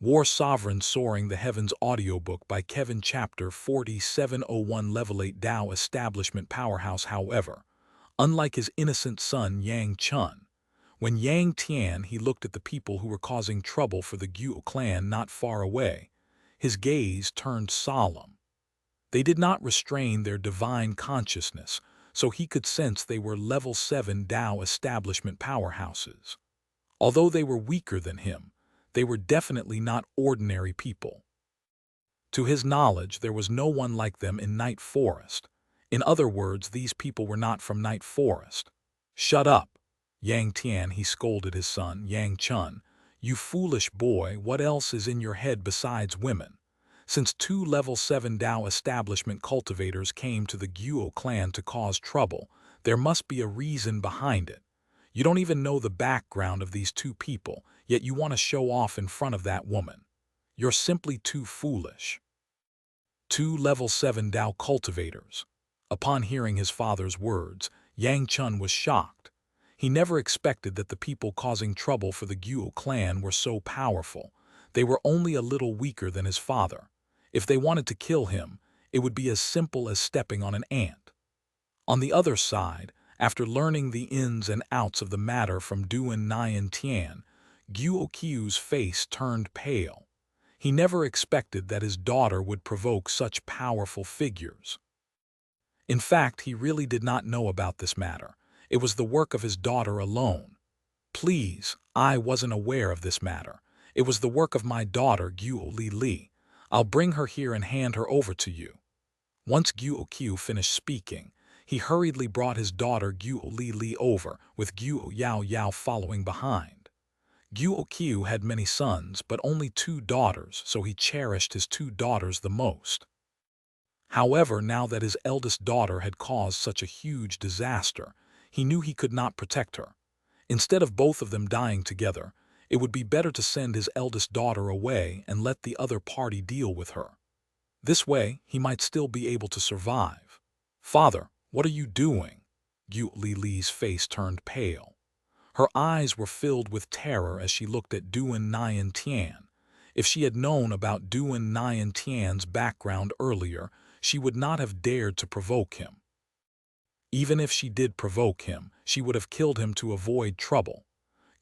War Sovereign Soaring the Heavens audiobook by Kevin Chapter 4701 Level 8 Tao Establishment Powerhouse. However, unlike his innocent son Yang Chun, when Yang Tian he looked at the people who were causing trouble for the Guo clan not far away, his gaze turned solemn. They did not restrain their divine consciousness, so he could sense they were level 7 Tao establishment powerhouses. Although they were weaker than him, they were definitely not ordinary people. To his knowledge, there was no one like them in Night Forest. In other words, these people were not from Night Forest. "Shut up, Yang Tian," he scolded his son, Yang Chun. "You foolish boy, what else is in your head besides women? Since 2 level 7 Tao establishment cultivators came to the Guo clan to cause trouble, there must be a reason behind it. You don't even know the background of these 2 people, yet you want to show off in front of that woman. You're simply too foolish." 2 level 7 Tao cultivators. Upon hearing his father's words, Yang Chun was shocked. He never expected that the people causing trouble for the Guo clan were so powerful. They were only a little weaker than his father. If they wanted to kill him, it would be as simple as stepping on an ant. On the other side, after learning the ins and outs of the matter from Duan Ling Tian, Guo Qiu's face turned pale. He never expected that his daughter would provoke such powerful figures. In fact, he really did not know about this matter. It was the work of his daughter alone. "Please, I wasn't aware of this matter. It was the work of my daughter, Guo Li. I'll bring her here and hand her over to you." Once Guo Qiu finished speaking, he hurriedly brought his daughter Guo Li over, with Guo Yao following behind. Guo Qiu had many sons, but only 2 daughters, so he cherished his 2 daughters the most. However, now that his eldest daughter had caused such a huge disaster, he knew he could not protect her. Instead of both of them dying together, it would be better to send his eldest daughter away and let the other party deal with her. This way, he might still be able to survive. "Father, what are you doing?" Guo Li's face turned pale. Her eyes were filled with terror as she looked at Duan Ling Tian. If she had known about Duan Ling Tian's background earlier, she would not have dared to provoke him. Even if she did provoke him, she would have killed him to avoid trouble.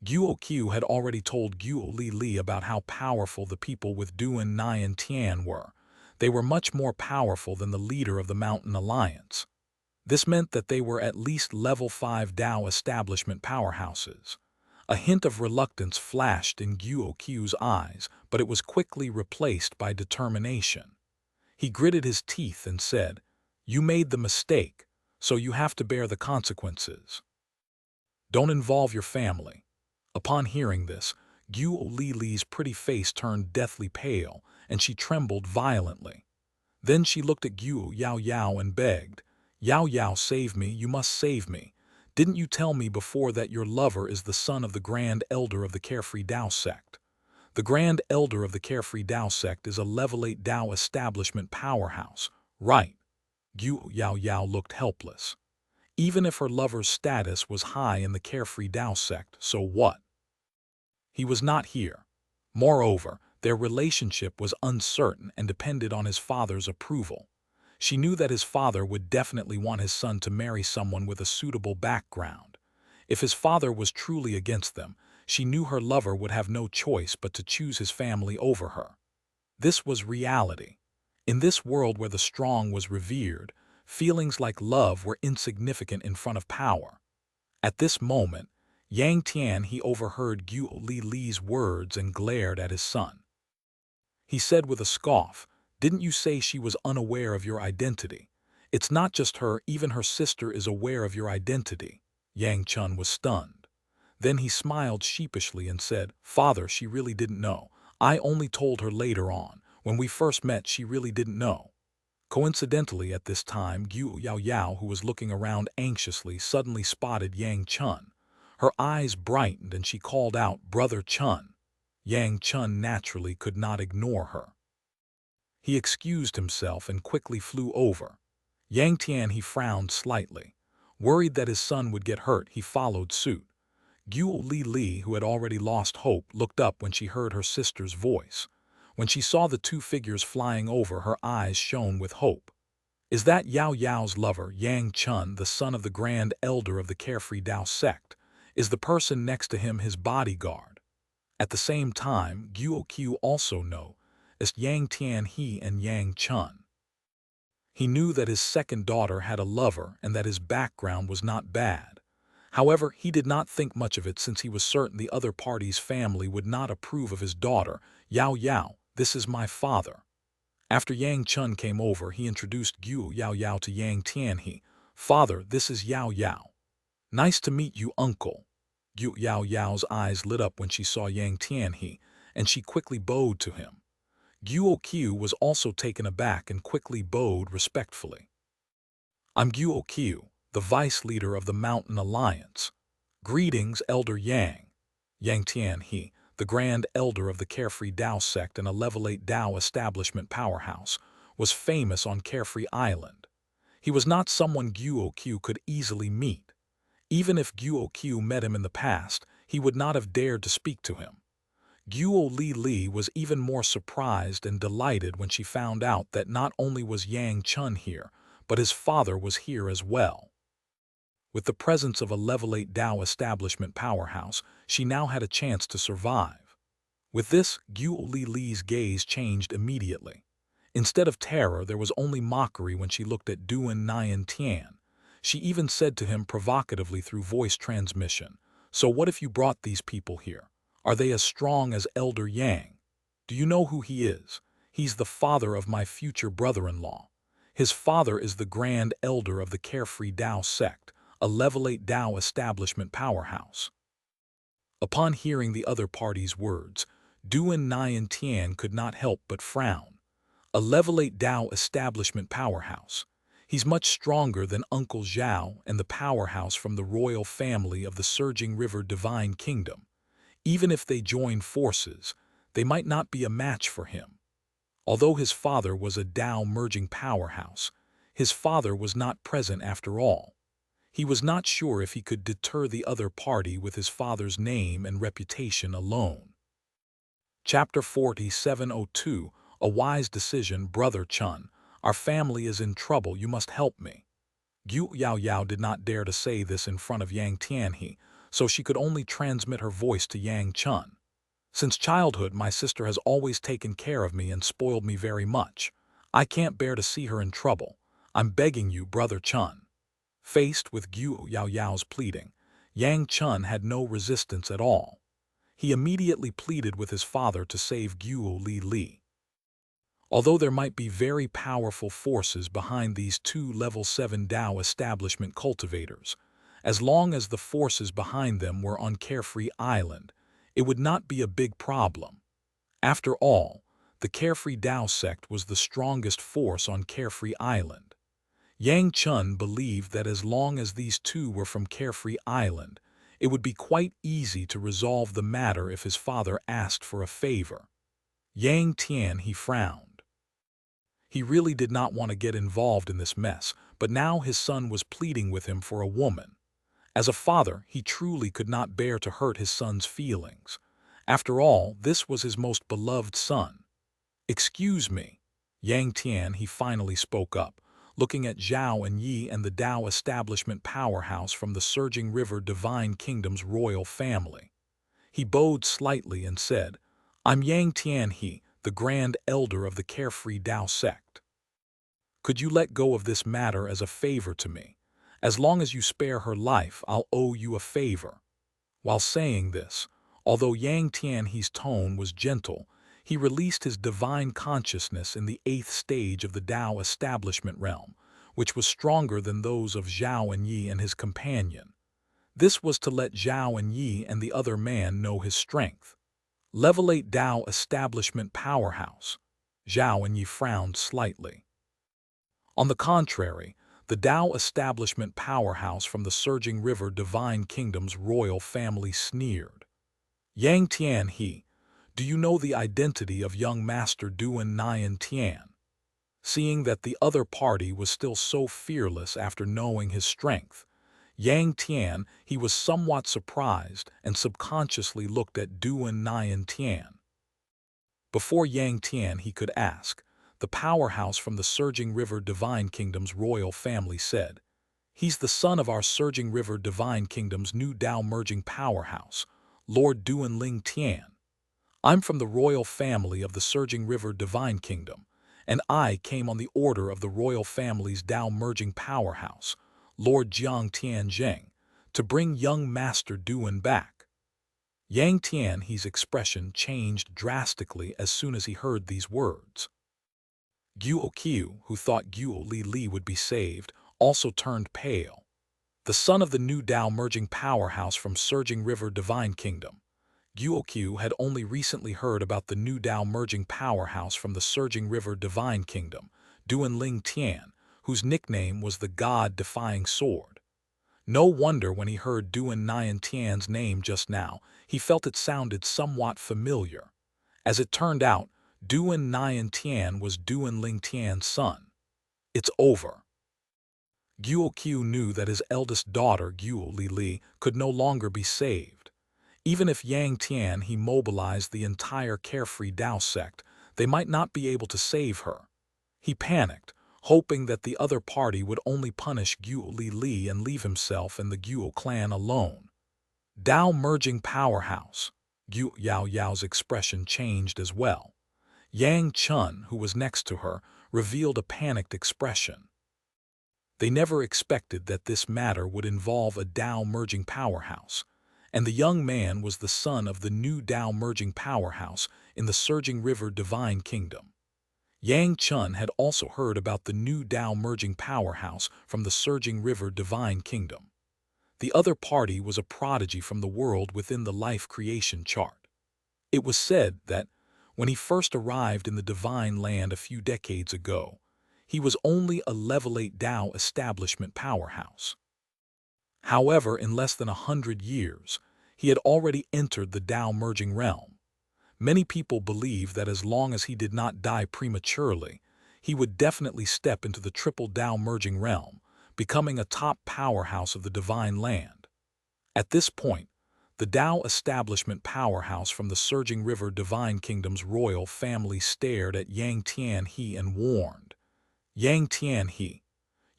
Guo Qiu had already told Guo Li about how powerful the people with Duan Ling Tian were. They were much more powerful than the leader of the Mountain Alliance. This meant that they were at least level 5 Tao establishment powerhouses. A hint of reluctance flashed in Guo Qiu's eyes, but it was quickly replaced by determination. He gritted his teeth and said, "You made the mistake, so you have to bear the consequences. Don't involve your family." Upon hearing this, Guo Li's pretty face turned deathly pale, and she trembled violently. Then she looked at Guo Yao and begged, Yao, save me, you must save me. Didn't you tell me before that your lover is the son of the Grand Elder of the Carefree Tao sect? The Grand Elder of the Carefree Tao sect is a level 8 Tao establishment powerhouse, right?" Guo Yao looked helpless. Even if her lover's status was high in the Carefree Tao sect, so what? He was not here. Moreover, their relationship was uncertain and depended on his father's approval. She knew that his father would definitely want his son to marry someone with a suitable background. If his father was truly against them, she knew her lover would have no choice but to choose his family over her. This was reality. In this world where the strong was revered, feelings like love were insignificant in front of power. At this moment, Yang Tian he overheard Guo Li's words and glared at his son. He said with a scoff, "Didn't you say she was unaware of your identity? It's not just her, even her sister is aware of your identity." Yang Chun was stunned. Then he smiled sheepishly and said, "Father, she really didn't know. I only told her later on. When we first met, she really didn't know." Coincidentally, at this time, Guo Yao, who was looking around anxiously, suddenly spotted Yang Chun. Her eyes brightened and she called out, "Brother Chun." Yang Chun naturally could not ignore her. He excused himself and quickly flew over. Yang Tian he frowned slightly. Worried that his son would get hurt, he followed suit. Guo Li, who had already lost hope, looked up when she heard her sister's voice. When she saw the two figures flying over, her eyes shone with hope. Is that Yao Yao's lover, Yang Chun, the son of the Grand Elder of the Carefree Tao sect? Is the person next to him his bodyguard? At the same time, Guo Qiu also know as Yang Tian He and Yang Chun. He knew that his second daughter had a lover and that his background was not bad. However, he did not think much of it since he was certain the other party's family would not approve of his daughter. Yao Yao, this is my father. After Yang Chun came over, he introduced Guo Yao Yao to Yang Tianhe. Father, this is Yao Yao. Nice to meet you, uncle. Guo Yao Yao's eyes lit up when she saw Yang Tianhe, and she quickly bowed to him. Guo Qiu was also taken aback and quickly bowed respectfully. I'm Guo Qiu, the vice leader of the Mountain Alliance. Greetings, Elder Yang. Yang Tianhe, the Grand Elder of the Carefree Tao sect and a Level 8 Tao establishment powerhouse, was famous on Carefree Island. He was not someone Guo Qiu could easily meet. Even if Guo Qiu met him in the past, he would not have dared to speak to him. Guo Li was even more surprised and delighted when she found out that not only was Yang Chun here, but his father was here as well. With the presence of a Level 8 Tao establishment powerhouse, she now had a chance to survive. With this, Guo Li's gaze changed immediately. Instead of terror, there was only mockery when she looked at Duan Ling Tian. She even said to him provocatively through voice transmission, "So what if you brought these people here? Are they as strong as Elder Yang? Do you know who he is? He's the father of my future brother-in-law. His father is the Grand Elder of the Carefree Tao sect, a Level 8 Tao establishment powerhouse." Upon hearing the other party's words, Duan Ling Tian could not help but frown. A Level 8 Tao establishment powerhouse. He's much stronger than Uncle Zhao and the powerhouse from the royal family of the Surging River Divine Kingdom. Even if they join forces, they might not be a match for him. Although his father was a Tao merging powerhouse, his father was not present after all. He was not sure if he could deter the other party with his father's name and reputation alone. Chapter 4702, A Wise Decision. Brother Chun, our family is in trouble, you must help me. Guo Yao Yao did not dare to say this in front of Yang Tianhe, so she could only transmit her voice to Yang Chun. Since childhood, my sister has always taken care of me and spoiled me very much. I can't bear to see her in trouble. I'm begging you, Brother Chun. Faced with Guo Yao Yao's pleading, Yang Chun had no resistance at all. He immediately pleaded with his father to save Guo Li. Although there might be very powerful forces behind these two Level 7 Tao establishment cultivators, as long as the forces behind them were on Carefree Island, it would not be a big problem. After all, the Carefree Tao sect was the strongest force on Carefree Island. Yang Chun believed that as long as these two were from Carefree Island, it would be quite easy to resolve the matter if his father asked for a favor. Yang Tian, he frowned. He really did not want to get involved in this mess, but now his son was pleading with him for a woman. As a father, he truly could not bear to hurt his son's feelings. After all, this was his most beloved son. "Excuse me." Yang Tian, he finally spoke up, looking at Zhao and Yi and the Tao establishment powerhouse from the Surging River Divine Kingdom's royal family. He bowed slightly and said, "I'm Yang Tianhe, the Grand Elder of the Carefree Tao sect. Could you let go of this matter as a favor to me? As long as you spare her life, I'll owe you a favor." While saying this, although Yang Tianhe's tone was gentle, he released his divine consciousness in the 8th stage of the Tao establishment realm, which was stronger than those of Zhao and Yi and his companion. This was to let Zhao and Yi and the other man know his strength. Level 8 Tao establishment powerhouse. Zhao and Yi frowned slightly. On the contrary, the Tao establishment powerhouse from the Surging River Divine Kingdom's royal family sneered. "Yang Tianhe, do you know the identity of young Master Duan Ling Tian?" Seeing that the other party was still so fearless after knowing his strength, Yang Tian, he was somewhat surprised and subconsciously looked at Duan Ling Tian. Before Yang Tian he could ask, the powerhouse from the Surging River Divine Kingdom's royal family said, "He's the son of our Surging River Divine Kingdom's new Tao merging powerhouse, Lord Duan Ling Tian. I'm from the royal family of the Surging River Divine Kingdom, and I came on the order of the royal family's Tao merging powerhouse, Lord Jiang Tianzheng, to bring young Master Duan back." Yang Tian's expression changed drastically as soon as he heard these words. Guo Qiu, who thought Guo Li would be saved, also turned pale. The son of the new Tao merging powerhouse from Surging River Divine Kingdom, Guo Qiu had only recently heard about the new Tao merging powerhouse from the Surging River Divine Kingdom, Duan Ling Tian, whose nickname was the God-defying sword. No wonder when he heard Duan Ling Tian's name just now, he felt it sounded somewhat familiar. As it turned out, Duan Ling Tian was Duan Ling Tian's son. It's over. Guo Qiu knew that his eldest daughter, Guo Li, could no longer be saved. Even if Yang Tian he mobilized the entire carefree Tao sect, they might not be able to save her. He panicked, hoping that the other party would only punish Guo Li and leave himself and the Guo clan alone. Tao merging powerhouse. Guo Yao's expression changed as well. Yang Chun, who was next to her, revealed a panicked expression. They never expected that this matter would involve a Tao merging powerhouse, and the young man was the son of the new Tao merging powerhouse in the Surging River Divine Kingdom. Yang Chun had also heard about the new Tao merging powerhouse from the Surging River Divine Kingdom. The other party was a prodigy from the world within the life creation chart. It was said that, when he first arrived in the Divine Land a few decades ago, he was only a level 8 Tao establishment powerhouse. However, in less than 100 years, he had already entered the Tao merging realm. Many people believe that as long as he did not die prematurely, he would definitely step into the triple Tao merging realm, becoming a top powerhouse of the Divine Land. At this point, the Tao establishment powerhouse from the Surging River Divine Kingdom's royal family stared at Yang Tian he and warned, "Yang Tian he,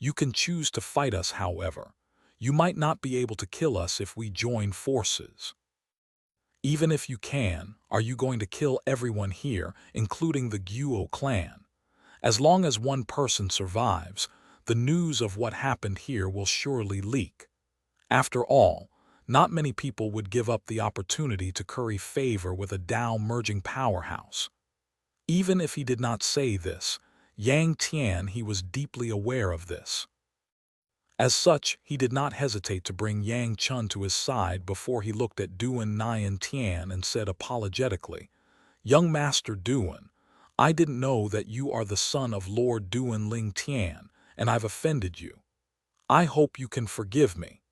you can choose to fight us, however. You might not be able to kill us if we join forces. Even if you can, are you going to kill everyone here, including the Guo clan? As long as one person survives, the news of what happened here will surely leak. After all, not many people would give up the opportunity to curry favor with a Tao merging powerhouse." Even if he did not say this, Yang Tian he was deeply aware of this. As such, he did not hesitate to bring Yang Chun to his side before he looked at Duan Ling Tian and said apologetically, "Young Master Duan, I didn't know that you are the son of Lord Duan Ling Tian, and I've offended you. I hope you can forgive me.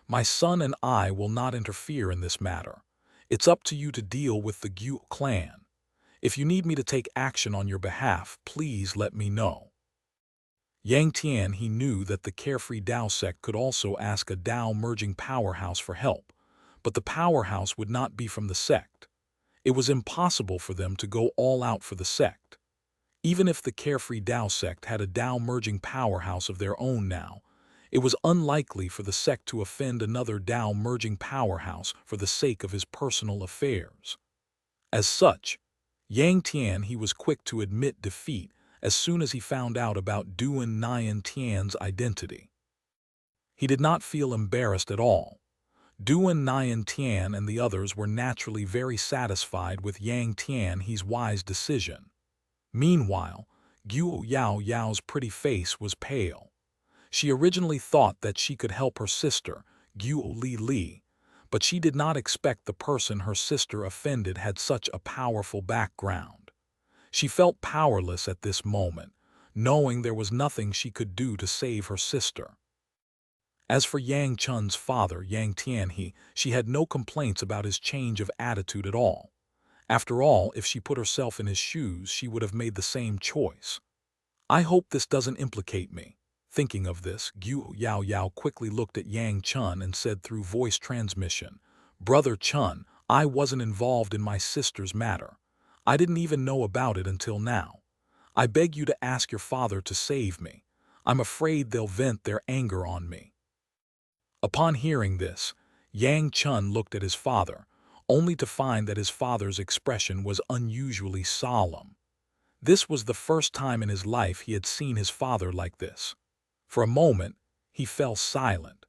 My son and I will not interfere in this matter. It's up to you to deal with the Guo clan. If you need me to take action on your behalf, please let me know." Yang Tian he knew that the carefree Tao sect could also ask a Tao merging powerhouse for help, but the powerhouse would not be from the sect. It was impossible for them to go all out for the sect. Even if the carefree Tao sect had a Tao merging powerhouse of their own now, it was unlikely for the sect to offend another Tao merging powerhouse for the sake of his personal affairs. As such, Yang Tian he was quick to admit defeat as soon as he found out about Duan Ling Tian's identity. He did not feel embarrassed at all. Duan Ling Tian and the others were naturally very satisfied with Yang Tian he's wise decision. Meanwhile, Guo Yao's pretty face was pale. She originally thought that she could help her sister, Guo Li, but she did not expect the person her sister offended had such a powerful background. She felt powerless at this moment, knowing there was nothing she could do to save her sister. As for Yang Chun's father, Yang Tian she had no complaints about his change of attitude at all. After all, if she put herself in his shoes, she would have made the same choice. "I hope this doesn't implicate me. Thinking of this, Gu Yao Yao quickly looked at Yang Chun and said through voice transmission, "Brother Chun, I wasn't involved in my sister's matter. I didn't even know about it until now. I beg you to ask your father to save me. I'm afraid they'll vent their anger on me." Upon hearing this, Yang Chun looked at his father, only to find that his father's expression was unusually solemn. This was the first time in his life he had seen his father like this. For a moment, he fell silent.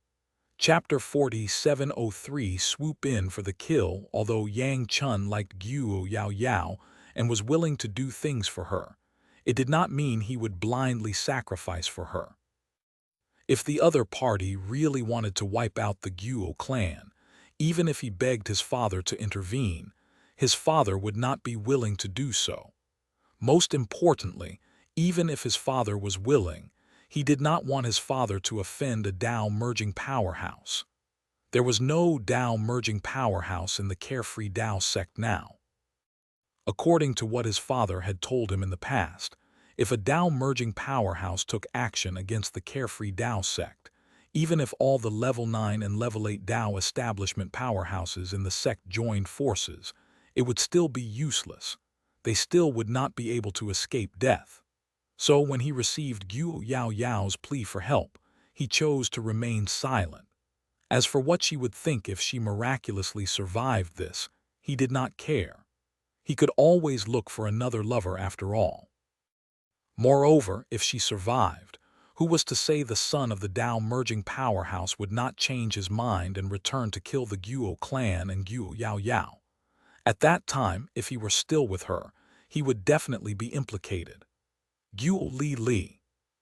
Chapter 4703 swoop in for the kill. Although Yang Chun liked Guo Yao Yao and was willing to do things for her, it did not mean he would blindly sacrifice for her. If the other party really wanted to wipe out the Guo clan, even if he begged his father to intervene, his father would not be willing to do so. Most importantly, even if his father was willing, he did not want his father to offend a Tao merging powerhouse. There was no Tao merging powerhouse in the carefree Tao sect now. According to what his father had told him in the past, if a Tao merging powerhouse took action against the carefree Tao sect, even if all the level 9 and level 8 Tao establishment powerhouses in the sect joined forces, it would still be useless. They still would not be able to escape death. So when he received Guo Yao Yao's plea for help, he chose to remain silent. As for what she would think if she miraculously survived this, he did not care. He could always look for another lover after all. Moreover, if she survived, who was to say the son of the Tao merging powerhouse would not change his mind and return to kill the Guo clan and Guo Yao Yao? At that time, if he were still with her, he would definitely be implicated. Guo Li.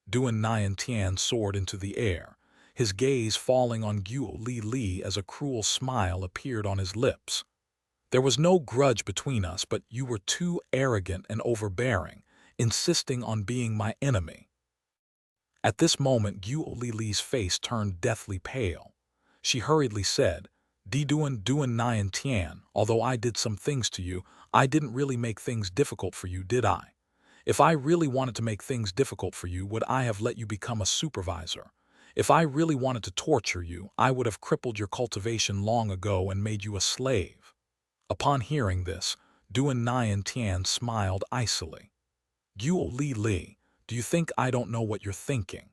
Duan Ling Tian soared into the air, his gaze falling on Guo Li as a cruel smile appeared on his lips. "There was no grudge between us, but you were too arrogant and overbearing, insisting on being my enemy." At this moment, Guo Li's face turned deathly pale. She hurriedly said, Duan Ling Tian, although I did some things to you, I didn't really make things difficult for you, did I? If I really wanted to make things difficult for you, would I have let you become a supervisor? If I really wanted to torture you, I would have crippled your cultivation long ago and made you a slave. Upon hearing this, Duan Ling Tian smiled icily. Guo Li, do you think I don't know what you're thinking?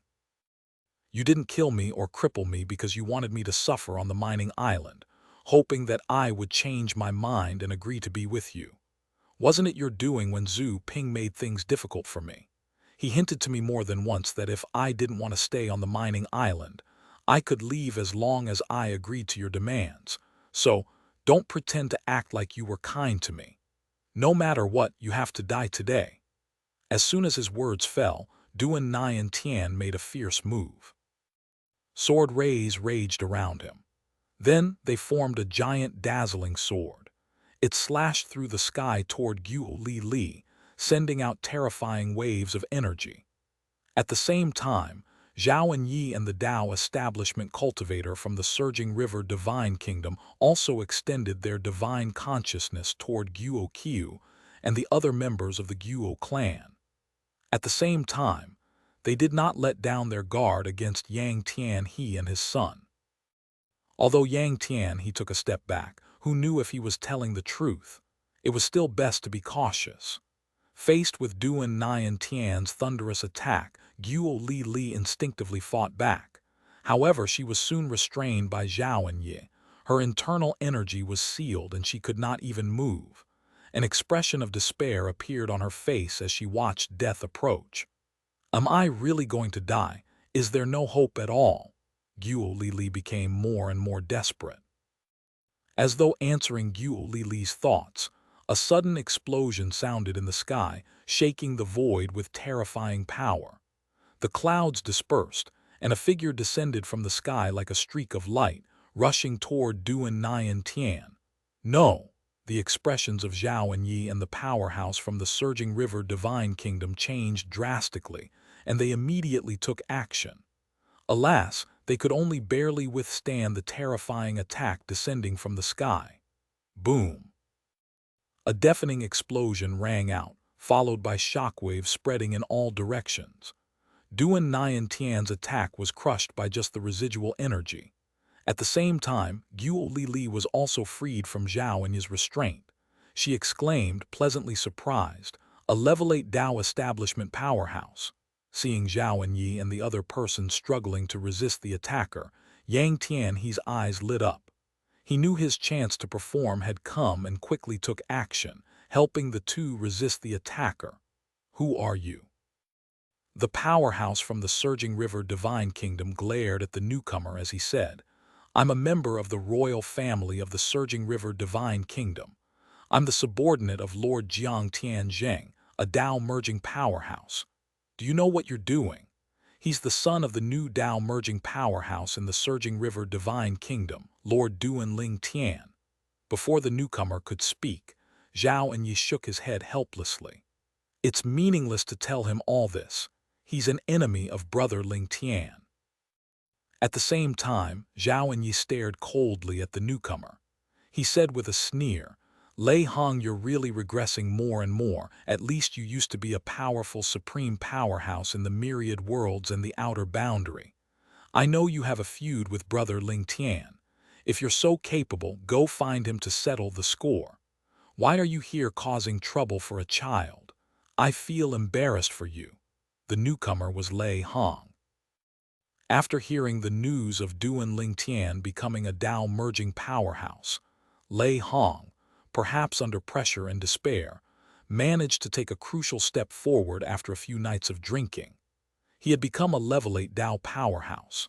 You didn't kill me or cripple me because you wanted me to suffer on the mining island, hoping that I would change my mind and agree to be with you. Wasn't it your doing when Zhu Ping made things difficult for me? He hinted to me more than once that if I didn't want to stay on the mining island, I could leave as long as I agreed to your demands. So, don't pretend to act like you were kind to me. No matter what, you have to die today. As soon as his words fell, Duan Ling Tian made a fierce move. Sword rays raged around him. Then they formed a giant dazzling sword. It slashed through the sky toward Guo Li, sending out terrifying waves of energy. At the same time, Zhao and Yi and the Tao establishment cultivator from the surging river Divine Kingdom also extended their divine consciousness toward Guo Qiu and the other members of the Guo clan. At the same time, they did not let down their guard against Yang Tian He and his son. Although Yang Tian He took a step back, who knew if he was telling the truth, it was still best to be cautious. Faced with Duan Ling Tian's thunderous attack, Guo Li instinctively fought back. However, she was soon restrained by Zhao and Yi. Her internal energy was sealed and she could not even move. An expression of despair appeared on her face as she watched death approach. Am I really going to die? Is there no hope at all? Guo Li became more and more desperate. As though answering Guo Li's thoughts, a sudden explosion sounded in the sky, shaking the void with terrifying power. The clouds dispersed, and a figure descended from the sky like a streak of light, rushing toward Duan Ling Tian. No! The expressions of Zhao and Yi and the powerhouse from the surging river Divine Kingdom changed drastically, and they immediately took action. Alas, they could only barely withstand the terrifying attack descending from the sky. Boom! A deafening explosion rang out, followed by shockwaves spreading in all directions. Duan Ling Tian's attack was crushed by just the residual energy. At the same time, Guo Li was also freed from Zhao and his restraint. She exclaimed, pleasantly surprised, "A level 8 Dao establishment powerhouse." Seeing Zhao and Yi and the other person struggling to resist the attacker, Yang Tian's eyes lit up. He knew his chance to perform had come and quickly took action, helping the two resist the attacker. "Who are you?" The powerhouse from the surging river Divine Kingdom glared at the newcomer as he said, "I'm a member of the royal family of the surging river Divine Kingdom. I'm the subordinate of Lord Jiang Tianzheng, a Dao-merging powerhouse. Do you know what you're doing?" He's the son of the new Dao-merging powerhouse in the surging river Divine Kingdom, Lord Duan Ling Tian. Before the newcomer could speak, Zhao and Yi shook his head helplessly. It's meaningless to tell him all this. He's an enemy of Brother Ling Tian. At the same time, Zhao and Yi stared coldly at the newcomer. He said with a sneer, "Lei Hong, you're really regressing more and more. At least you used to be a powerful supreme powerhouse in the myriad worlds and the outer boundary. I know you have a feud with Brother Ling Tian. If you're so capable, go find him to settle the score. Why are you here causing trouble for a child? I feel embarrassed for you." The newcomer was Lei Hong. After hearing the news of Duan Ling Tian becoming a Dao-merging powerhouse, Lei Hong, perhaps under pressure and despair, managed to take a crucial step forward after a few nights of drinking. He had become a level 8 Dao powerhouse.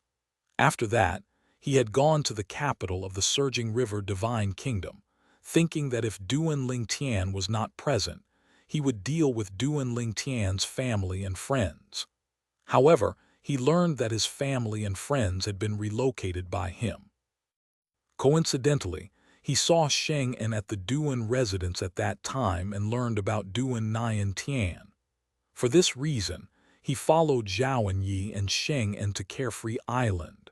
After that, he had gone to the capital of the surging river Divine Kingdom, thinking that if Duan Ling Tian was not present, he would deal with Duan Ling Tian's family and friends. However, he learned that his family and friends had been relocated by him. Coincidentally, he saw Xianxia at the Duan residence at that time and learned about Duan Ling Tian. For this reason, he followed Zhao and Yi and Xianxia to Carefree Island.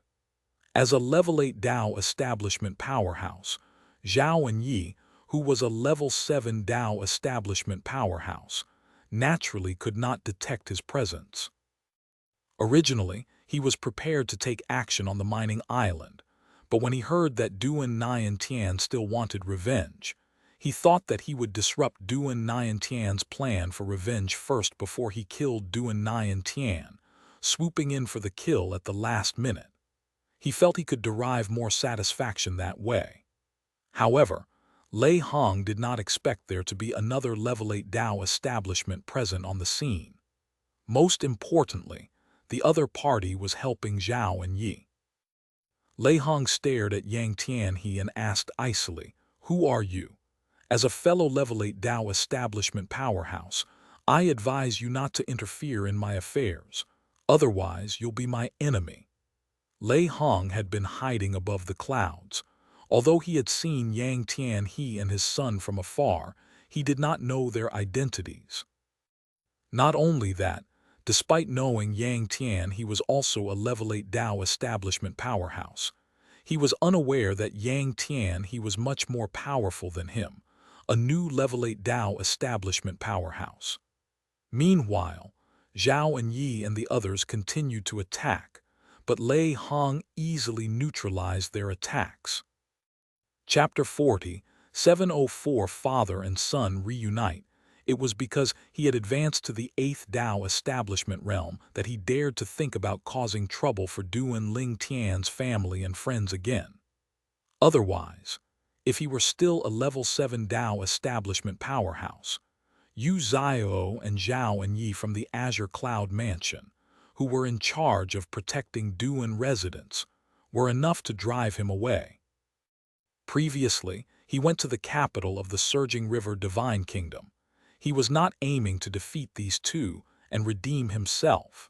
As a level 8 Dao establishment powerhouse, Zhao and Yi, who was a level 7 Dao establishment powerhouse, naturally could not detect his presence. Originally, he was prepared to take action on the mining island, but when he heard that Duan Ling Tian still wanted revenge, he thought that he would disrupt Duan Ling Tian's plan for revenge first before he killed Duan Ling Tian, swooping in for the kill at the last minute. He felt he could derive more satisfaction that way. However, Lei Hong did not expect there to be another level 8 Dao establishment present on the scene. Most importantly, the other party was helping Zhao and Yi. Lei Hong stared at Yang Tianhe and asked icily, "Who are you? As a fellow level 8 Dao establishment powerhouse, I advise you not to interfere in my affairs. Otherwise, you'll be my enemy." Lei Hong had been hiding above the clouds. Although he had seen Yang Tianhe and his son from afar, he did not know their identities. Not only that, despite knowing Yang Tianhe was also a level 8 Dao establishment powerhouse, he was unaware that Yang Tianhe was much more powerful than him, a new level 8 Dao establishment powerhouse. Meanwhile, Zhao and Yi and the others continued to attack, but Lei Hong easily neutralized their attacks. Chapter 40, 704 Father and Son Reunite. It was because he had advanced to the 8th Dao establishment realm that he dared to think about causing trouble for Duan Ling Tian's family and friends again. Otherwise, if he were still a level 7 Dao establishment powerhouse, Yu Xiao and Zhao and Yi from the Azure Cloud Mansion, who were in charge of protecting Duan residents, were enough to drive him away. Previously, he went to the capital of the surging river Divine Kingdom. He was not aiming to defeat these two and redeem himself.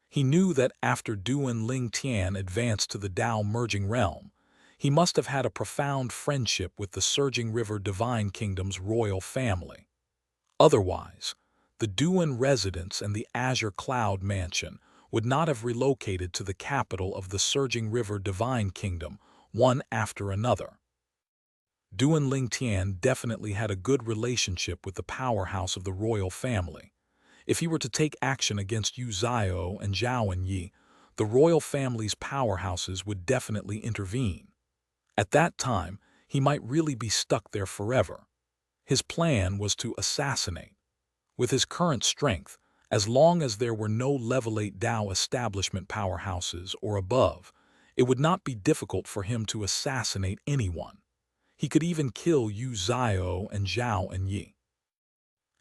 He knew that after Duan Ling Tian advanced to the Dao merging realm, he must have had a profound friendship with the surging river Divine Kingdom's royal family. Otherwise, the Duan residence and the Azure Cloud Mansion would not have relocated to the capital of the surging river Divine Kingdom, one after another. Duan Ling Tian definitely had a good relationship with the powerhouse of the royal family. If he were to take action against Yu Zhao and Zhao and Yi, the royal family's powerhouses would definitely intervene. At that time, he might really be stuck there forever. His plan was to assassinate. With his current strength, as long as there were no level 8 Dao establishment powerhouses or above, it would not be difficult for him to assassinate anyone. He could even kill Yu Zhao and Zhao and Yi.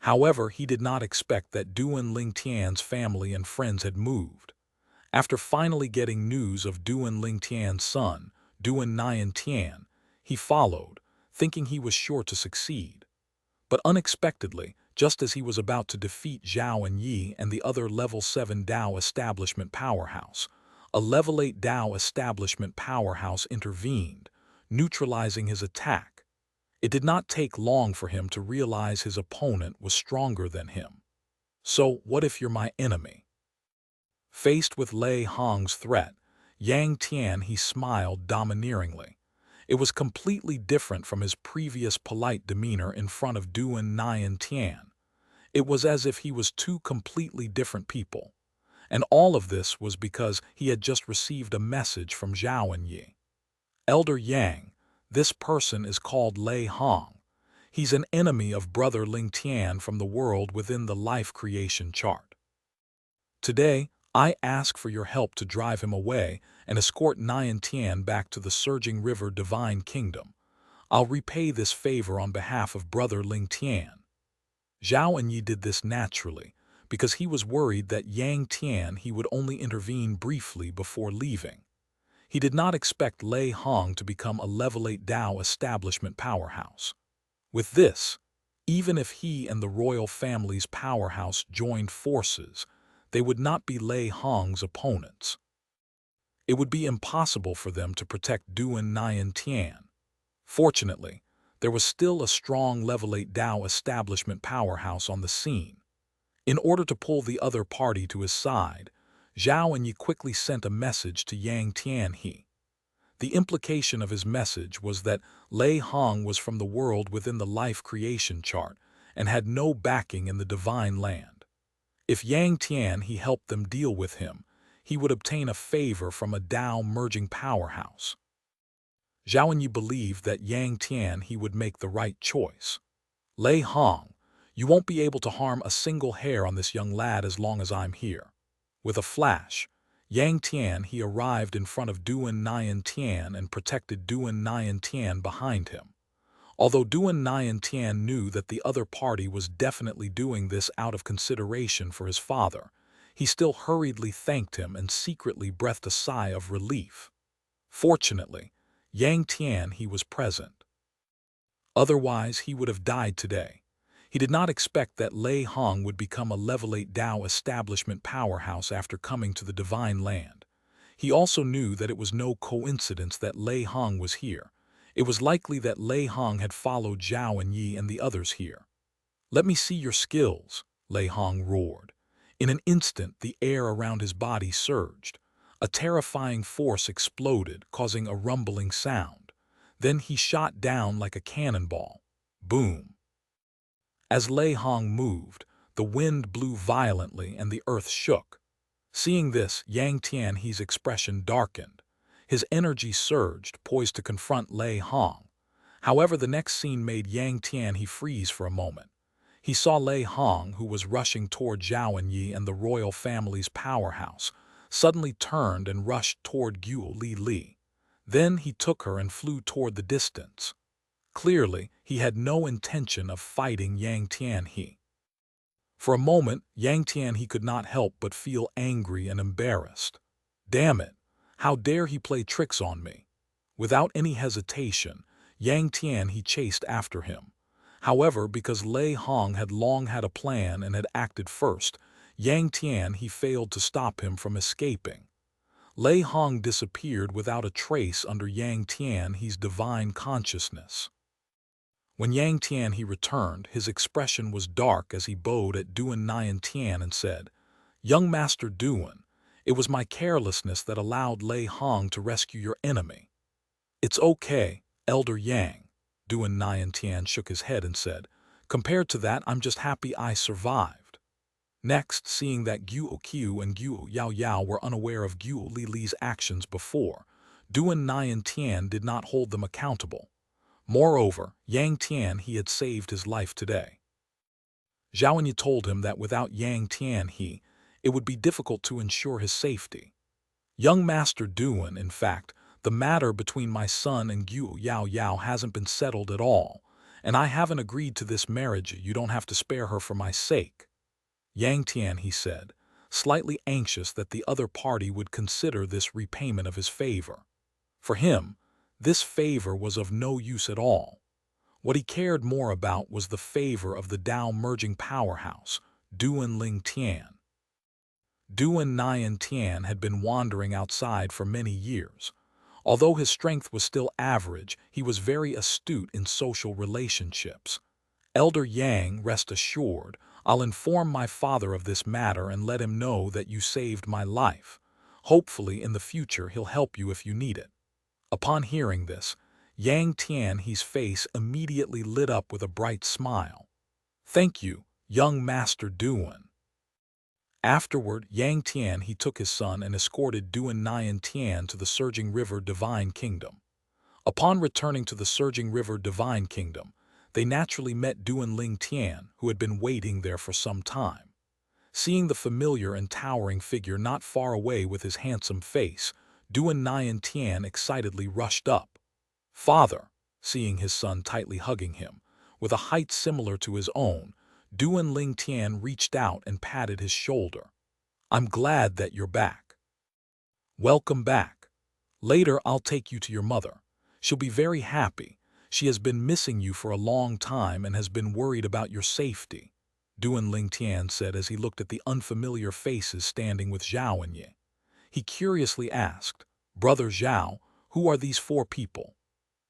However, he did not expect that Duan Ling Tian's family and friends had moved. After finally getting news of Duan Ling Tian's son, Duan Ling Tian, he followed, thinking he was sure to succeed. But unexpectedly, just as he was about to defeat Zhao and Yi and the other level 7 Dao establishment powerhouse, a level 8 Dao establishment powerhouse intervened, neutralizing his attack. It did not take long for him to realize his opponent was stronger than him. So, what if you're my enemy? Faced with Lei Hong's threat, Yang Tian he smiled domineeringly. It was completely different from his previous polite demeanor in front of Duan Ling Tian. It was as if he was two completely different people. And all of this was because he had just received a message from Zhao and Yi. Elder Yang, this person is called Lei Hong. He's an enemy of Brother Ling Tian from the world within the life creation chart. Today, I ask for your help to drive him away and escort Ning Tian back to the surging river divine kingdom. I'll repay this favor on behalf of Brother Ling Tian. Zhao and Yi did this naturally, because he was worried that Yang Tian he would only intervene briefly before leaving. He did not expect Lei Hong to become a level 8 Dao establishment powerhouse. With this, even if he and the royal family's powerhouse joined forces, they would not be Lei Hong's opponents. It would be impossible for them to protect Duan Ling Tian. Fortunately, there was still a strong level 8 Dao establishment powerhouse on the scene. In order to pull the other party to his side, Zhao and Yi quickly sent a message to Yang Tian he. The implication of his message was that Lei Hong was from the world within the life creation chart and had no backing in the divine land. If Yang Tian he helped them deal with him, he would obtain a favor from a Dao merging powerhouse. Zhao and Yi believed that Yang Tian he would make the right choice. Lei Hong, you won't be able to harm a single hair on this young lad as long as I'm here. With a flash, Yang Tian he arrived in front of Duan Ling Tian and protected Duan Ling Tian behind him. Although Duan Ling Tian knew that the other party was definitely doing this out of consideration for his father, he still hurriedly thanked him and secretly breathed a sigh of relief. Fortunately, Yang Tian he was present. Otherwise, he would have died today. He did not expect that Lei Hong would become a level 8 Dao establishment powerhouse after coming to the divine land. He also knew that it was no coincidence that Lei Hong was here. It was likely that Lei Hong had followed Zhao and Yi and the others here. Let me see your skills, Lei Hong roared. In an instant, the air around his body surged. A terrifying force exploded, causing a rumbling sound. Then he shot down like a cannonball. Boom. As Lei Hong moved, the wind blew violently and the earth shook. Seeing this, Yang Tian he's expression darkened. His energy surged, poised to confront Lei Hong. However, the next scene made Yang Tian he freeze for a moment. He saw Lei Hong, who was rushing toward Zhao and Yi and the royal family's powerhouse, suddenly turned and rushed toward Guo Li. Then he took her and flew toward the distance. Clearly, he had no intention of fighting Yang Tian he. For a moment, Yang Tian he could not help but feel angry and embarrassed. Damn it! How dare he play tricks on me? Without any hesitation, Yang Tian he chased after him. However, because Lei Hong had long had a plan and had acted first, Yang Tian he failed to stop him from escaping. Lei Hong disappeared without a trace under Yang Tian he's divine consciousness. When Yang Tian he returned, his expression was dark as he bowed at Duan Ling Tian and said, "Young Master Duan, it was my carelessness that allowed Lei Hong to rescue your enemy." "It's okay, Elder Yang," Duan Ling Tian shook his head and said, "Compared to that, I'm just happy I survived." Next, seeing that Guo Qiu and Guo Yao Yao were unaware of Guo Li Li's actions before, Duan Ling Tian did not hold them accountable. Moreover, Yang Tian he had saved his life today. Zhao Enyi told him that without Yang Tian it would be difficult to ensure his safety. Young Master Duan, in fact, the matter between my son and Guo Yao Yao hasn't been settled at all, and I haven't agreed to this marriage. You don't have to spare her for my sake. Yang Tian, he said, slightly anxious that the other party would consider this repayment of his favor. For him, this favor was of no use at all. What he cared more about was the favor of the Tao merging powerhouse, Duan Ling Tian. Duan Ling Tian had been wandering outside for many years. Although his strength was still average, he was very astute in social relationships. Elder Yang, rest assured, I'll inform my father of this matter and let him know that you saved my life. Hopefully in the future he'll help you if you need it. Upon hearing this, Yang Tian his face immediately lit up with a bright smile. Thank you, young Master Duan. Afterward, Yang Tian he took his son and escorted Duan Ling Tian to the Surging River Divine Kingdom. Upon returning to the Surging River Divine Kingdom, they naturally met Duan Ling Tian, who had been waiting there for some time. Seeing the familiar and towering figure not far away with his handsome face, Duan Ling Tian excitedly rushed up. Father, seeing his son tightly hugging him, with a height similar to his own, Duan Ling Tian reached out and patted his shoulder. I'm glad that you're back. Welcome back. Later I'll take you to your mother. She'll be very happy. She has been missing you for a long time and has been worried about your safety, Duan Ling Tian said as he looked at the unfamiliar faces standing with Zhao Enyi. He curiously asked, Brother Zhao, who are these 4 people?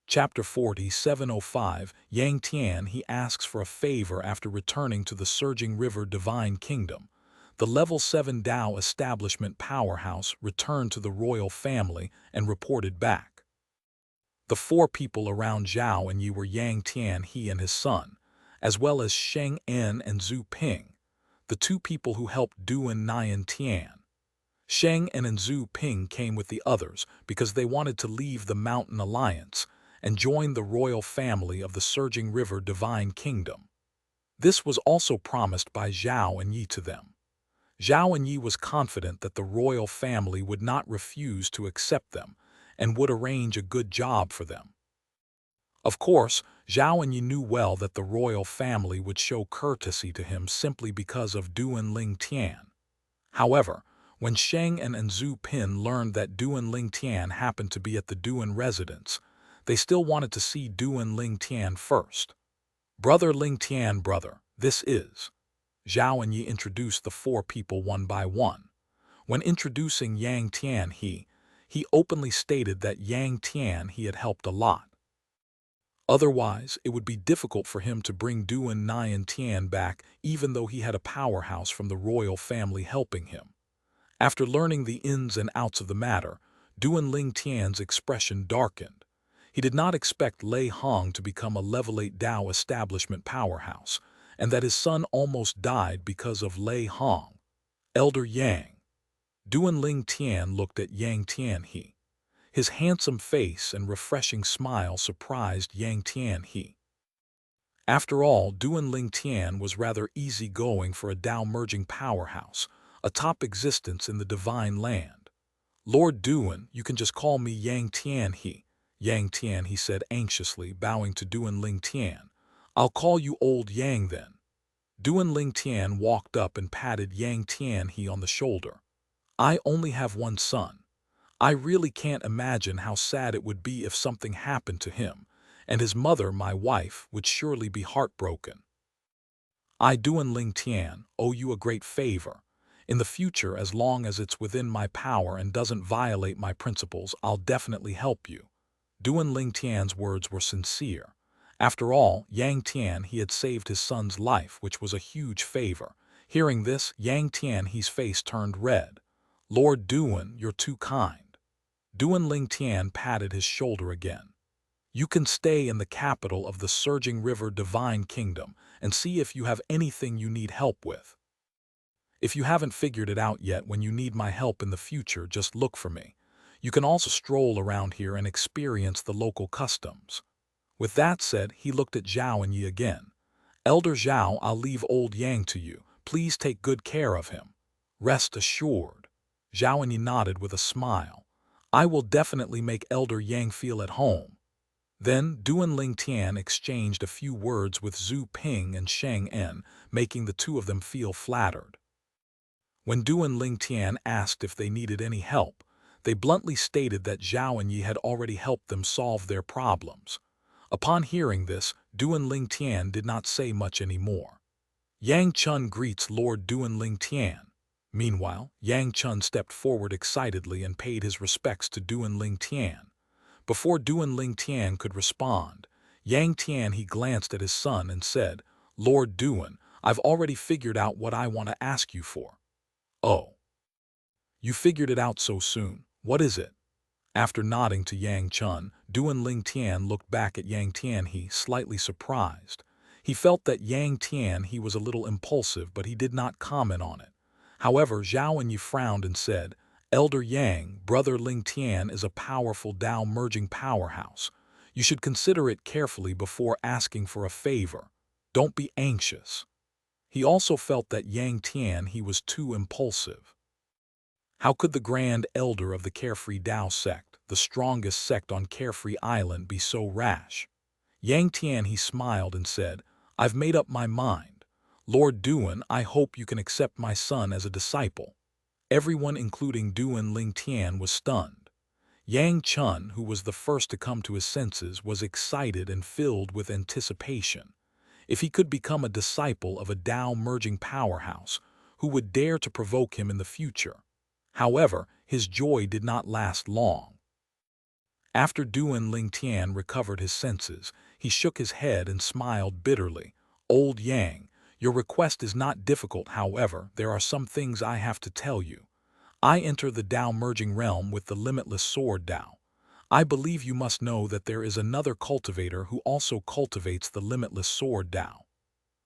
Chapter 4705, Yang Tian he asks for a favor after returning to the Surging River Divine Kingdom. The Level 7 Tao establishment powerhouse returned to the royal family and reported back. The 4 people around Zhao Enyi were Yang Tian he and his son, as well as Sheng En and Zhu Ping, the 2 people who helped Duan Ling Tian. Sheng En and Zhu Ping came with the others because they wanted to leave the Mountain Alliance and join the royal family of the Surging River Divine Kingdom. This was also promised by Zhao Enyi to them. Zhao Enyi was confident that the royal family would not refuse to accept them and would arrange a good job for them. Of course, Zhao Enyi knew well that the royal family would show courtesy to him simply because of Duan Ling Tian. However, when Sheng En and Zhu Ping learned that Duan Ling Tian happened to be at the Duan residence, they still wanted to see Duan Ling Tian first. Brother Ling Tian, brother, this is. Zhao Enyi introduced the 4 people one by one. When introducing Yang Tian he openly stated that Yang Tian he had helped a lot. Otherwise, it would be difficult for him to bring Duan Ling Tian back even though he had a powerhouse from the royal family helping him. After learning the ins and outs of the matter, Duan Ling Tian's expression darkened. He did not expect Lei Hong to become a level 8 Tao establishment powerhouse, and that his son almost died because of Lei Hong. Elder Yang. Duan Ling Tian looked at Yang Tian he. His handsome face and refreshing smile surprised Yang Tian he. After all, Duan Ling Tian was rather easygoing for a Tao merging powerhouse, a top existence in the divine land. Lord Duan, you can just call me Yang Tian he. Yang Tian he said anxiously, bowing to Duan Ling Tian. I'll call you Old Yang then. Duan Ling Tian walked up and patted Yang Tian he on the shoulder. I only have one son. I really can't imagine how sad it would be if something happened to him, and his mother, my wife, would surely be heartbroken. I, Duan Ling Tian, owe you a great favor. In the future, as long as it's within my power and doesn't violate my principles, I'll definitely help you. Duan Ling Tian's words were sincere. After all, Yang Tian he had saved his son's life, which was a huge favor. Hearing this, Yang Tian his face turned red. Lord Duan, you're too kind. Duan Ling Tian patted his shoulder again. You can stay in the capital of the Surging River Divine Kingdom and see if you have anything you need help with. If you haven't figured it out yet, when you need my help in the future, just look for me. You can also stroll around here and experience the local customs." With that said, he looked at Zhao and Yi again. "Elder Zhao, I'll leave old Yang to you. Please take good care of him." "Rest assured." Zhao and Yi nodded with a smile. "I will definitely make Elder Yang feel at home." Then Duan Ling Tian exchanged a few words with Zhu Ping and Sheng En, making the two of them feel flattered. When Duan Ling Tian asked if they needed any help, they bluntly stated that Zhao and Yi had already helped them solve their problems. Upon hearing this, Duan Ling Tian did not say much anymore. Yang Chun greets Lord Duan Ling Tian. Meanwhile, Yang Chun stepped forward excitedly and paid his respects to Duan Ling Tian. Before Duan Ling Tian could respond, Yang Tian he glanced at his son and said, "Lord Duan, I've already figured out what I want to ask you for." "Oh, you figured it out so soon. What is it?" After nodding to Yang Chun, Duan Ling Tian looked back at Yang Tian he, slightly surprised. He felt that Yang Tian he was a little impulsive, but he did not comment on it. However, Zhao and Yi frowned and said, "Elder Yang, Brother Ling Tian is a powerful Tao merging powerhouse. You should consider it carefully before asking for a favor. Don't be anxious." He also felt that Yang Tian he was too impulsive. How could the Grand Elder of the Carefree Tao sect, the strongest sect on Carefree Island, be so rash? Yang Tian he smiled and said, "I've made up my mind. Lord Duan, I hope you can accept my son as a disciple." Everyone, including Duan Ling Tian, was stunned. Yang Chun, who was the first to come to his senses, was excited and filled with anticipation. If he could become a disciple of a Tao merging powerhouse, who would dare to provoke him in the future? However, his joy did not last long. After Duan Ling Tian recovered his senses, he shook his head and smiled bitterly. "Old Yang, your request is not difficult, however, there are some things I have to tell you. I enter the Tao merging realm with the limitless sword Tao. I believe you must know that there is another cultivator who also cultivates the limitless sword Tao."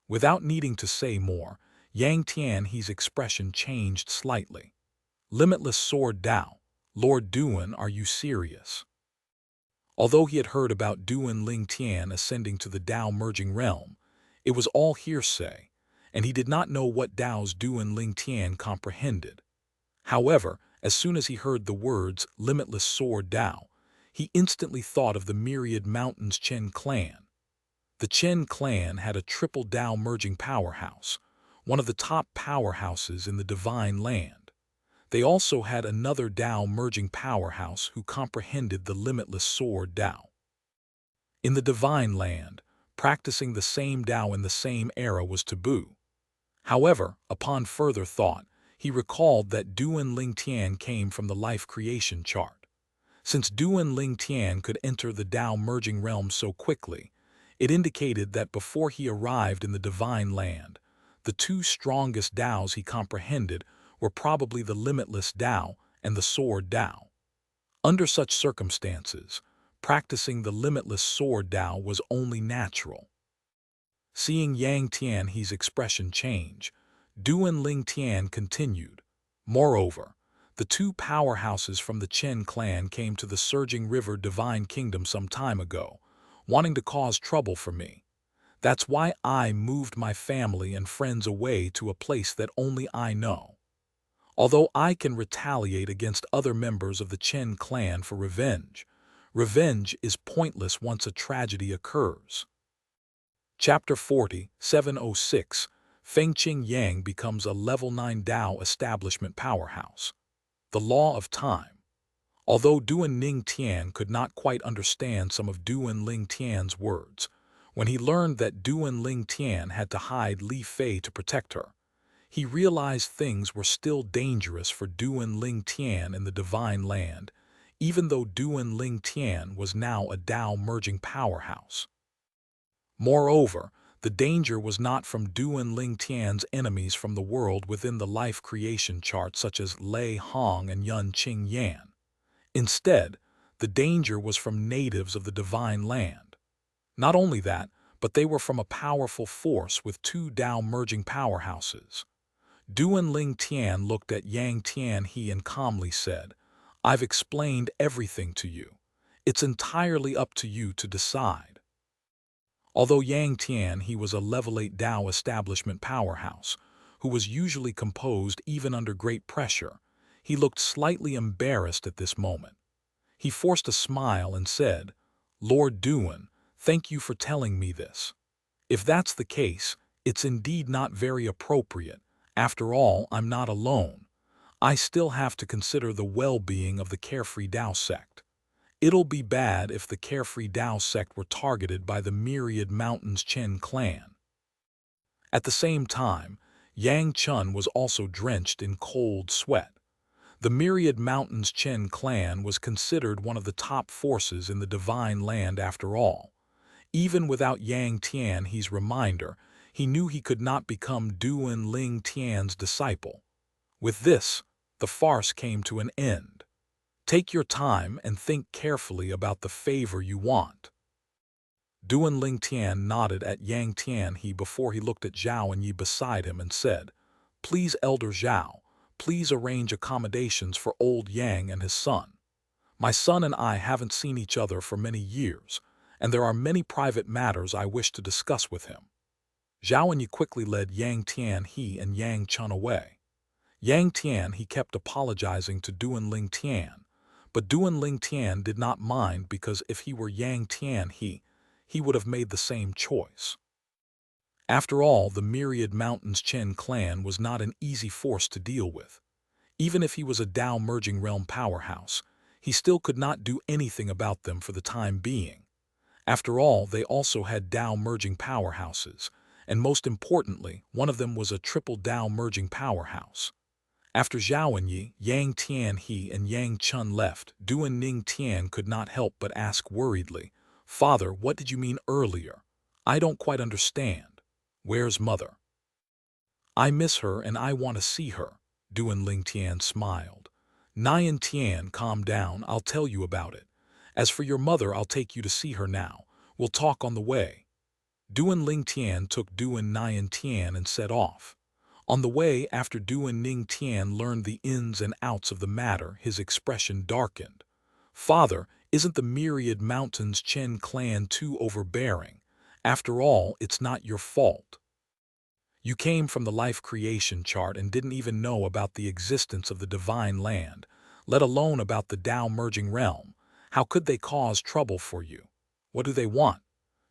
Without needing to say more, Yang Tian he's expression changed slightly. "Limitless sword Tao? Lord Duan, are you serious?" Although he had heard about Duan Ling Tian ascending to the Tao merging realm, it was all hearsay, and he did not know what Tao's Duan Ling Tian comprehended. However, as soon as he heard the words limitless sword Tao, he instantly thought of the myriad mountains Chen clan. The Chen clan had a triple Tao merging powerhouse, one of the top powerhouses in the divine land. They also had another Tao merging powerhouse who comprehended the limitless sword Tao. In the divine land, practicing the same Tao in the same era was taboo. However, upon further thought, he recalled that Duan Ling Tian came from the life creation chart. Since Duan Ling Tian could enter the Tao merging realm so quickly, it indicated that before he arrived in the divine land, the two strongest Taos he comprehended were probably the limitless Tao and the sword Tao. Under such circumstances, practicing the limitless sword Tao was only natural. Seeing Yang Tian he's expression change, Duan Ling Tian continued, "Moreover, the two powerhouses from the Chen clan came to the Surging River Divine Kingdom some time ago, wanting to cause trouble for me. That's why I moved my family and friends away to a place that only I know. Although I can retaliate against other members of the Chen clan for revenge, revenge is pointless once a tragedy occurs." Chapter 40, 706, Fengqing Yang becomes a level 9 Tao establishment powerhouse. The Law of Time. Although Duan Ling Tian could not quite understand some of Duan Ling Tian's words, when he learned that Duan Ling Tian had to hide Li Fei to protect her, he realized things were still dangerous for Duan Ling Tian in the divine land, even though Duan Ling Tian was now a Tao merging powerhouse. Moreover, the danger was not from Duan Ling Tian's enemies from the world within the life creation chart such as Lei Hong and Yun Qing Yan. Instead, the danger was from natives of the divine land. Not only that, but they were from a powerful force with two Tao merging powerhouses. Duan Ling Tian looked at Yang Tian He and calmly said, "I've explained everything to you. It's entirely up to you to decide." Although Yang Tian He was a level 8 Tao establishment powerhouse, who was usually composed even under great pressure, he looked slightly embarrassed at this moment. He forced a smile and said, "Lord Duan, thank you for telling me this. If that's the case, it's indeed not very appropriate. After all, I'm not alone. I still have to consider the well-being of the Carefree Tao sect. It'll be bad if the Carefree Tao sect were targeted by the Myriad Mountains Chen clan." At the same time, Yang Chun was also drenched in cold sweat. The Myriad Mountains Chen clan was considered one of the top forces in the Divine Land after all. Even without Yang Tian He's reminder, he knew he could not become Duan Ling Tian's disciple. With this, the farce came to an end. Take your time and think carefully about the favor you want. Duan Ling Tian nodded at Yang Tian He before he looked at Zhao and Yi beside him and said, "Please, Elder Zhao, please arrange accommodations for old Yang and his son. My son and I haven't seen each other for many years, and there are many private matters I wish to discuss with him." Zhao and Yi quickly led Yang Tian He and Yang Chun away. Yang Tian He kept apologizing to Duan Ling Tian, but Duan Ling Tian did not mind because if he were Yang Tian he would have made the same choice. After all, the Myriad Mountains Chen clan was not an easy force to deal with. Even if he was a Tao merging realm powerhouse, he still could not do anything about them for the time being. After all, they also had Tao merging powerhouses, and most importantly, one of them was a triple Tao merging powerhouse. After Zhao and Yi, Yang Tian He and Yang Chun left, Duan Ning Tian could not help but ask worriedly, "Father, what did you mean earlier? I don't quite understand. Where's Mother?" "I miss her and I want to see her," Duan Ling Tian smiled. "Nian Tian, calm down, I'll tell you about it. As for your mother, I'll take you to see her now. We'll talk on the way." Duan Ling Tian took Duan Nian Tian and set off. On the way, after Duan Ning Tian learned the ins and outs of the matter, his expression darkened. "Father, isn't the Myriad Mountains Chen clan too overbearing? After all, it's not your fault. You came from the life creation chart and didn't even know about the existence of the Divine Land, let alone about the Tao merging realm. How could they cause trouble for you? What do they want?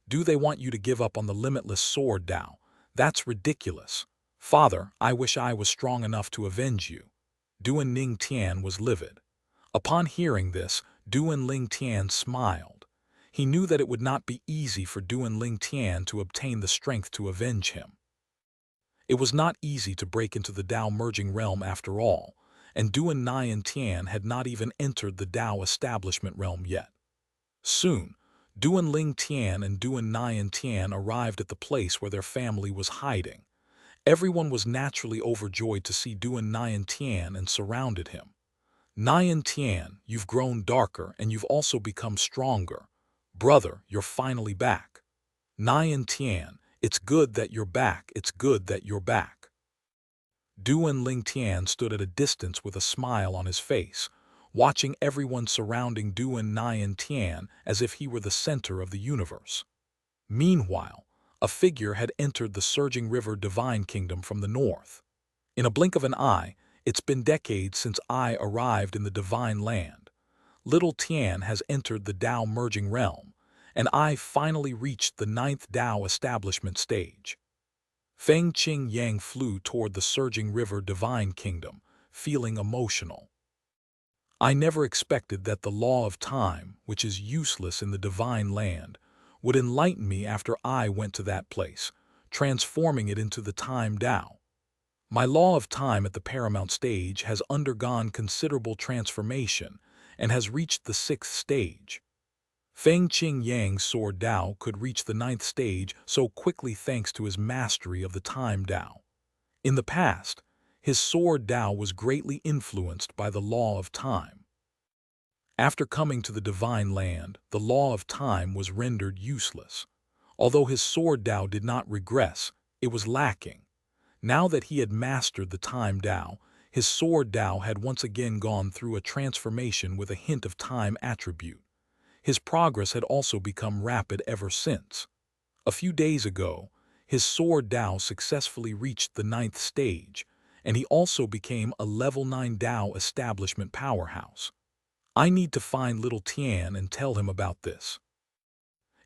Do they want you to give up on the limitless sword Tao? That's ridiculous. Father, I wish I was strong enough to avenge you." Duan Ning Tian was livid. Upon hearing this, Duan Ling Tian smiled. He knew that it would not be easy for Duan Ling Tian to obtain the strength to avenge him. It was not easy to break into the Tao merging realm after all, and Duan Nian Tian had not even entered the Tao establishment realm yet. Soon, Duan Ling Tian and Duan Nian Tian arrived at the place where their family was hiding. Everyone was naturally overjoyed to see Duan Nian Tian and surrounded him. "Nian Tian, you've grown darker and you've also become stronger. Brother, you're finally back. Nian Tian, it's good that you're back, it's good that you're back." Duan Ling Tian stood at a distance with a smile on his face, watching everyone surrounding Duan Nian Tian as if he were the center of the universe. Meanwhile, a figure had entered the surging river Divine Kingdom from the north. In a blink of an eye, it's been decades since I arrived in the Divine Land. Little Tian has entered the Tao merging realm, and I finally reached the 9th Tao establishment stage. Feng Qing Yang flew toward the surging river Divine Kingdom, feeling emotional. "I never expected that the law of time, which is useless in the Divine Land, would enlighten me after I went to that place, transforming it into the Time Tao. My law of time at the paramount stage has undergone considerable transformation and has reached the 6th stage. Feng Qing Yang's sword Tao could reach the 9th stage so quickly thanks to his mastery of the Time Tao. In the past, his sword Tao was greatly influenced by the law of time. After coming to the Divine Land, the law of time was rendered useless. Although his sword Tao did not regress, it was lacking. Now that he had mastered the time Tao, his sword Tao had once again gone through a transformation with a hint of time attribute. His progress had also become rapid ever since. A few days ago, his sword Tao successfully reached the 9th stage, and he also became a level 9 Tao establishment powerhouse. I need to find little Tian and tell him about this.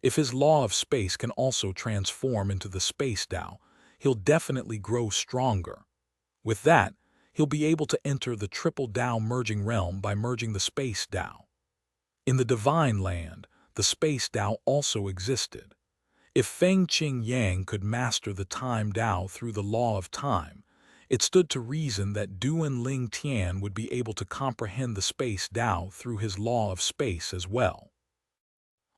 If his law of space can also transform into the space Tao, he'll definitely grow stronger. With that, he'll be able to enter the triple Tao merging realm by merging the space Tao. In the divine land, the space Tao also existed. If Feng Qing Yang could master the time Tao through the law of time, it stood to reason that Duan Ling Tian would be able to comprehend the space Tao through his law of space as well.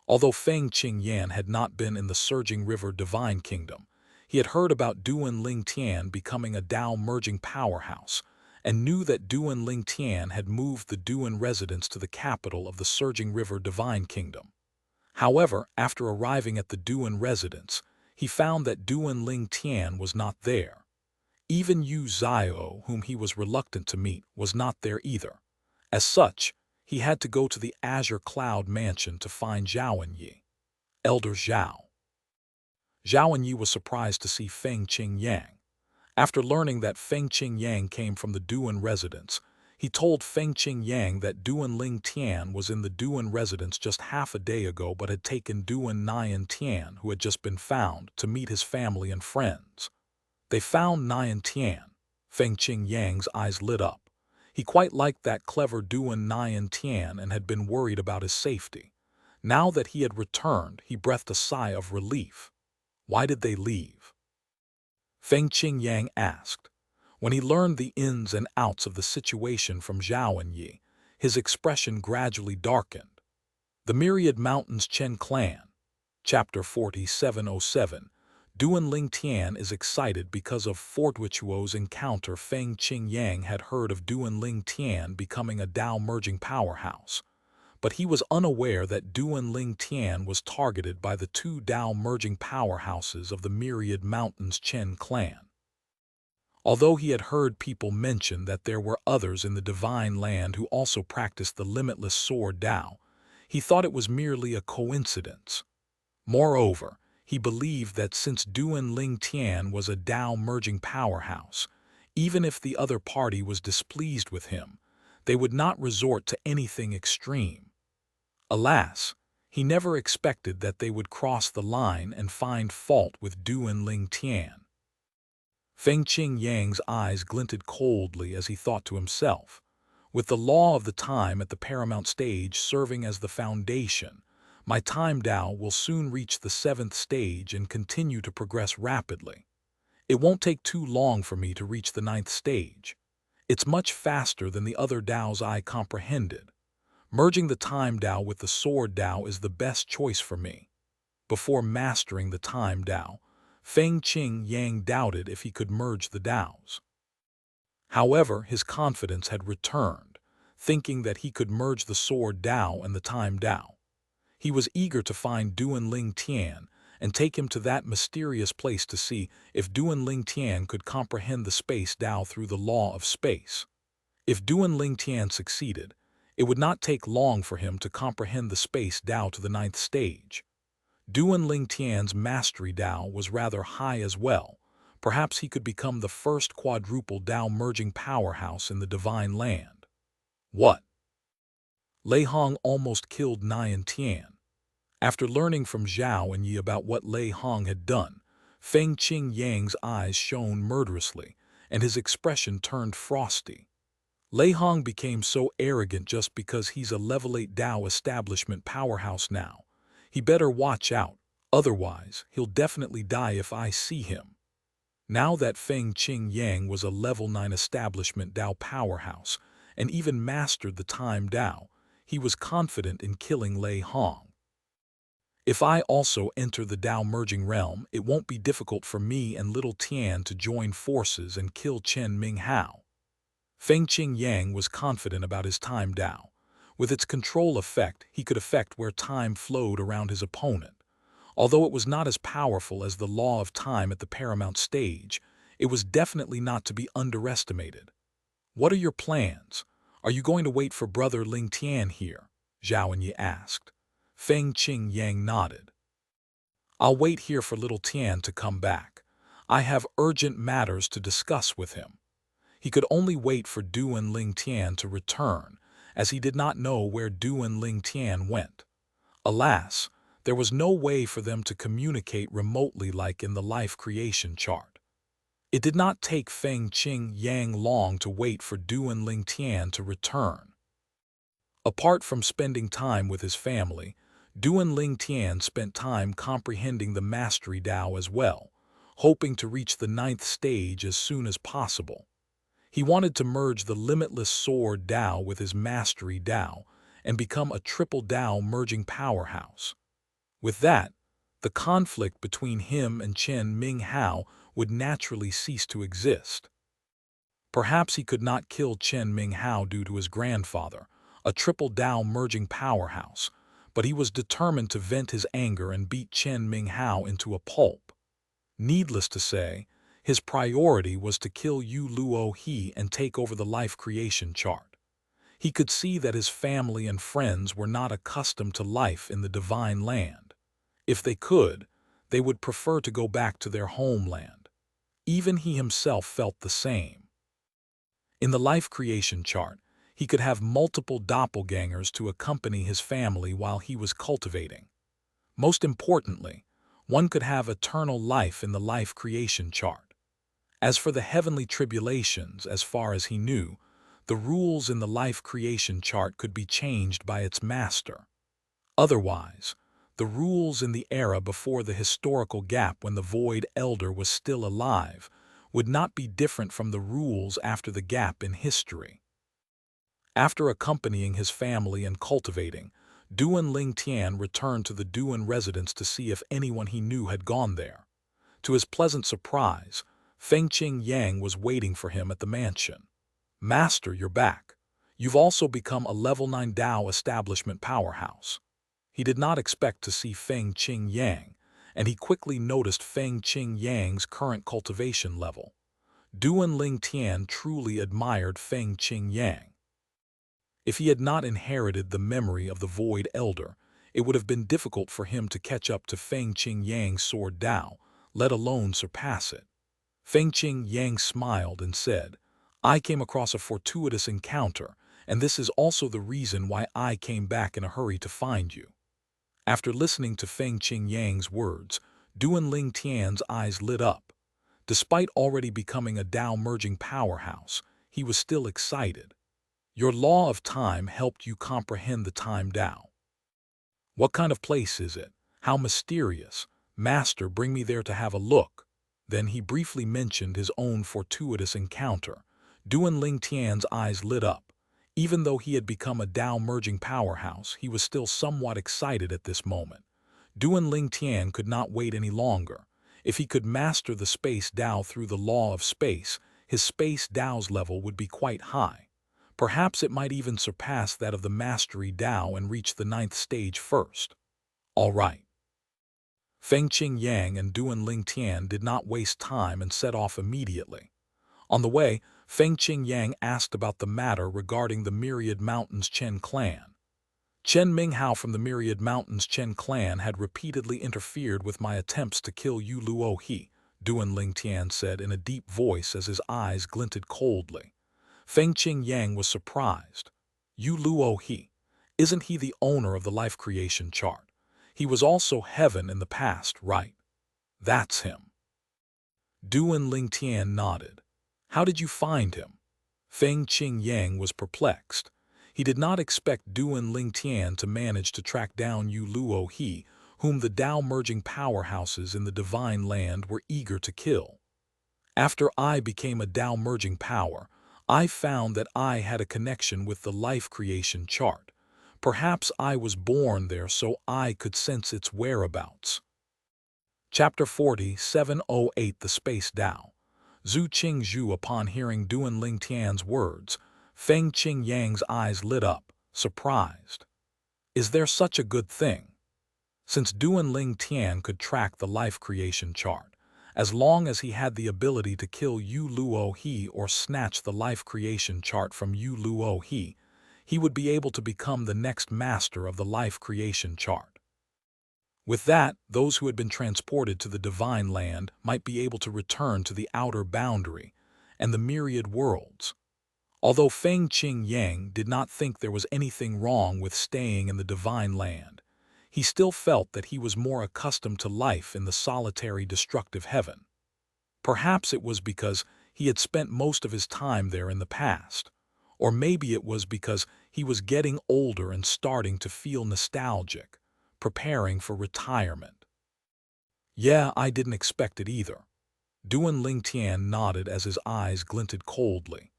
Although Feng Qing Yan had not been in the Surging River Divine Kingdom, he had heard about Duan Ling Tian becoming a Tao merging powerhouse, and knew that Duan Ling Tian had moved the Duan residence to the capital of the Surging River Divine Kingdom. However, after arriving at the Duan residence, he found that Duan Ling Tian was not there. Even Yu Zio, whom he was reluctant to meet, was not there either. As such, he had to go to the Azure Cloud Mansion to find Xianxia. Elder Zhao. Xianxia was surprised to see Feng Qing Yang. After learning that Feng Qing Yang came from the Duan residence, he told Feng Qing Yang that Duan Ling Tian was in the Duan residence just half a day ago but had taken Duan Nian Tian, who had just been found, to meet his family and friends. They found Nian Tian. Feng Qing Yang's eyes lit up. He quite liked that clever Duan Nian Tian and had been worried about his safety. Now that he had returned, he breathed a sigh of relief. Why did they leave? Feng Qing Yang asked. When he learned the ins and outs of the situation from Xianxia, his expression gradually darkened. The Myriad Mountains Chen Clan. Chapter 4707. Duan Ling Tian is excited because of Fortuituo's encounter. Feng Qing Yang had heard of Duan Ling Tian becoming a Tao merging powerhouse, but he was unaware that Duan Ling Tian was targeted by the 2 Tao merging powerhouses of the Myriad Mountains Chen Clan. Although he had heard people mention that there were others in the divine land who also practiced the limitless sword Tao, he thought it was merely a coincidence. Moreover, he believed that since Duan Ling Tian was a Tao merging powerhouse, even if the other party was displeased with him, they would not resort to anything extreme. Alas, he never expected that they would cross the line and find fault with Duan Ling Tian. Feng Qing Yang's eyes glinted coldly as he thought to himself. With the law of the time at the paramount stage serving as the foundation, my time Tao will soon reach the 7th stage and continue to progress rapidly. It won't take too long for me to reach the 9th stage. It's much faster than the other Taos I comprehended. Merging the time Tao with the sword Tao is the best choice for me. Before mastering the time Tao, Feng Qing Yang doubted if he could merge the Taos. However, his confidence had returned, thinking that he could merge the sword Tao and the time Tao. He was eager to find Duan Ling Tian and take him to that mysterious place to see if Duan Ling Tian could comprehend the space Tao through the law of space. If Duan Ling Tian succeeded, it would not take long for him to comprehend the space Tao to the 9th stage. Duan Ling Tian's mastery Tao was rather high as well. Perhaps he could become the first quadruple Tao merging powerhouse in the divine land. What? Lei Hong almost killed Nian Tian. After learning from Xianxia about what Lei Hong had done, Feng Qing Yang's eyes shone murderously, and his expression turned frosty. Lei Hong became so arrogant just because he's a level 8 Tao establishment powerhouse now. He better watch out, otherwise he'll definitely die if I see him. Now that Feng Qing Yang was a level 9 establishment Tao powerhouse and even mastered the time Tao, he was confident in killing Lei Hong. If I also enter the Tao merging realm, it won't be difficult for me and little Tian to join forces and kill Chen Minghao. Feng Qing Yang was confident about his time Tao. With its control effect, he could affect where time flowed around his opponent. Although it was not as powerful as the law of time at the paramount stage, It was definitely not to be underestimated. "What are your plans? Are you going to wait for Brother Ling Tian here?" Xianxia asked. Feng Qing Yang nodded. "I'll wait here for little Tian to come back. I have urgent matters to discuss with him." He could only wait for Duan Ling Tian to return, as he did not know where Duan Ling Tian went. Alas, there was no way for them to communicate remotely like in the life creation chart. It did not take Feng Qing Yang long to wait for Duan Ling Tian to return. Apart from spending time with his family, Duan Ling Tian spent time comprehending the Mastery Tao as well, hoping to reach the 9th stage as soon as possible. He wanted to merge the limitless Sword Tao with his Mastery Tao and become a triple Tao merging powerhouse. With that, the conflict between him and Chen Ming Hao would naturally cease to exist. Perhaps he could not kill Chen Ming Hao due to his grandfather, a triple Tao merging powerhouse, but he was determined to vent his anger and beat Chen Ming Hao into a pulp. Needless to say, his priority was to kill Yu Luo He and take over the life creation chart. He could see that his family and friends were not accustomed to life in the divine land. If they could, they would prefer to go back to their homeland. Even he himself felt the same. In the life creation chart, he could have multiple doppelgangers to accompany his family while he was cultivating. Most importantly, one could have eternal life in the life creation chart. As for the heavenly tribulations, as far as he knew, the rules in the life creation chart could be changed by its master. Otherwise, the rules in the era before the historical gap when the Void Elder was still alive would not be different from the rules after the gap in history. After accompanying his family and cultivating, Duan Ling Tian returned to the Duan residence to see if anyone he knew had gone there. To his pleasant surprise, Feng Qing Yang was waiting for him at the mansion. "Master, you're back. You've also become a level 9 Dao establishment powerhouse." He did not expect to see Feng Qing Yang, and he quickly noticed Feng Qing Yang's current cultivation level. Duan Ling Tian truly admired Feng Qing Yang. If he had not inherited the memory of the Void Elder, it would have been difficult for him to catch up to Feng Qing Yang's Sword Dao, let alone surpass it. Feng Qing Yang smiled and said, "I came across a fortuitous encounter, and this is also the reason why I came back in a hurry to find you." After listening to Feng Qing Yang's words, Duan Ling Tian's eyes lit up. Despite already becoming a Dao merging powerhouse, he was still excited. "Your law of time helped you comprehend the time Dao. What kind of place is it? How mysterious. Master, bring me there to have a look." Then he briefly mentioned his own fortuitous encounter. Duan Ling Tian's eyes lit up. Even though he had become a Dao merging powerhouse, he was still somewhat excited at this moment. Duan Ling Tian could not wait any longer. If he could master the space Dao through the law of space, his space Dao's level would be quite high. Perhaps it might even surpass that of the Mastery Dao and reach the 9th stage first. All right. Feng Qing Yang and Duan Ling Tian did not waste time and set off immediately. On the way, Feng Qing Yang asked about the matter regarding the Myriad Mountains Chen clan. "Chen Ming Hao from the Myriad Mountains Chen clan had repeatedly interfered with my attempts to kill Yu Luo He," Duan Ling Tian said in a deep voice as his eyes glinted coldly. Feng Qing Yang was surprised. "Yu Luo He? Isn't he the owner of the life creation chart? He was also heaven in the past, right?" "That's him." Duan Ling Tian nodded. "How did you find him?" Feng Qing Yang was perplexed. He did not expect Duan Ling Tian to manage to track down Yu Luo He, whom the Dao merging powerhouses in the divine land were eager to kill. "After I became a Dao merging power, I found that I had a connection with the life creation chart. Perhaps I was born there so I could sense its whereabouts." Chapter 4708 The Space Dao. Zhu Qingzhu. Upon hearing Duan Ling Tian's words, Feng Qing Yang's eyes lit up, surprised. Is there such a good thing? Since Duan Ling Tian could track the life creation chart, As long as he had the ability to kill Yu Luo He or snatch the life creation chart from Yu Luo he would be able to become the next master of the life creation chart. With that, those who had been transported to the divine land might be able to return to the outer boundary and the myriad worlds. Although Feng Qing Yang did not think there was anything wrong with staying in the divine land, he still felt that he was more accustomed to life in the solitary destructive heaven. Perhaps it was because he had spent most of his time there in the past, or maybe it was because he was getting older and starting to feel nostalgic, preparing for retirement. Yeah, I didn't expect it either. Duan Ling Tian nodded as his eyes glinted coldly.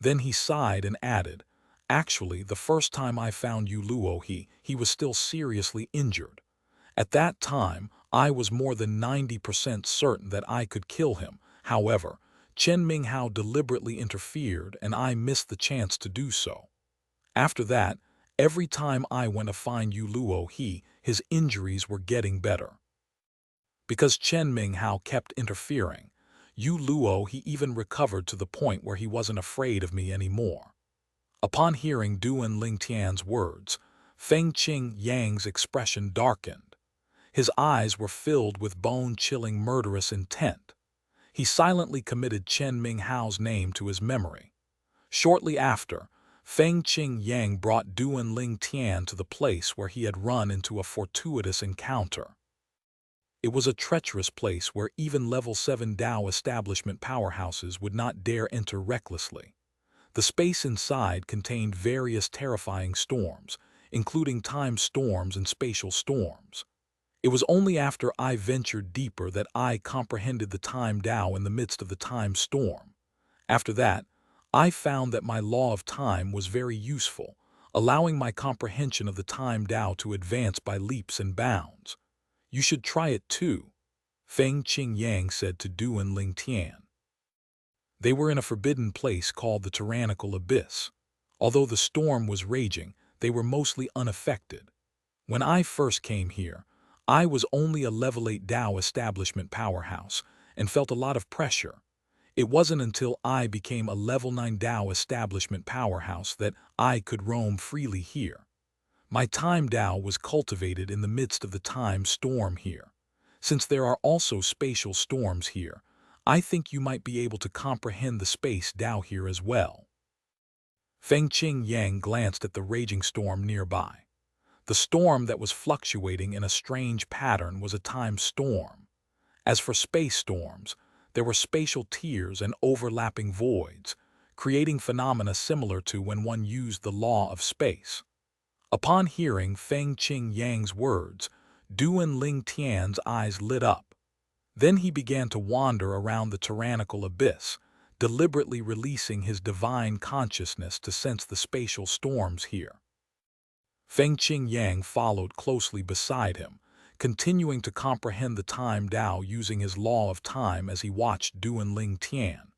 Then he sighed and added, "Actually, the first time I found Yu Luo he was still seriously injured. At that time, I was more than 90% certain that I could kill him. However, Chen Minghao deliberately interfered and I missed the chance to do so. After that, every time I went to find Yu Luo his injuries were getting better. Because Chen Minghao kept interfering, Yu Luo he even recovered to the point where he wasn't afraid of me anymore." Upon hearing Duan Ling Tian's words, Feng Qing Yang's expression darkened. His eyes were filled with bone-chilling murderous intent. He silently committed Chen Minghao's name to his memory. Shortly after, Feng Qing Yang brought Duan Ling Tian to the place where he had run into a fortuitous encounter. It was a treacherous place where even level 7 Dao establishment powerhouses would not dare enter recklessly. The space inside contained various terrifying storms, including time storms and spatial storms. It was only after I ventured deeper that I comprehended the time Dao in the midst of the time storm. After that, I found that my law of time was very useful, allowing my comprehension of the time Dao to advance by leaps and bounds. "You should try it too," Feng Qing Yang said to Duan Ling Tian. They were in a forbidden place called the Tyrannical Abyss. Although the storm was raging, they were mostly unaffected. When I first came here, I was only a level 8 Dao establishment powerhouse and felt a lot of pressure. It wasn't until I became a level 9 Dao establishment powerhouse that I could roam freely here. My time Dao was cultivated in the midst of the time storm here. Since there are also spatial storms here, I think you might be able to comprehend the space Dao here as well." Feng Qing Yang glanced at the raging storm nearby. The storm that was fluctuating in a strange pattern was a time storm. As for space storms, there were spatial tiers and overlapping voids, creating phenomena similar to when one used the law of space. Upon hearing Feng Qing Yang's words, Duan Ling Tian's eyes lit up. Then he began to wander around the tyrannical abyss, deliberately releasing his divine consciousness to sense the spatial storms here. Feng Qing Yang followed closely beside him, continuing to comprehend the time Dao using his law of time as he watched Duan Ling Tian.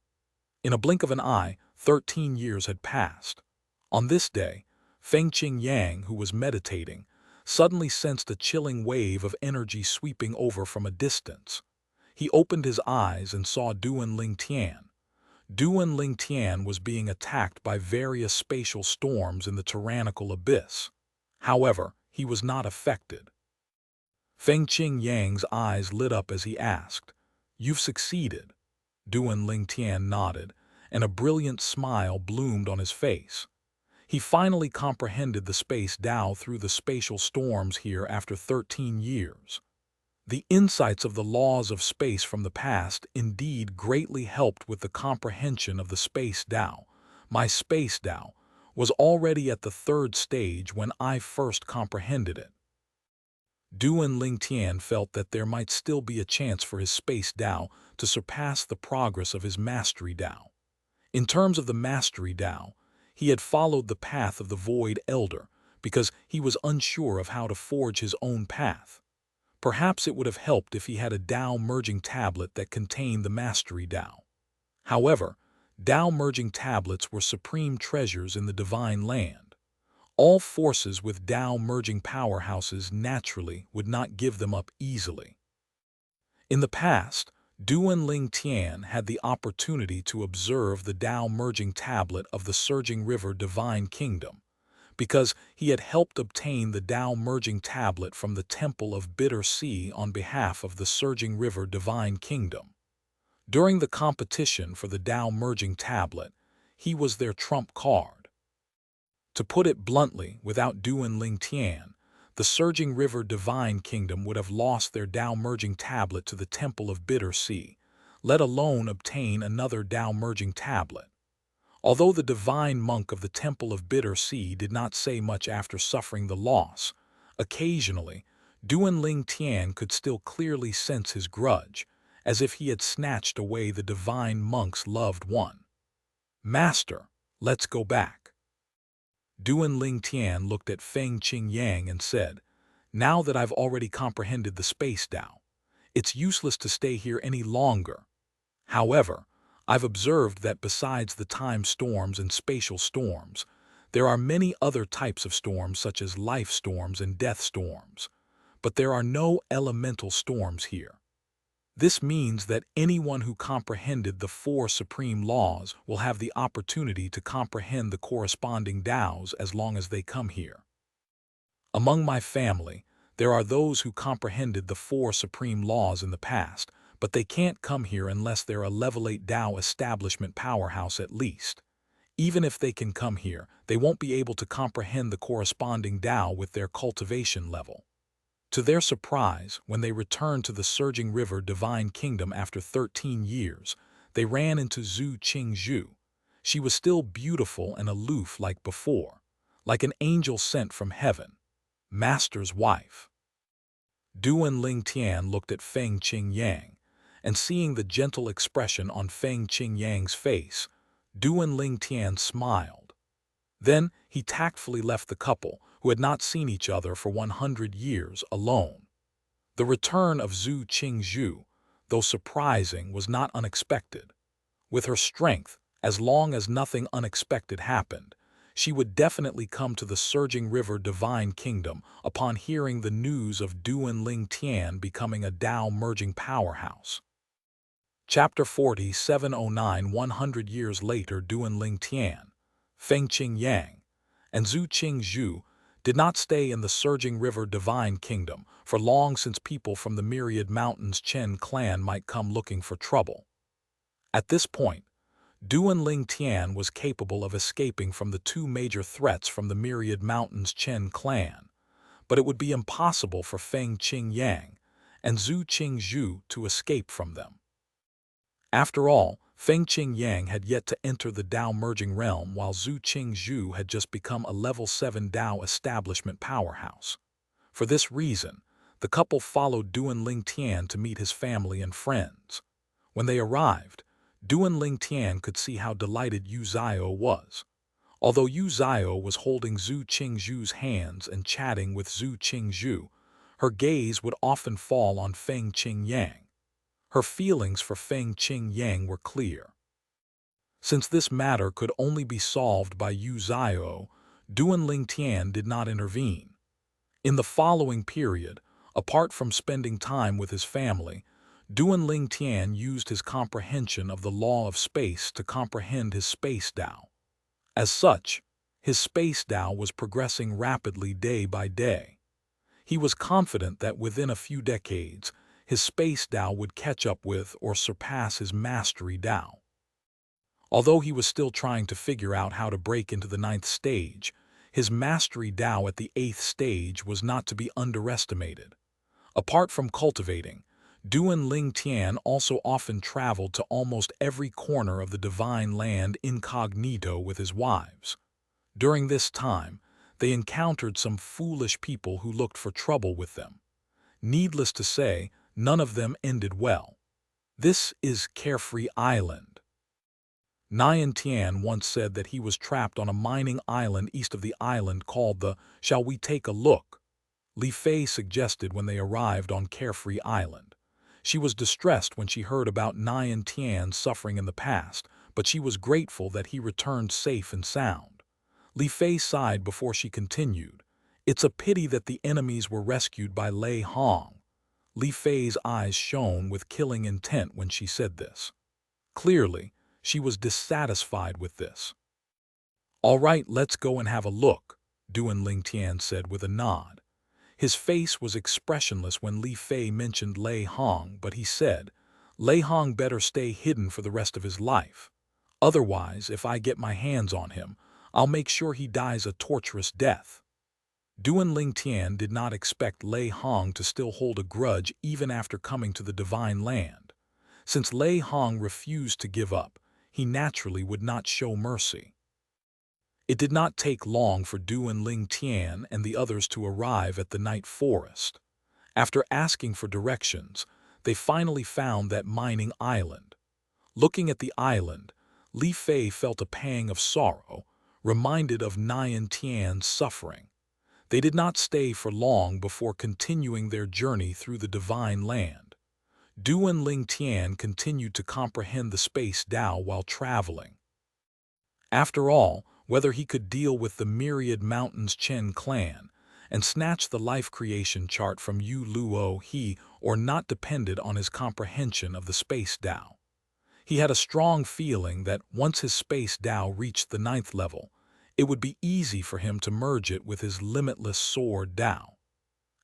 In a blink of an eye, 13 years had passed. On this day, Feng Qing Yang, who was meditating, suddenly sensed a chilling wave of energy sweeping over from a distance. He opened his eyes and saw Duan Ling Tian. Duan Ling Tian was being attacked by various spatial storms in the tyrannical abyss. However, he was not affected. Feng Qing Yang's eyes lit up as he asked, "You've succeeded." Duan Ling Tian nodded, and a brilliant smile bloomed on his face. He finally comprehended the space Dao through the spatial storms here after 13 years. The insights of the laws of space from the past indeed greatly helped with the comprehension of the space Dao. My space Dao was already at the 3rd stage when I first comprehended it. Duan Ling Tian felt that there might still be a chance for his space Dao to surpass the progress of his mastery Dao. In terms of the mastery Dao, he had followed the path of the Void Elder because he was unsure of how to forge his own path. Perhaps it would have helped if he had a Dao merging tablet that contained the mastery Dao. However, Dao merging tablets were supreme treasures in the divine land. All forces with Dao merging powerhouses naturally would not give them up easily. In the past, Duan Ling Tian had the opportunity to observe the Tao merging tablet of the surging river divine kingdom, because he had helped obtain the Tao merging tablet from the Temple of Bitter Sea on behalf of the surging river divine kingdom. During the competition for the Tao merging tablet, he was their trump card. To put it bluntly, without Duan Ling Tian, the surging river divine kingdom would have lost their Tao merging tablet to the Temple of Bitter Sea, let alone obtain another Tao merging tablet. Although the divine monk of the Temple of Bitter Sea did not say much after suffering the loss, occasionally, Duan Ling Tian could still clearly sense his grudge, as if he had snatched away the divine monk's loved one. "Master, let's go back." Duan Ling Tian looked at Feng Qingyang and said, "Now that I've already comprehended the space Tao, it's useless to stay here any longer. However, I've observed that besides the time storms and spatial storms, there are many other types of storms such as life storms and death storms, but there are no elemental storms here. This means that anyone who comprehended the four supreme laws will have the opportunity to comprehend the corresponding Taos as long as they come here. Among my family, there are those who comprehended the four supreme laws in the past, but they can't come here unless they're a level 8 Tao establishment powerhouse at least. Even if they can come here, they won't be able to comprehend the corresponding Tao with their cultivation level." To their surprise, when they returned to the surging river divine kingdom after 13 years, they ran into Zhu Qingzhu. She was still beautiful and aloof like before, like an angel sent from heaven, Master's wife. Duan Ling Tian looked at Feng Qingyang, and seeing the gentle expression on Feng Qingyang's face, Duan Ling Tian smiled. Then he tactfully left the couple, who had not seen each other for 100 years, alone. The return of Zhu Qingzhu, though surprising, was not unexpected. With her strength, as long as nothing unexpected happened, she would definitely come to the surging river divine kingdom upon hearing the news of Duan Ling Tian becoming a Tao merging powerhouse. Chapter 4709. 100 years later, Duan Ling Tian, Feng Qingyang, and Zhu Qingzhu did not stay in the surging river divine kingdom for long, since people from the myriad mountains Chen clan might come looking for trouble. At this point, Duan Ling Tian was capable of escaping from the two major threats from the myriad mountains Chen clan, but it would be impossible for Feng Qingyang and Zhu Qingzhu to escape from them. After all, Feng Qingyang had yet to enter the Tao merging realm, while Zhu Qingzhu had just become a level 7 Tao establishment powerhouse. For this reason, the couple followed Duan Ling Tian to meet his family and friends. When they arrived, Duan Ling Tian could see how delighted Yu Zio was. Although Yu Zio was holding Zhu Qingzhu's hands and chatting with Zhu Qingzhu, her gaze would often fall on Feng Qingyang. Her feelings for Feng Qingyang were clear. Since this matter could only be solved by Yu Zio, Duan Ling Tian did not intervene. In the following period, apart from spending time with his family, Duan Ling Tian used his comprehension of the law of space to comprehend his space Tao. As such, his space Tao was progressing rapidly day by day. He was confident that within a few decades, his space Tao would catch up with or surpass his mastery Tao. Although he was still trying to figure out how to break into the 9th stage, his mastery Tao at the 8th stage was not to be underestimated. Apart from cultivating, Duan Ling Tian also often traveled to almost every corner of the divine land incognito with his wives. During this time, they encountered some foolish people who looked for trouble with them. Needless to say, none of them ended well. This is Carefree Island. Nian Tian once said that he was trapped on a mining island east of the island called the "Shall we take a look?" Li Fei suggested when they arrived on Carefree Island. She was distressed when she heard about Nian Tian's suffering in the past, but she was grateful that he returned safe and sound. Li Fei sighed before she continued, "It's a pity that the enemies were rescued by Lei Hong." Li Fei's eyes shone with killing intent when she said this. Clearly, she was dissatisfied with this. "All right, let's go and have a look," Duan Ling Tian said with a nod. His face was expressionless when Li Fei mentioned Lei Hong, but he said, "Lei Hong better stay hidden for the rest of his life. Otherwise, if I get my hands on him, I'll make sure he dies a torturous death." Duan Ling Tian did not expect Lei Hong to still hold a grudge even after coming to the Divine Land. Since Lei Hong refused to give up, he naturally would not show mercy. It did not take long for Duan Ling Tian and the others to arrive at the night forest. After asking for directions, they finally found that mining island. Looking at the island, Li Fei felt a pang of sorrow, reminded of Nian Tian's suffering. They did not stay for long before continuing their journey through the Divine Land. Duan Ling Tian continued to comprehend the space Tao while traveling. After all, whether he could deal with the myriad mountains Chen clan and snatch the life creation chart from Yu Luo He or not depended on his comprehension of the space Tao. He had a strong feeling that once his space Tao reached the 9th level, it would be easy for him to merge it with his limitless sword Tao.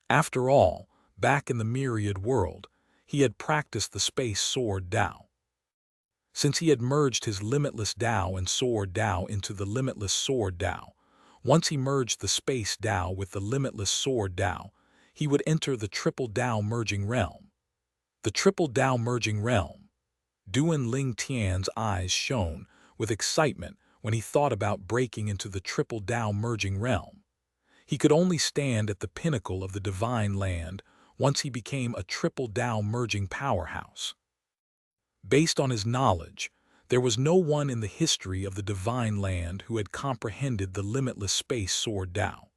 After all, back in the myriad world, he had practiced the space sword Tao. Since he had merged his limitless Tao and sword Tao into the limitless sword Tao, once he merged the space Tao with the limitless sword Tao, he would enter the triple Tao merging realm. The triple Tao merging realm. Duan Ling Tian's eyes shone with excitement when he thought about breaking into the triple Tao merging realm. He could only stand at the pinnacle of the Divine Land once he became a triple Tao merging powerhouse. Based on his knowledge, there was no one in the history of the Divine Land who had comprehended the limitless space sword Tao.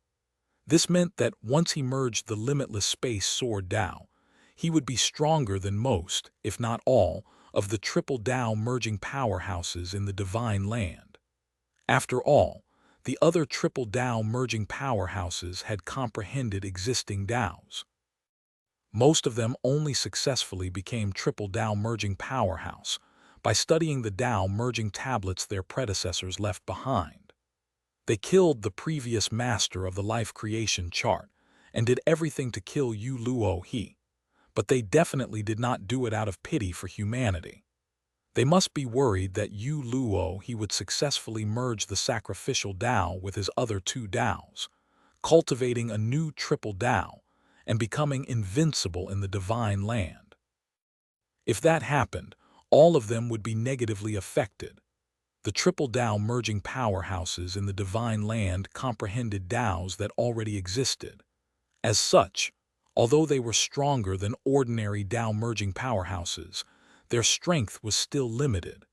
This meant that once he merged the limitless space sword Tao, he would be stronger than most, if not all, of the triple Tao merging powerhouses in the Divine Land. After all, the other triple Tao merging powerhouses had comprehended existing Taos. Most of them only successfully became triple Tao merging powerhouse by studying the Tao merging tablets their predecessors left behind. They killed the previous master of the life creation chart and did everything to kill Yu Luo He, but they definitely did not do it out of pity for humanity. They must be worried that Yu Luo He would successfully merge the sacrificial Tao with his other two Taos, cultivating a new triple Tao and becoming invincible in the Divine Land. If that happened, all of them would be negatively affected. The triple Tao merging powerhouses in the Divine Land comprehended Taos that already existed. As such, although they were stronger than ordinary Tao merging powerhouses, their strength was still limited.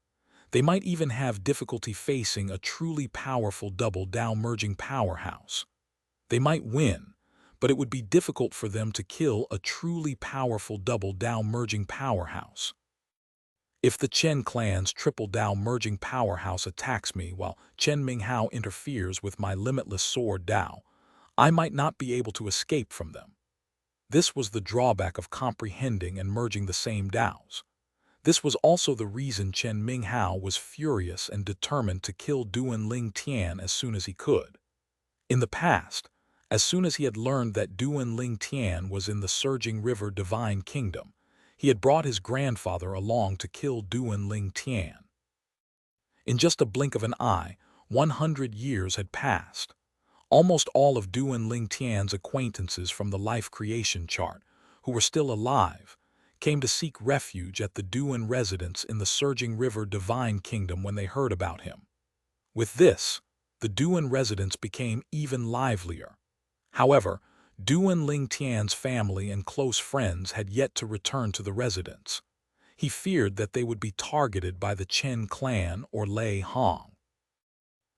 They might even have difficulty facing a truly powerful double Tao merging powerhouse. They might win, but it would be difficult for them to kill a truly powerful double Tao merging powerhouse. If the Chen clan's triple Tao merging powerhouse attacks me while Chen Minghao interferes with my limitless sword Tao, I might not be able to escape from them. This was the drawback of comprehending and merging the same Taos. This was also the reason Chen Minghao was furious and determined to kill Duan Ling Tian as soon as he could. In the past, as soon as he had learned that Duan Ling Tian was in the Surging River Divine Kingdom, he had brought his grandfather along to kill Duan Ling Tian. In just a blink of an eye, 100 years had passed. Almost all of Duan Ling Tian's acquaintances from the life creation chart, who were still alive, came to seek refuge at the Duan residence in the Surging River Divine Kingdom when they heard about him. With this, the Duan residence became even livelier. However, Duan Ling Tian's family and close friends had yet to return to the residence. He feared that they would be targeted by the Chen clan or Lei Hong.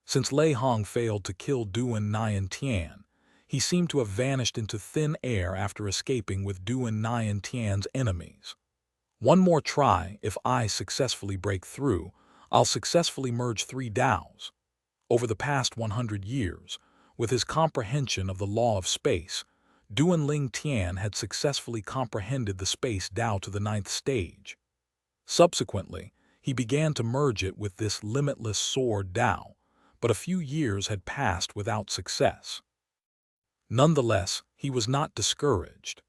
Since Lei Hong failed to kill Duan Nian Tian, he seemed to have vanished into thin air after escaping with Duan Nian Tian's enemies. One more try, if I successfully break through, I'll successfully merge 3 Taos. Over the past 100 years, with his comprehension of the law of space, Duan Ling Tian had successfully comprehended the space Tao to the ninth stage. Subsequently, he began to merge it with this limitless sword Tao, but a few years had passed without success. Nonetheless, he was not discouraged.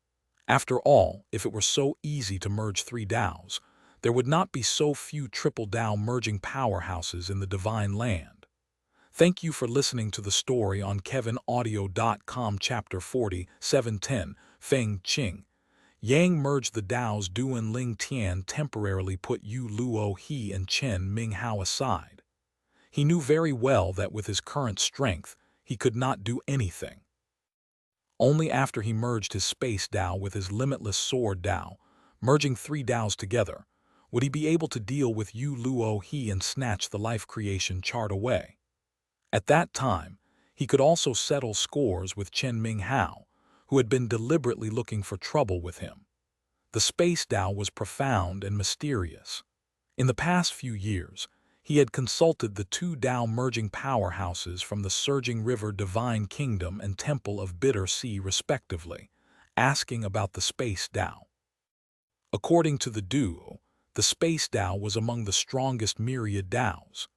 After all, if it were so easy to merge three Taos, there would not be so few triple Tao merging powerhouses in the divine land. Thank you for listening to the story on KevinAudio.com Chapter 40, 710, Feng Qing. Yang merged the Taos. Duan Ling Tian temporarily put Yu Luo He and Chen Ming Hao aside. He knew very well that with his current strength, he could not do anything. Only after he merged his space Tao with his limitless sword Tao, merging three Taos together, would he be able to deal with Yu Luo He and snatch the life creation chart away. At that time, he could also settle scores with Chen Ming Hao, who had been deliberately looking for trouble with him. The space Tao was profound and mysterious. In the past few years, he had consulted the two Tao merging powerhouses from the Surging River Divine Kingdom and Temple of Bitter Sea respectively, asking about the space Tao. According to the duo, the space Tao was among the strongest myriad Taos.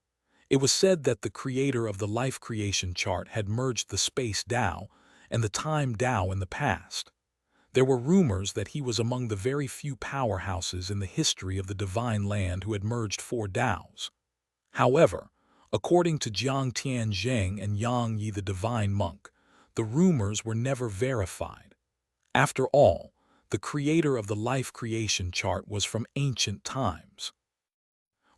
It was said that the creator of the life creation chart had merged the space Tao and the time Tao in the past. There were rumors that he was among the very few powerhouses in the history of the divine land who had merged four Taos. However, according to Jiang Tian Zheng and Yang Yi the divine monk, the rumors were never verified. After all, the creator of the life creation chart was from ancient times.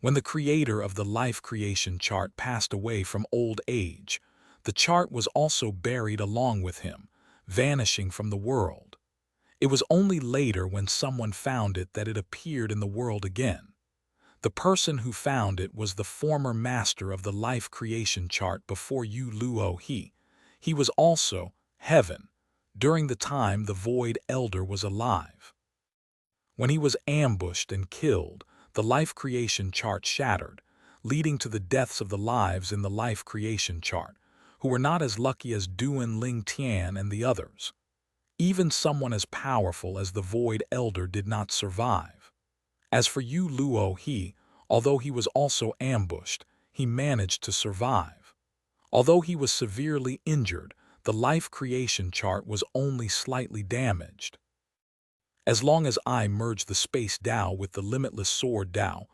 When the creator of the life creation chart passed away from old age, the chart was also buried along with him, vanishing from the world. It was only later when someone found it that it appeared in the world again. The person who found it was the former master of the life creation chart before Yu Luo He. He was also heaven, during the time the Void Elder was alive. When he was ambushed and killed, the life creation chart shattered, leading to the deaths of the lives in the life creation chart, who were not as lucky as Duan Ling Tian and the others. Even someone as powerful as the Void Elder did not survive. As for Yu Luo He, although he was also ambushed, he managed to survive. Although he was severely injured, the life creation chart was only slightly damaged. As long as I merge the space Tao with the limitless sword Tao,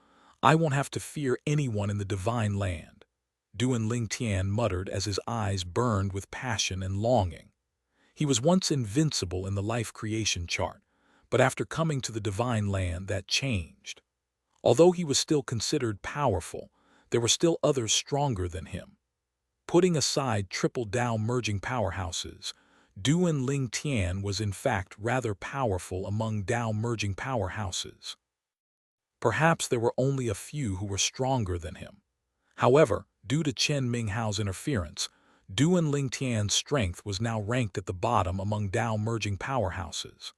I won't have to fear anyone in the divine land, Duan Ling Tian muttered as his eyes burned with passion and longing. He was once invincible in the life creation chart, but after coming to the divine land that changed. Although he was still considered powerful, there were still others stronger than him. Putting aside triple Tao merging powerhouses, Duan Ling Tian was in fact rather powerful among Tao merging powerhouses. Perhaps there were only a few who were stronger than him. However, due to Chen Ming Hao's interference, Duan Ling Tian's strength was now ranked at the bottom among Tao merging powerhouses.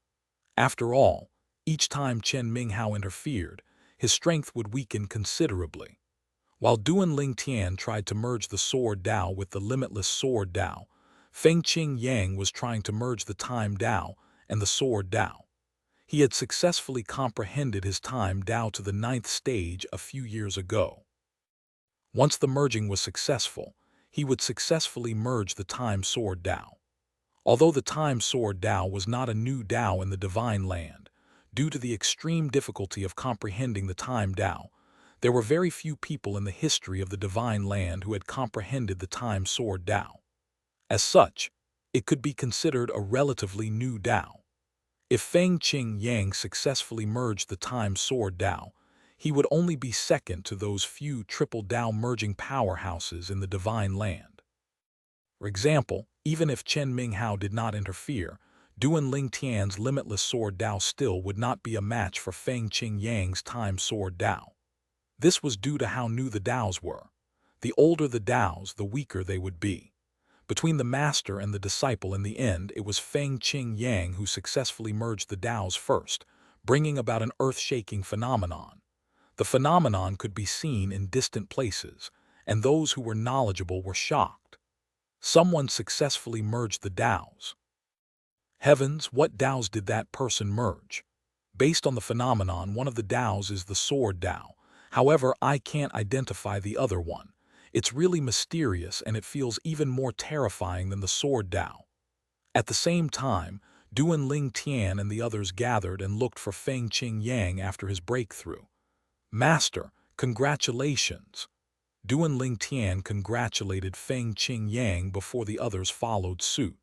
After all, each time Chen Ming Hao interfered, his strength would weaken considerably. While Duan Ling Tian tried to merge the sword Tao with the limitless sword Tao, Feng Qing Yang was trying to merge the time Tao and the sword Tao. He had successfully comprehended his time Tao to the ninth stage a few years ago. Once the merging was successful, he would successfully merge the time sword Tao. Although the time sword Tao was not a new Tao in the divine land, due to the extreme difficulty of comprehending the time Tao, there were very few people in the history of the divine land who had comprehended the time sword Tao. As such, it could be considered a relatively new Tao. If Feng Qing Yang successfully merged the time sword Tao, he would only be second to those few triple Tao merging powerhouses in the divine land. For example, even if Chen Ming Hao did not interfere, Duan Ling Tian's limitless sword Tao still would not be a match for Feng Qing Yang's time sword Tao. This was due to how new the Taos were. The older the Taos, the weaker they would be. Between the master and the disciple in the end, it was Feng Qing Yang who successfully merged the Taos first, bringing about an earth-shaking phenomenon. The phenomenon could be seen in distant places, and those who were knowledgeable were shocked. Someone successfully merged the Taos. Heavens, what Taos did that person merge? Based on the phenomenon, one of the Taos is the sword Tao. However, I can't identify the other one. It's really mysterious and it feels even more terrifying than the sword Tao. At the same time, Duan Ling Tian and the others gathered and looked for Feng Qing Yang after his breakthrough. Master, congratulations! Duan Ling Tian congratulated Feng Qing Yang before the others followed suit.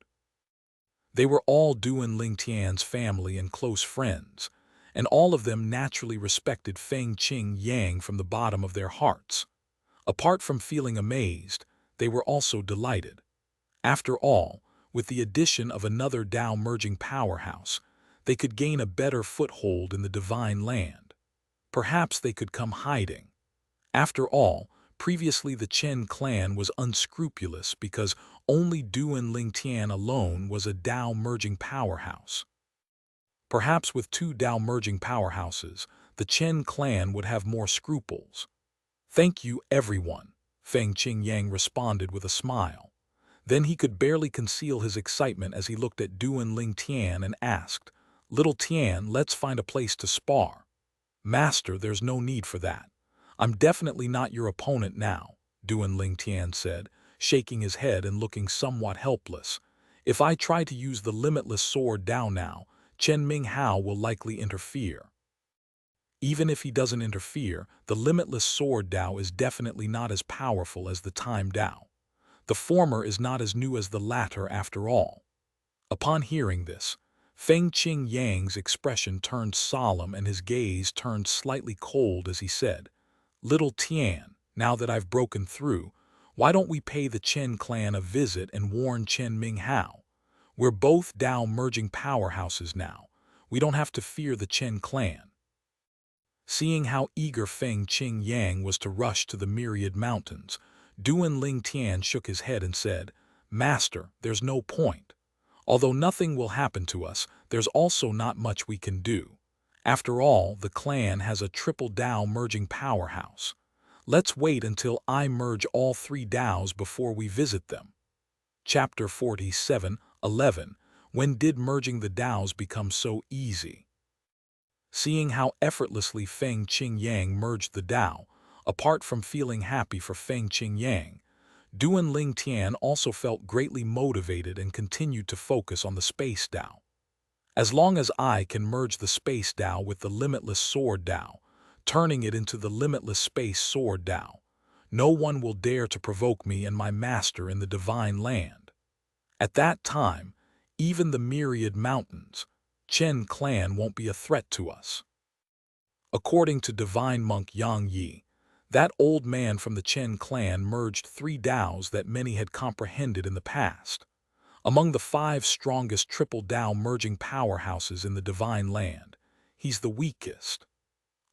They were all Duan Ling Tian's family and close friends, and all of them naturally respected Feng Qing Yang from the bottom of their hearts. Apart from feeling amazed, they were also delighted. After all, with the addition of another Tao merging powerhouse, they could gain a better foothold in the divine land. Perhaps they could come hiding. After all, previously the Chen clan was unscrupulous because only Duan Ling Tian alone was a Tao merging powerhouse. Perhaps with two Tao merging powerhouses, the Chen clan would have more scruples. Thank you, everyone, Feng Qing Yang responded with a smile. Then he could barely conceal his excitement as he looked at Duan Ling Tian and asked, "Little Tian, let's find a place to spar." "Master, there's no need for that. I'm definitely not your opponent now," Duan Ling Tian said, shaking his head and looking somewhat helpless. "If I try to use the limitless sword Dao now, Chen Ming Hao will likely interfere. Even if he doesn't interfere, the limitless sword Dao is definitely not as powerful as the time Dao. The former is not as new as the latter after all." Upon hearing this, Feng Qing Yang's expression turned solemn and his gaze turned slightly cold as he said, "Little Tian, now that I've broken through, why don't we pay the Chen clan a visit and warn Chen Ming Hao? We're both Dao merging powerhouses now. We don't have to fear the Chen clan." Seeing how eager Feng Qing Yang was to rush to the myriad mountains, Duan Ling Tian shook his head and said, "Master, there's no point. Although nothing will happen to us, there's also not much we can do. After all, the clan has a triple Dao merging powerhouse. Let's wait until I merge all three Daos before we visit them." Chapter 47:11. When did merging the Daos become so easy? Seeing how effortlessly Feng Qing Yang merged the Dao, apart from feeling happy for Feng Qing Yang, Duan Ling Tian also felt greatly motivated and continued to focus on the Space Dao. "As long as I can merge the Space Dao with the Limitless Sword Dao, turning it into the Limitless Space Sword Dao, no one will dare to provoke me and my master in the Divine Land. At that time, even the myriad mountains, Chen clan won't be a threat to us." According to divine monk Yang Yi, that old man from the Chen clan merged three Daos that many had comprehended in the past. Among the 5 strongest triple Dao merging powerhouses in the Divine Land, he's the weakest.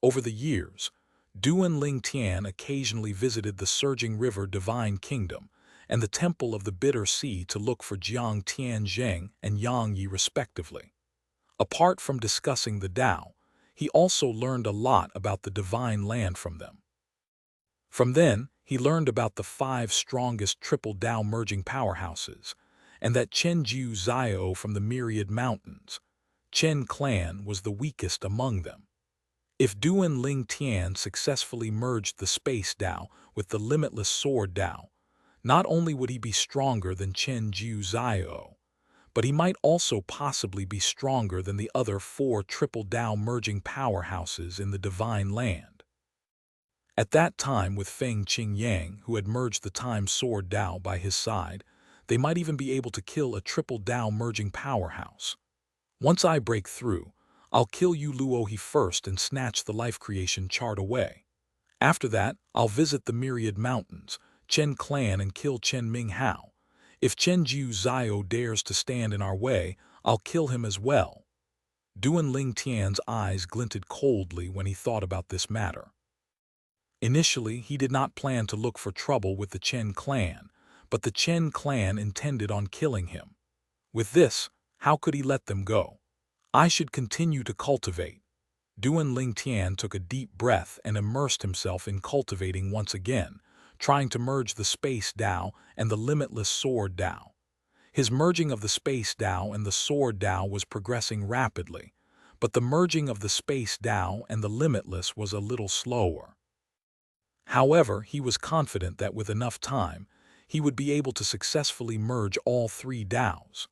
Over the years, Duan Ling Tian occasionally visited the surging river Divine Kingdom and the Temple of the Bitter Sea to look for Jiang Tianzheng and Yang Yi respectively. Apart from discussing the Dao, he also learned a lot about the Divine Land from them. From then, he learned about the 5 strongest triple Dao merging powerhouses, and that Chen Jiu Zio from the myriad mountains, Chen clan, was the weakest among them. If Duan Ling Tian successfully merged the Space Dao with the Limitless Sword Dao, not only would he be stronger than Chen Jiu Zio, but he might also possibly be stronger than the other 4 triple Dao merging powerhouses in the Divine Land. At that time, with Feng Qing Yang, who had merged the Time Sword Dao by his side, they might even be able to kill a triple Dao merging powerhouse. "Once I break through, I'll kill you Luohi first and snatch the life creation chart away. After that, I'll visit the myriad mountains, Chen clan, and kill Chen Ming Hao. If Chen Jiu Zio dares to stand in our way, I'll kill him as well." Duan Ling Tian's eyes glinted coldly when he thought about this matter. Initially, he did not plan to look for trouble with the Chen clan, but the Chen clan intended on killing him. With this, how could he let them go? "I should continue to cultivate." Duan Ling Tian took a deep breath and immersed himself in cultivating once again, trying to merge the Space Dao and the Limitless Sword Dao. His merging of the Space Tao and the Sword Tao was progressing rapidly, but the merging of the Space Tao and the Limitless was a little slower. However, he was confident that with enough time, he would be able to successfully merge all three Taos.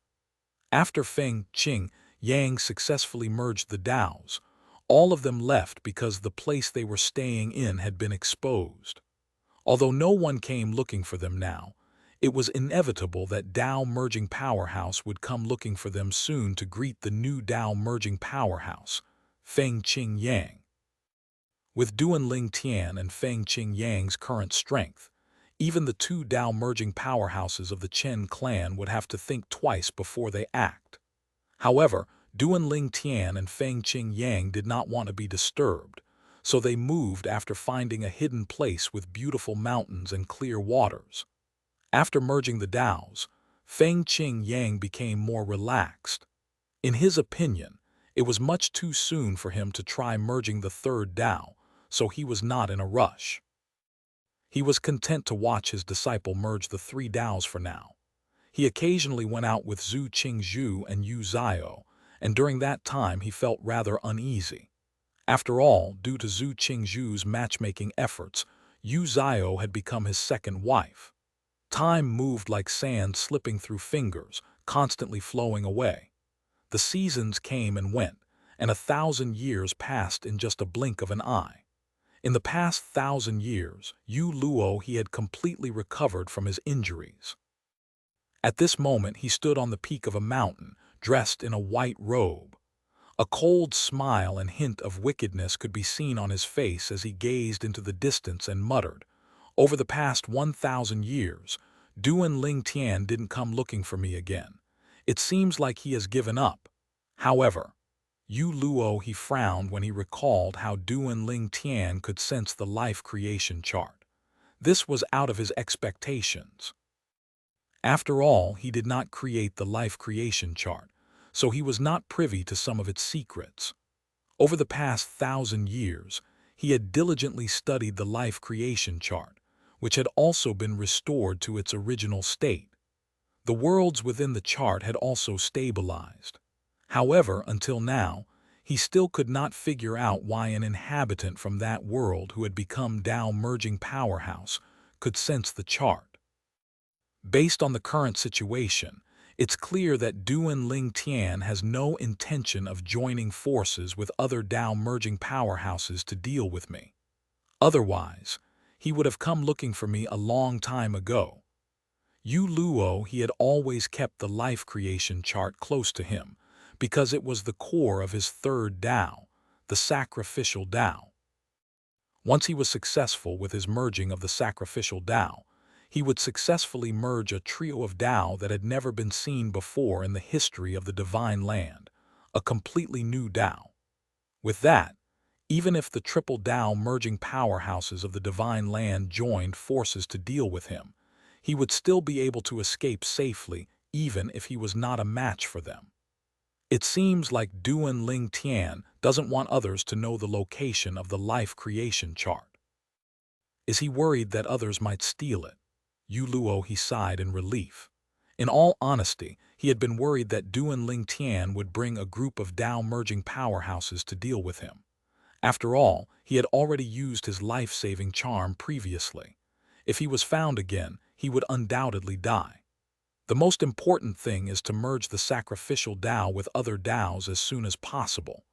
After Feng, Qing, Yang successfully merged the Taos, all of them left because the place they were staying in had been exposed. Although no one came looking for them now, it was inevitable that Tao merging powerhouse would come looking for them soon to greet the new Tao merging powerhouse, Feng Qing Yang. With Duan Ling Tian and Feng Qing Yang's current strength, even the two Tao merging powerhouses of the Chen clan would have to think twice before they act. However, Duan Ling Tian and Feng Qing Yang did not want to be disturbed, so they moved after finding a hidden place with beautiful mountains and clear waters. After merging the Taos, Feng Qing Yang became more relaxed. In his opinion, it was much too soon for him to try merging the third Tao, so he was not in a rush. He was content to watch his disciple merge the three Taos for now. He occasionally went out with Zhu Qingzhu and Yu Zhao, and during that time he felt rather uneasy. After all, due to Zhu Qingzhu's matchmaking efforts, Yu Zhao had become his second wife. Time moved like sand slipping through fingers, constantly flowing away. The seasons came and went, and 1,000 years passed in just a blink of an eye. In the past 1,000 years, Yu Luo he had completely recovered from his injuries. At this moment he stood on the peak of a mountain, dressed in a white robe. A cold smile and hint of wickedness could be seen on his face as he gazed into the distance and muttered, "Over the past 1,000 years, Duan Ling Tian didn't come looking for me again. It seems like he has given up." However, Yu Luo he frowned when he recalled how Duan Ling Tian could sense the life creation chart. This was out of his expectations. After all, he did not create the life creation chart, so he was not privy to some of its secrets. Over the past 1,000 years, he had diligently studied the life creation chart, which had also been restored to its original state. The worlds within the chart had also stabilized. However, until now, he still could not figure out why an inhabitant from that world who had become Tao merging powerhouse could sense the chart. Based on the current situation, it's clear that Duan Ling Tian has no intention of joining forces with other Tao merging powerhouses to deal with me. Otherwise, he would have come looking for me a long time ago. Yu Luo he had always kept the life creation chart close to him, because it was the core of his third Tao, the sacrificial Tao. Once he was successful with his merging of the sacrificial Tao, he would successfully merge a trio of Tao that had never been seen before in the history of the Divine Land, a completely new Tao. With that, even if the triple Tao merging powerhouses of the Divine Land joined forces to deal with him, he would still be able to escape safely even if he was not a match for them. It seems like Duan Ling Tian doesn't want others to know the location of the life creation chart. Is he worried that others might steal it? Yu Luo he sighed in relief. In all honesty, he had been worried that Duan Ling Tian would bring a group of Tao merging powerhouses to deal with him. After all, he had already used his life-saving charm previously. If he was found again, he would undoubtedly die. The most important thing is to merge the sacrificial Tao with other Taos as soon as possible.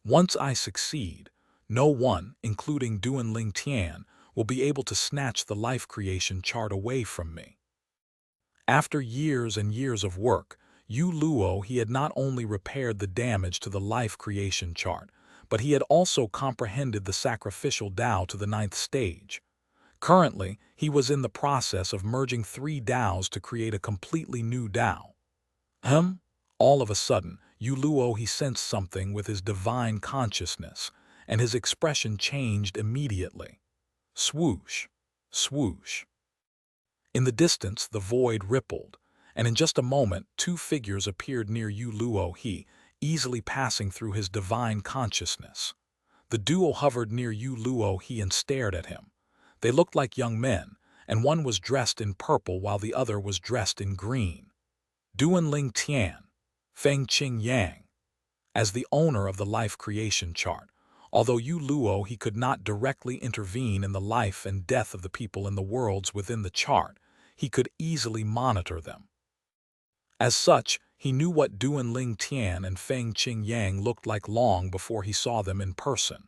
Once I succeed, no one, including Duan Ling Tian, will be able to snatch the life creation chart away from me. After years and years of work, Yu Luo he had not only repaired the damage to the life creation chart, but he had also comprehended the sacrificial Tao to the 9th stage. Currently, he was in the process of merging 3 Taos to create a completely new Tao. All of a sudden, Yu Luo he sensed something with his divine consciousness, and his expression changed immediately. Swoosh, swoosh. In the distance, the void rippled, and in just a moment, 2 figures appeared near Yu Luo he, easily passing through his divine consciousness. The duo hovered near Yu Luo he and stared at him. They looked like young men, and one was dressed in purple while the other was dressed in green. Duan Ling Tian, Feng Qing Yang. As the owner of the life creation chart, although Yu Luo he could not directly intervene in the life and death of the people in the worlds within the chart, he could easily monitor them. As such, he knew what Duan Ling Tian and Feng Qing Yang looked like long before he saw them in person.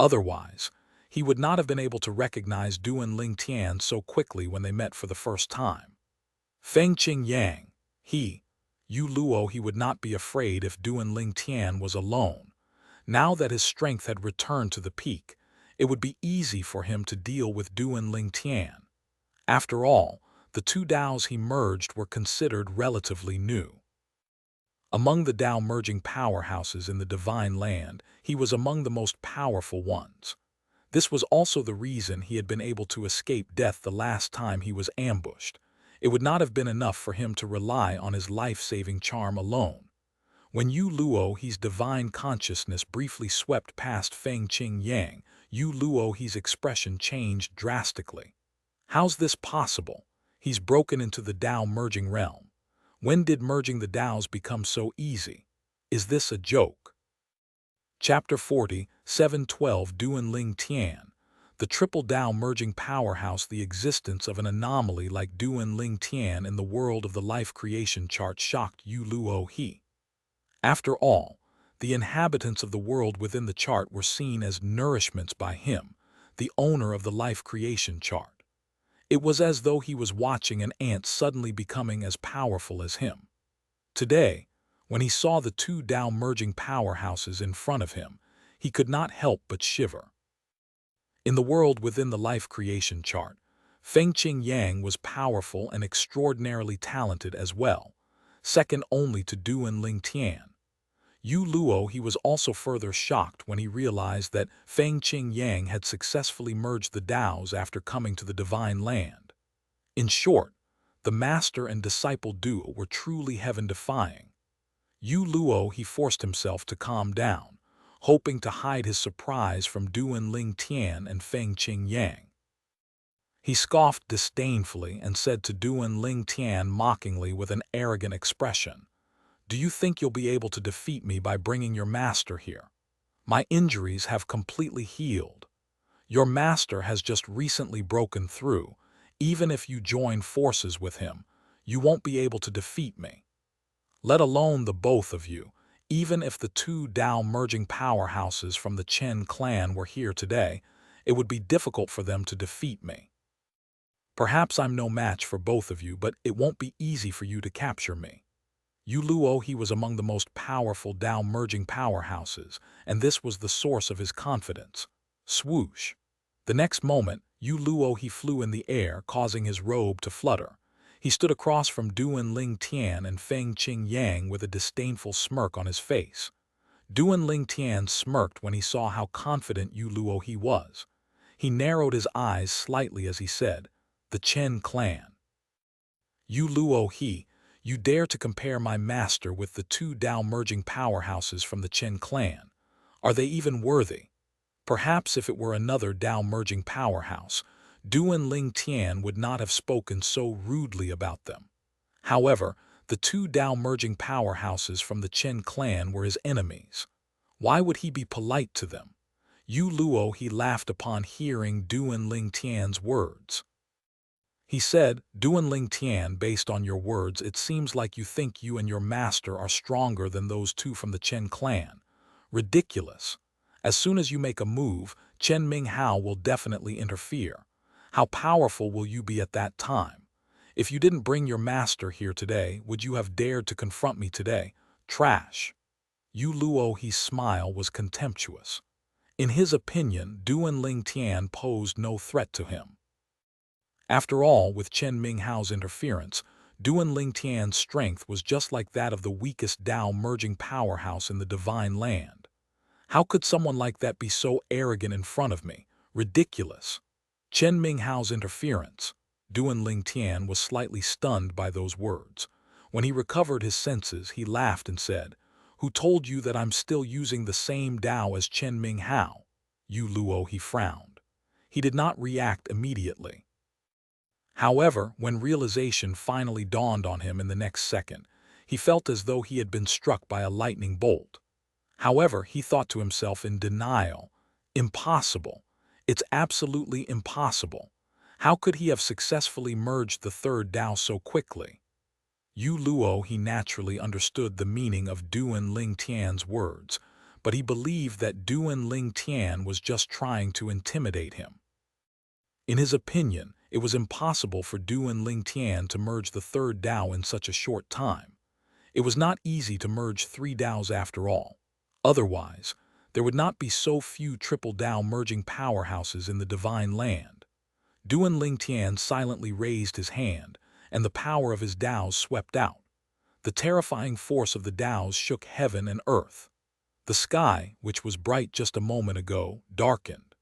Otherwise, he would not have been able to recognize Duan Ling Tian so quickly when they met for the first time. Feng Qing Yang, Yu Luo he would not be afraid if Duan Ling Tian was alone. Now that his strength had returned to the peak, it would be easy for him to deal with Duan Ling Tian. After all, the two Daos he merged were considered relatively new. Among the Dao merging powerhouses in the divine land, he was among the most powerful ones. This was also the reason he had been able to escape death the last time he was ambushed. It would not have been enough for him to rely on his life-saving charm alone. When Yu Luo he's divine consciousness briefly swept past Feng Qing Yang, Yu Luo he's expression changed drastically. How's this possible? He's broken into the Dao merging realm. When did merging the Daos become so easy? Is this a joke? Chapter 40, 712 Duan Ling Tian. The triple Dao merging powerhouse. The existence of an anomaly like Duan Ling Tian in the world of the life creation chart shocked Yu Luo he. After all, the inhabitants of the world within the chart were seen as nourishments by him, the owner of the life creation chart. It was as though he was watching an ant suddenly becoming as powerful as him. Today, when he saw the two Dao merging powerhouses in front of him, he could not help but shiver. In the world within the life creation chart, Feng Qing Yang was powerful and extraordinarily talented as well, second only to Duan Ling Tian. Yu Luo he was also further shocked when he realized that Feng Qing Yang had successfully merged the Daos after coming to the divine land. In short, the master and disciple duo were truly heaven-defying. Yu Luo he forced himself to calm down, hoping to hide his surprise from Duan Ling Tian and Feng Qing Yang. He scoffed disdainfully and said to Duan Ling Tian mockingly with an arrogant expression, "Do you think you'll be able to defeat me by bringing your master here? My injuries have completely healed. Your master has just recently broken through. Even if you join forces with him, you won't be able to defeat me. Let alone the both of you, even if the two Dao merging powerhouses from the Chen clan were here today, it would be difficult for them to defeat me. Perhaps I'm no match for both of you, but it won't be easy for you to capture me." Yu Luo he was among the most powerful Dao merging powerhouses, and this was the source of his confidence. Swoosh! The next moment, Yu Luo he flew in the air, causing his robe to flutter. He stood across from Duan Ling Tian and Feng Qing Yang with a disdainful smirk on his face. Duan Ling Tian smirked when he saw how confident Yu Luo he was. He narrowed his eyes slightly as he said, "The Chen clan. Yu Luo he, you dare to compare my master with the two Dao merging powerhouses from the Chen clan. Are they even worthy?" Perhaps if it were another Dao merging powerhouse, Duan Ling Tian would not have spoken so rudely about them. However, the two Dao merging powerhouses from the Chen clan were his enemies. Why would he be polite to them? Yu Luo he laughed upon hearing Duan Ling Tian's words. He said, "Duan Ling Tian, based on your words, it seems like you think you and your master are stronger than those two from the Chen clan. Ridiculous. As soon as you make a move, Chen Minghao will definitely interfere. How powerful will you be at that time? If you didn't bring your master here today, would you have dared to confront me today? Trash." Yu Luo he's smile was contemptuous. In his opinion, Duan Ling Tian posed no threat to him. After all, with Chen Minghao's interference, Duan Ling Tian's strength was just like that of the weakest Dao merging powerhouse in the divine land. How could someone like that be so arrogant in front of me? Ridiculous. Chen Minghao's interference. Duan Ling Tian was slightly stunned by those words. When he recovered his senses, he laughed and said, "Who told you that I'm still using the same Dao as Chen Minghao?" Yu Luo he frowned. He did not react immediately. However, when realization finally dawned on him in the next second, He felt as though he had been struck by a lightning bolt. However, he thought to himself in denial, impossible. It's absolutely impossible. How could he have successfully merged the third Tao so quickly? Yu Luo he naturally understood the meaning of Duan Ling Tian's words, but he believed that Duan Ling Tian was just trying to intimidate him. In his opinion, it was impossible for Duan Ling Tian to merge the third Tao in such a short time. It was not easy to merge three Taos after all. Otherwise, there would not be so few triple Tao merging powerhouses in the divine land. Duan Ling Tian silently raised his hand, and the power of his Taos swept out. The terrifying force of the Taos shook heaven and earth. The sky, which was bright just a moment ago, darkened.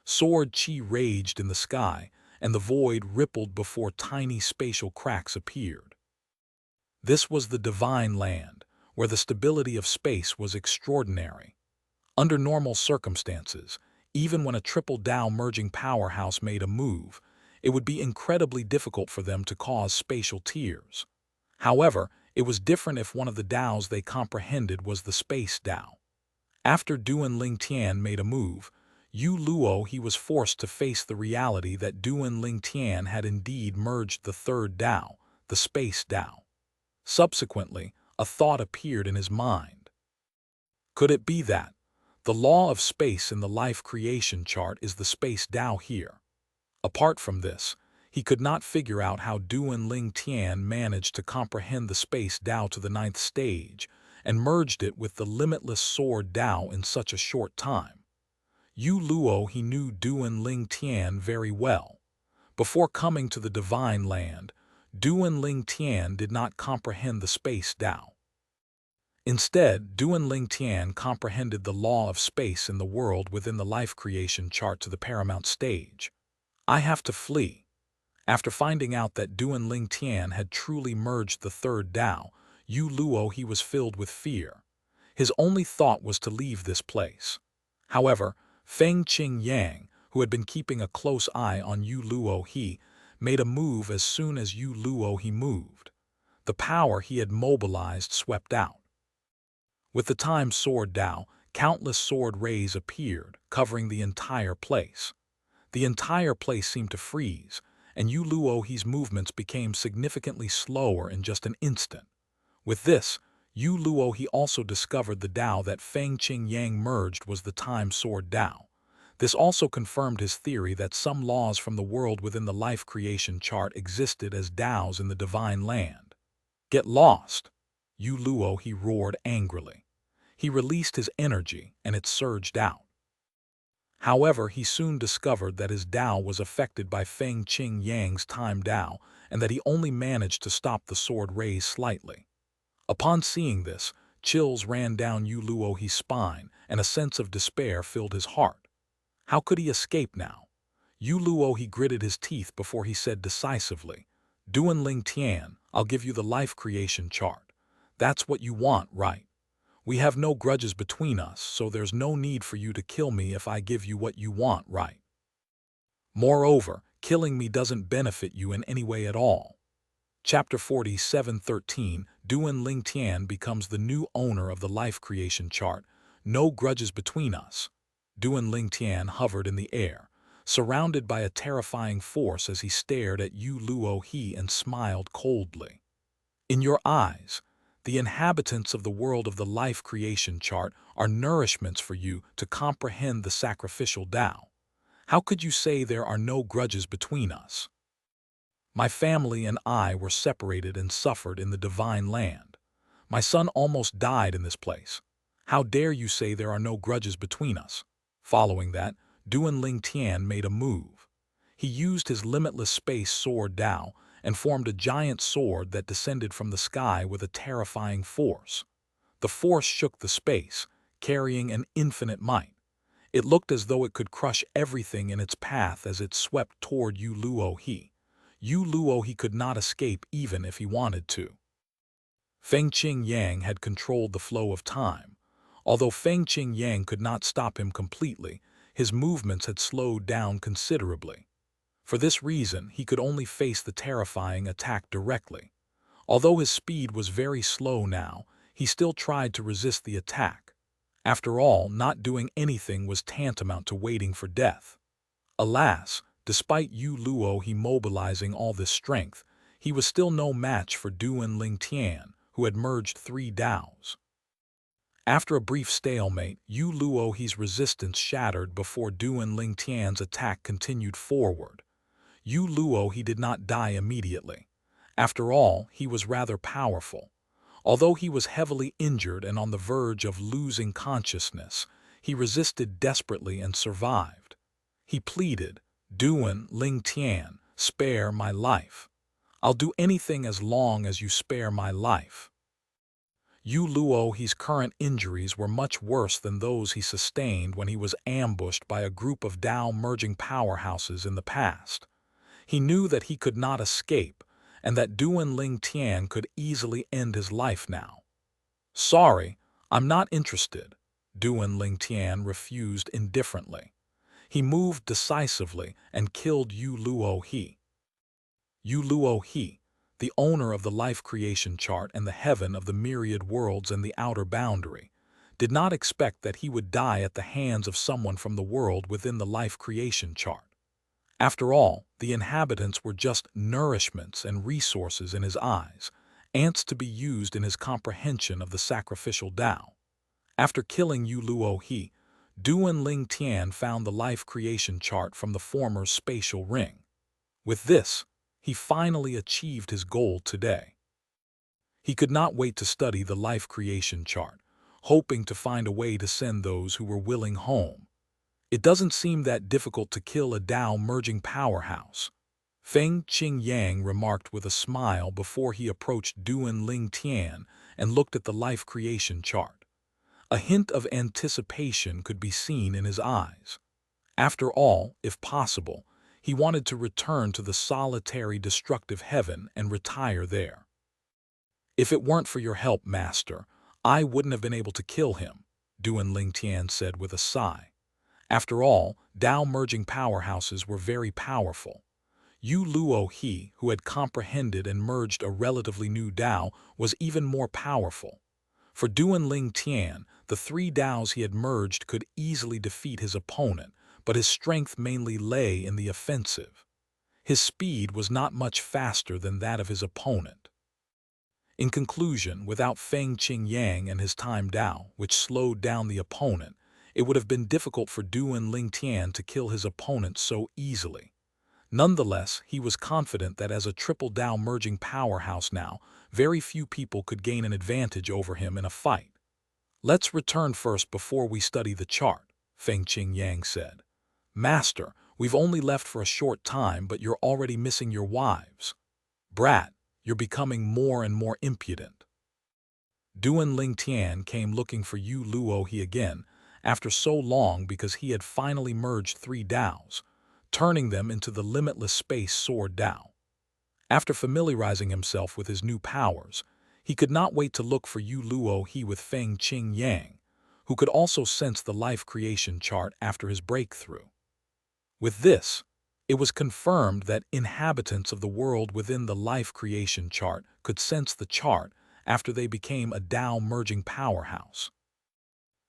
Sword chi raged in the sky, and the void rippled before tiny spatial cracks appeared. This was the divine land, where the stability of space was extraordinary. Under normal circumstances, even when a triple Tao merging powerhouse made a move, it would be incredibly difficult for them to cause spatial tears. However, it was different if one of the Taos they comprehended was the space Tao. After Duan Ling Tian made a move, Yu Luo he was forced to face the reality that Duan Ling Tian had indeed merged the third Tao, the space Tao. Subsequently, a thought appeared in his mind. Could it be that the law of space in the life creation chart is the space Tao here? Apart from this, he could not figure out how Duan Ling Tian managed to comprehend the space Tao to the 9th stage and merged it with the limitless sword Tao in such a short time. Yu Luo he knew Duan Ling Tian very well. Before coming to the divine land, Duan Ling Tian did not comprehend the space Tao. Instead, Duan Ling Tian comprehended the law of space in the world within the life creation chart to the paramount stage. I have to flee. After finding out that Duan Ling Tian had truly merged the third Tao, Yu Luo he was filled with fear. His only thought was to leave this place. However, Feng Qing Yang, who had been keeping a close eye on Yu Luo he, made a move as soon as Yu Luo he moved. The power he had mobilized swept out. With the time sword Tao, countless sword rays appeared, covering the entire place. The entire place seemed to freeze, and Yu Luo he's movements became significantly slower in just an instant. With this, Yu Luo he also discovered the Tao that Feng Qing Yang merged was the time sword Tao. This also confirmed his theory that some laws from the world within the life creation chart existed as Taos in the divine land. Get lost! Yu Luo he roared angrily. He released his energy, and it surged out. However, he soon discovered that his Tao was affected by Feng Qing Yang's time Tao, and that he only managed to stop the sword rays slightly. Upon seeing this, chills ran down Yu Luo he's spine, and a sense of despair filled his heart. How could he escape now? Yu Luo he gritted his teeth before he said decisively, Duan Ling Tian, I'll give you the life creation chart. That's what you want, right? We have no grudges between us, so there's no need for you to kill me if I give you what you want, right? Moreover, killing me doesn't benefit you in any way at all. Chapter 47:13, Duan Ling Tian becomes the new owner of the life creation chart. No grudges between us. Duan Ling Tian hovered in the air, surrounded by a terrifying force as he stared at Yu Luo he and smiled coldly. In your eyes, the inhabitants of the world of the life creation chart are nourishments for you to comprehend the sacrificial Tao. How could you say there are no grudges between us? My family and I were separated and suffered in the divine land. My son almost died in this place. How dare you say there are no grudges between us? Following that, Duan Ling Tian made a move. He used his limitless space sword Tao and formed a giant sword that descended from the sky with a terrifying force. The force shook the space, carrying an infinite might. It looked as though it could crush everything in its path as it swept toward Yu Luo he. Yu Luo he could not escape even if he wanted to. Feng Qing Yang had controlled the flow of time. Although Feng Qing Yang could not stop him completely, his movements had slowed down considerably. For this reason, he could only face the terrifying attack directly. Although his speed was very slow now, he still tried to resist the attack. After all, not doing anything was tantamount to waiting for death. Alas, despite Yu Luo mobilizing all this strength, he was still no match for Duan Ling Tian, who had merged 3 Daos. After a brief stalemate, Yu Luo's resistance shattered before Duan Ling Tian's attack continued forward. Yu Luo did not die immediately. After all, he was rather powerful. Although he was heavily injured and on the verge of losing consciousness, he resisted desperately and survived. He pleaded, "Duan Ling Tian, spare my life. I'll do anything as long as you spare my life." Yu Luo's current injuries were much worse than those he sustained when he was ambushed by a group of Dao merging powerhouses in the past. He knew that he could not escape, and that Duan Ling Tian could easily end his life now. "Sorry, I'm not interested," Duan Ling Tian refused indifferently. He moved decisively and killed Yu Luo. Yu Luo, the owner of the life creation chart and the heaven of the myriad worlds and the outer boundary, did not expect that he would die at the hands of someone from the world within the life creation chart. After all, the inhabitants were just nourishments and resources in his eyes, ants to be used in his comprehension of the sacrificial Tao. After killing Yu Luo, Duan Ling Tian found the life creation chart from the former spatial ring. With this, he finally achieved his goal today. He could not wait to study the life creation chart, hoping to find a way to send those who were willing home. It doesn't seem that difficult to kill a Dao merging powerhouse, Feng Qingyang remarked with a smile before he approached Duan Ling Tian and looked at the life creation chart. A hint of anticipation could be seen in his eyes. After all, if possible, he wanted to return to the solitary destructive heaven and retire there. "If it weren't for your help, Master, I wouldn't have been able to kill him," Duan Ling Tian said with a sigh. After all, Dao merging powerhouses were very powerful. Yu Luo, who had comprehended and merged a relatively new Dao, was even more powerful. For Duan Ling Tian, the 3 Daos he had merged could easily defeat his opponent, but his strength mainly lay in the offensive. His speed was not much faster than that of his opponent. In conclusion, without Feng Qingyang and his time Dao, which slowed down the opponent, it would have been difficult for Duan Ling Tian to kill his opponent so easily. Nonetheless, he was confident that as a triple Dao merging powerhouse now, very few people could gain an advantage over him in a fight. "Let's return first before we study the chart," Feng Qingyang said. "Master, we've only left for a short time, but you're already missing your wives. Brat, you're becoming more and more impudent." Duan Ling Tian came looking for Yu Luo again, after so long because he had finally merged 3 Daos, turning them into the limitless space sword Dao. After familiarizing himself with his new powers, he could not wait to look for Yu Luo with Feng Qingyang, who could also sense the life creation chart after his breakthrough. With this, it was confirmed that inhabitants of the world within the life creation chart could sense the chart after they became a Dao merging powerhouse.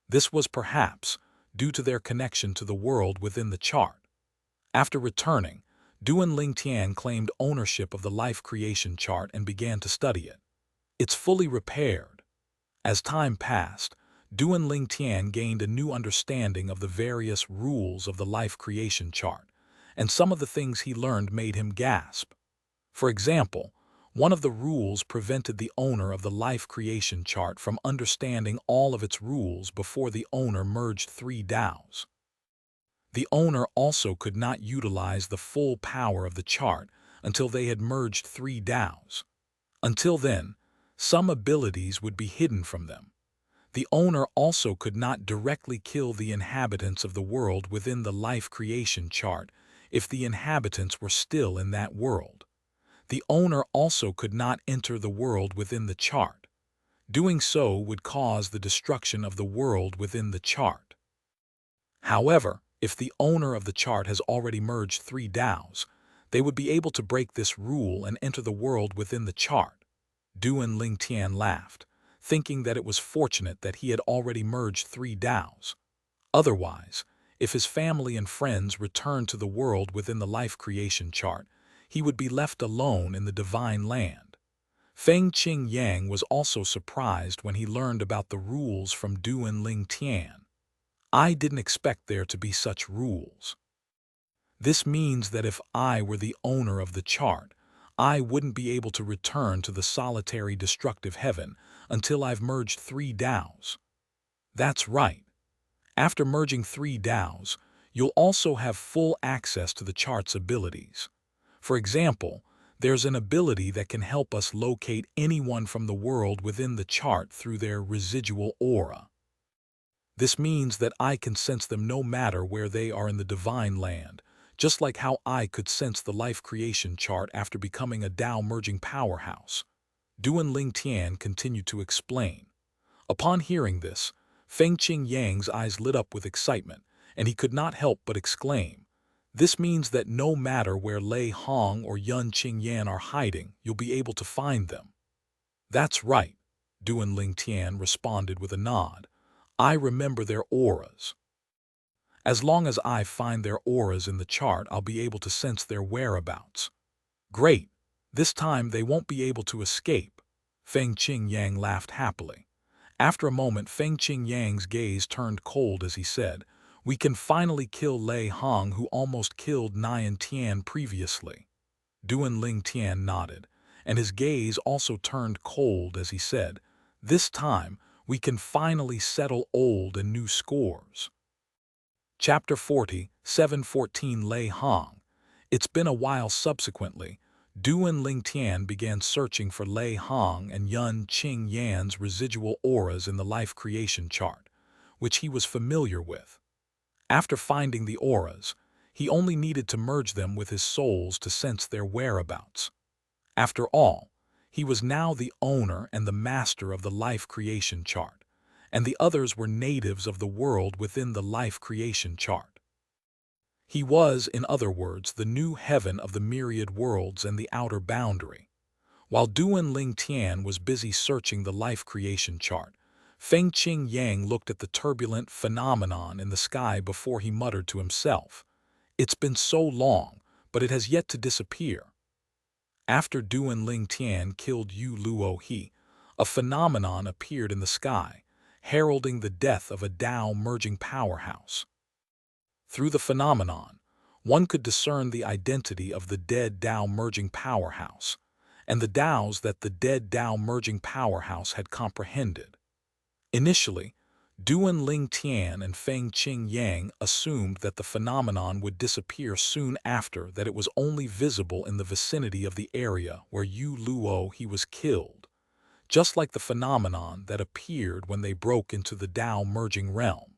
This was perhaps due to their connection to the world within the chart. After returning, Duan Ling Tian claimed ownership of the life creation chart and began to study it. It's fully repaired. As time passed, Duan Ling Tian gained a new understanding of the various rules of the life creation chart, and some of the things he learned made him gasp. For example, one of the rules prevented the owner of the life creation chart from understanding all of its rules before the owner merged 3 Daos. The owner also could not utilize the full power of the chart until they had merged 3 Daos. Until then, some abilities would be hidden from them. The owner also could not directly kill the inhabitants of the world within the life creation chart if the inhabitants were still in that world. The owner also could not enter the world within the chart. Doing so would cause the destruction of the world within the chart. However, if the owner of the chart has already merged 3 Daos, they would be able to break this rule and enter the world within the chart. Duan Ling Tian laughed, thinking that it was fortunate that he had already merged 3 Taos. Otherwise, if his family and friends returned to the world within the life creation chart, he would be left alone in the divine land. Feng Qing Yang was also surprised when he learned about the rules from Duan Ling Tian. I didn't expect there to be such rules. This means that if I were the owner of the chart, I wouldn't be able to return to the solitary destructive heaven until I've merged 3 Taos. That's right. After merging 3 Taos, you'll also have full access to the chart's abilities. For example, there's an ability that can help us locate anyone from the world within the chart through their residual aura. This means that I can sense them no matter where they are in the divine land, just like how I could sense the life creation chart after becoming a Tao merging powerhouse. Duan Ling Tian continued to explain. Upon hearing this, Feng Qing Yang's eyes lit up with excitement, and he could not help but exclaim, "This means that no matter where Lei Hong or Yun Qing Yan are hiding, you'll be able to find them." "That's right," Duan Ling Tian responded with a nod. "I remember their auras. As long as I find their auras in the chart, I'll be able to sense their whereabouts." "Great! This time they won't be able to escape." Feng Qing Yang laughed happily. After a moment, Feng Qing Yang's gaze turned cold as he said, "We can finally kill Lei Hong, who almost killed Nian Tian previously." Duan Ling Tian nodded, and his gaze also turned cold as he said, "This time, we can finally settle old and new scores." Chapter 40, 714 Lei Hong. It's been a while. Subsequently, Duan Ling Tian began searching for Lei Hong and Yun Qing Yan's residual auras in the life creation chart, which he was familiar with. After finding the auras, he only needed to merge them with his souls to sense their whereabouts. After all, he was now the owner and the master of the life creation chart, and the others were natives of the world within the life creation chart. He was, in other words, the new heaven of the myriad worlds and the outer boundary. While Duan Ling Tian was busy searching the life creation chart, Feng Qing Yang looked at the turbulent phenomenon in the sky before he muttered to himself, "It's been so long, but it has yet to disappear." After Duan Ling Tian killed Yu Luo He, a phenomenon appeared in the sky, heralding the death of a Tao merging powerhouse. Through the phenomenon, one could discern the identity of the dead Tao merging powerhouse, and the Taos that the dead Tao merging powerhouse had comprehended. Initially, Duan Ling Tian and Feng Qing Yang assumed that the phenomenon would disappear soon after, that it was only visible in the vicinity of the area where Yu Luo He was killed, just like the phenomenon that appeared when they broke into the Tao merging realm.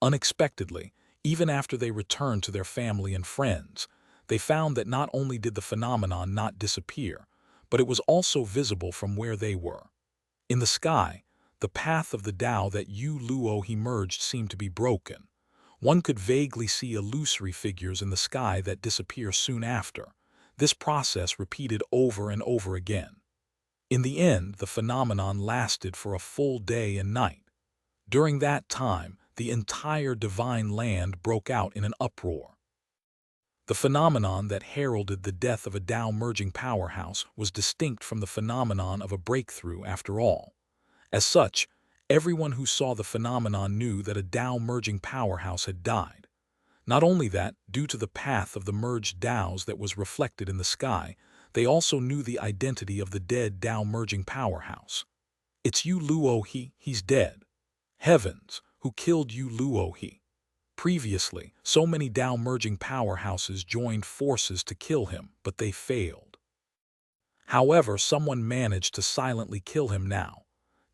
Unexpectedly, even after they returned to their family and friends, they found that not only did the phenomenon not disappear, but it was also visible from where they were. In the sky, the path of the Tao that Yu Luo He merged seemed to be broken. One could vaguely see illusory figures in the sky that disappear soon after. This process repeated over and over again. In the end, the phenomenon lasted for a full day and night. During that time, the entire divine land broke out in an uproar. The phenomenon that heralded the death of a Tao merging powerhouse was distinct from the phenomenon of a breakthrough after all. As such, everyone who saw the phenomenon knew that a Tao merging powerhouse had died. Not only that, due to the path of the merged Taos that was reflected in the sky, they also knew the identity of the dead Tao merging powerhouse. "It's Yu Luo He, he's dead." Heavens, who killed Yu Luo He? Previously, so many Tao merging powerhouses joined forces to kill him, but they failed. However, someone managed to silently kill him now.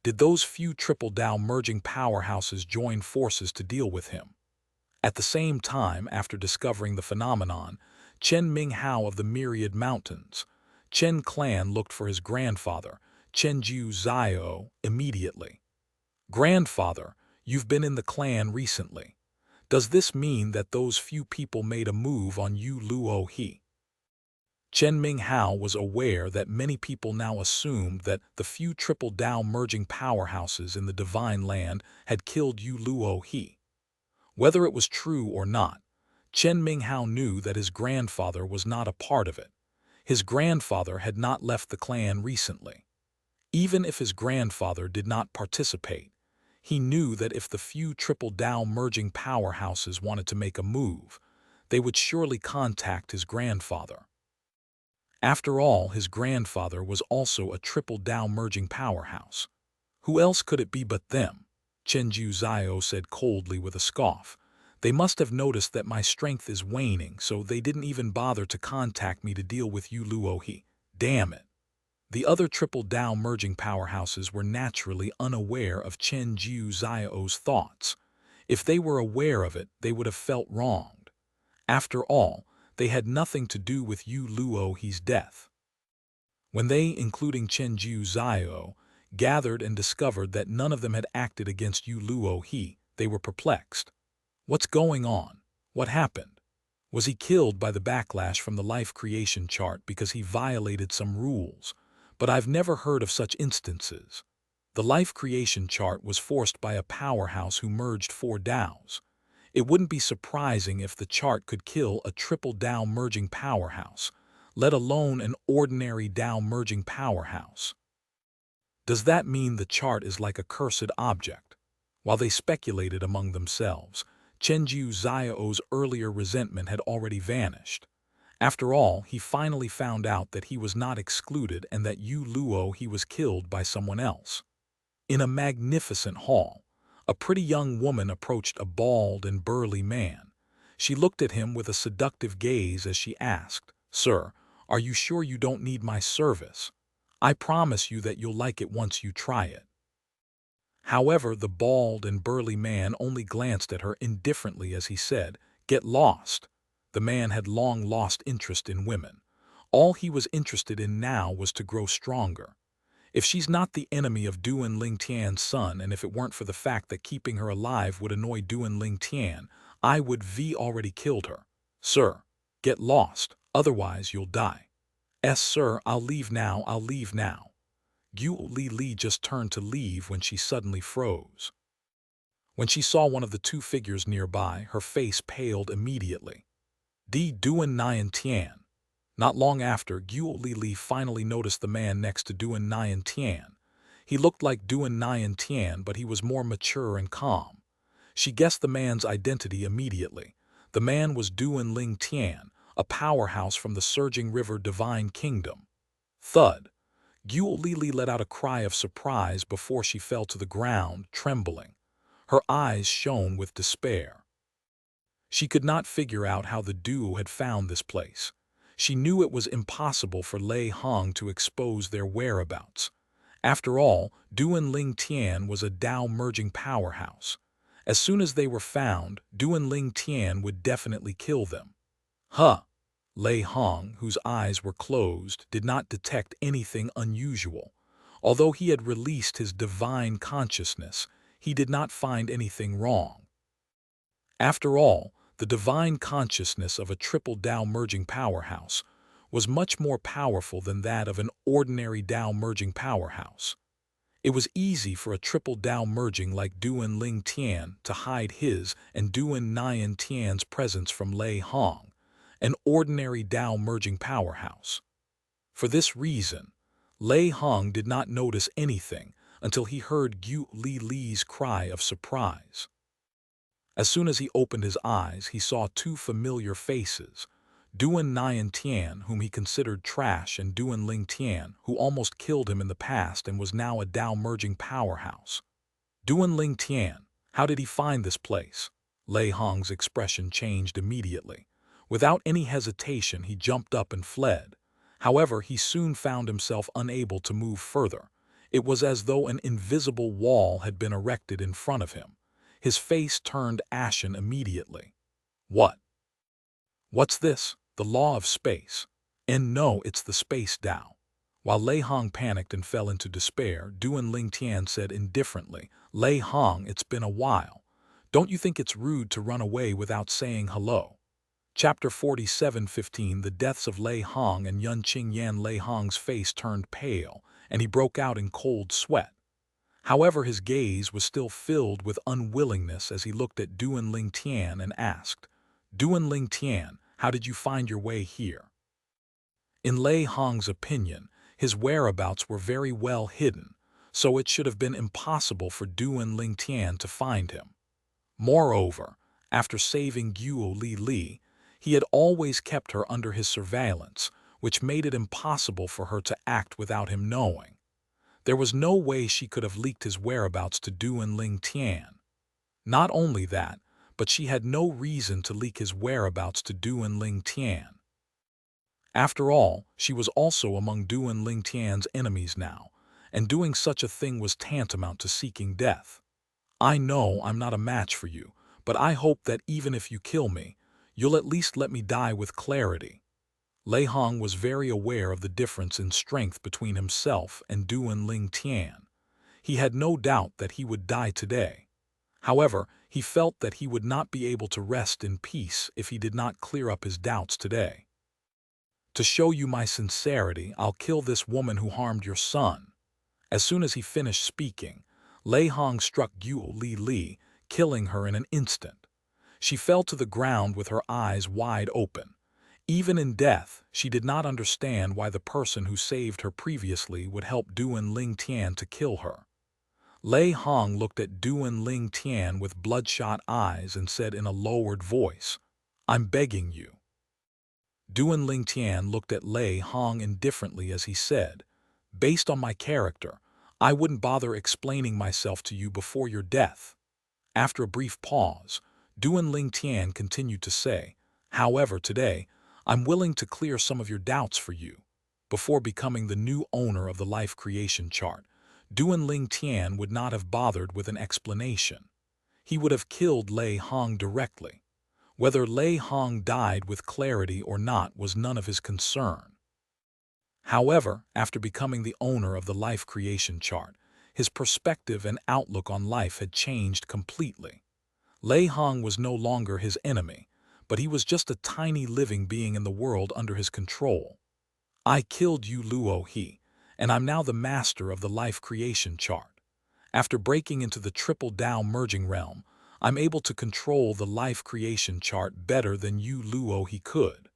Did those few triple Tao merging powerhouses join forces to deal with him? At the same time, after discovering the phenomenon, Chen Minghao of the Myriad Mountains, Chen clan looked for his grandfather, Chenju Zio, immediately. "Grandfather, you've been in the clan recently. Does this mean that those few people made a move on Yu Luo He?" Chen Minghao was aware that many people now assumed that the few triple Tao merging powerhouses in the divine land had killed Yu Luo He. Whether it was true or not, Chen Minghao knew that his grandfather was not a part of it. His grandfather had not left the clan recently. Even if his grandfather did not participate, he knew that if the few triple Tao merging powerhouses wanted to make a move, they would surely contact his grandfather. After all, his grandfather was also a triple Tao merging powerhouse. Who else could it be but them? Chenju Zhao said coldly with a scoff. They must have noticed that my strength is waning, so they didn't even bother to contact me to deal with Yu Luo He. Damn it. The other triple Tao merging powerhouses were naturally unaware of Chenju Zhao's thoughts. If they were aware of it, they would have felt wronged. After all, they had nothing to do with Yu Luo He's death. When they, including Chenju Zhao, gathered and discovered that none of them had acted against Yu Luo He, they were perplexed. What's going on? What happened? Was he killed by the backlash from the life creation chart because he violated some rules? But I've never heard of such instances. The life creation chart was forced by a powerhouse who merged 4 Daos. It wouldn't be surprising if the chart could kill a triple Dao merging powerhouse, let alone an ordinary Dao merging powerhouse. Does that mean the chart is like a cursed object? While they speculated among themselves, Chenju Zhao's earlier resentment had already vanished. After all, he finally found out that he was not excluded and that Yu Luo He was killed by someone else. In a magnificent hall, a pretty young woman approached a bald and burly man. She looked at him with a seductive gaze as she asked, "Sir, are you sure you don't need my service? I promise you that you'll like it once you try it." However, the bald and burly man only glanced at her indifferently as he said, "Get lost." The man had long lost interest in women. All he was interested in now was to grow stronger. If she's not the enemy of Duan Ling Tian's son, and if it weren't for the fact that keeping her alive would annoy Duan Ling Tian, I would have already killed her. Sir, get lost, otherwise you'll die. Sir, I'll leave now, I'll leave now. Gu Li just turned to leave when she suddenly froze. When she saw one of the 2 figures nearby, her face paled immediately. Duan Ling Tian. Not long after, Gu Li finally noticed the man next to Duan Ling Tian. He looked like Duan Ling Tian, but he was more mature and calm. She guessed the man's identity immediately. The man was Duan Ling Tian, a powerhouse from the surging river Divine Kingdom. Thud. Gu Li let out a cry of surprise before she fell to the ground, trembling. Her eyes shone with despair. She could not figure out how the duo had found this place. She knew it was impossible for Lei Hong to expose their whereabouts. After all, Duan Ling Tian was a Dao merging powerhouse. As soon as they were found, Duan Ling Tian would definitely kill them. Huh! Lei Hong, whose eyes were closed, did not detect anything unusual. Although he had released his divine consciousness, he did not find anything wrong. After all, the divine consciousness of a triple Dao merging powerhouse was much more powerful than that of an ordinary Dao merging powerhouse. It was easy for a triple Dao merging like Duan Ling Tian to hide his and Duan Ling Tian's presence from Lei Hong, an ordinary Dao merging powerhouse. For this reason, Lei Hong did not notice anything until he heard Gu Li's cry of surprise. As soon as he opened his eyes, he saw 2 familiar faces, Duan Ling Tian, whom he considered trash, and Duan Ling Tian, who almost killed him in the past and was now a Dao merging powerhouse. Duan Ling Tian, how did he find this place? Lei Hong's expression changed immediately. Without any hesitation, he jumped up and fled. However, he soon found himself unable to move further. It was as though an invisible wall had been erected in front of him. His face turned ashen immediately. What? What's this? The law of space. And no, it's the space Dao. While Lei Hong panicked and fell into despair, Duan Ling Tian said indifferently, "Lei Hong, it's been a while. Don't you think it's rude to run away without saying hello?" Chapter 47:15 The deaths of Lei Hong and Yun Qingyan. Lei Hong's face turned pale, and he broke out in cold sweat. However, his gaze was still filled with unwillingness as he looked at Duan Ling Tian and asked, "Duan Ling Tian, how did you find your way here?" In Lei Hong's opinion, his whereabouts were very well hidden, so it should have been impossible for Duan Ling Tian to find him. Moreover, after saving Guo Li Li, he had always kept her under his surveillance, which made it impossible for her to act without him knowing. There was no way she could have leaked his whereabouts to Duan Ling Tian. Not only that, but she had no reason to leak his whereabouts to Duan Ling Tian. After all, she was also among Duan Ling Tian's enemies now, and doing such a thing was tantamount to seeking death. "I know I'm not a match for you, but I hope that even if you kill me, you'll at least let me die with clarity." Lei Hong was very aware of the difference in strength between himself and Duan Ling Tian. He had no doubt that he would die today. However, he felt that he would not be able to rest in peace if he did not clear up his doubts today. "To show you my sincerity, I'll kill this woman who harmed your son." As soon as he finished speaking, Lei Hong struck Guo Li Li, killing her in an instant. She fell to the ground with her eyes wide open. Even in death, she did not understand why the person who saved her previously would help Duan Ling Tian to kill her. Lei Hong looked at Duan Ling Tian with bloodshot eyes and said in a lowered voice, "I'm begging you." Duan Ling Tian looked at Lei Hong indifferently as he said, "Based on my character, I wouldn't bother explaining myself to you before your death." After a brief pause, Duan Ling Tian continued to say, "However, today, I'm willing to clear some of your doubts for you." Before becoming the new owner of the life creation chart, Duan Ling Tian would not have bothered with an explanation. He would have killed Lei Hong directly. Whether Lei Hong died with clarity or not was none of his concern. However, after becoming the owner of the life creation chart, his perspective and outlook on life had changed completely. Lei Hong was no longer his enemy, but he was just a tiny living being in the world under his control. "I killed Yu Luo He, and I'm now the master of the life creation chart. After breaking into the triple Tao merging realm, I'm able to control the life creation chart better than Yu Luo He could.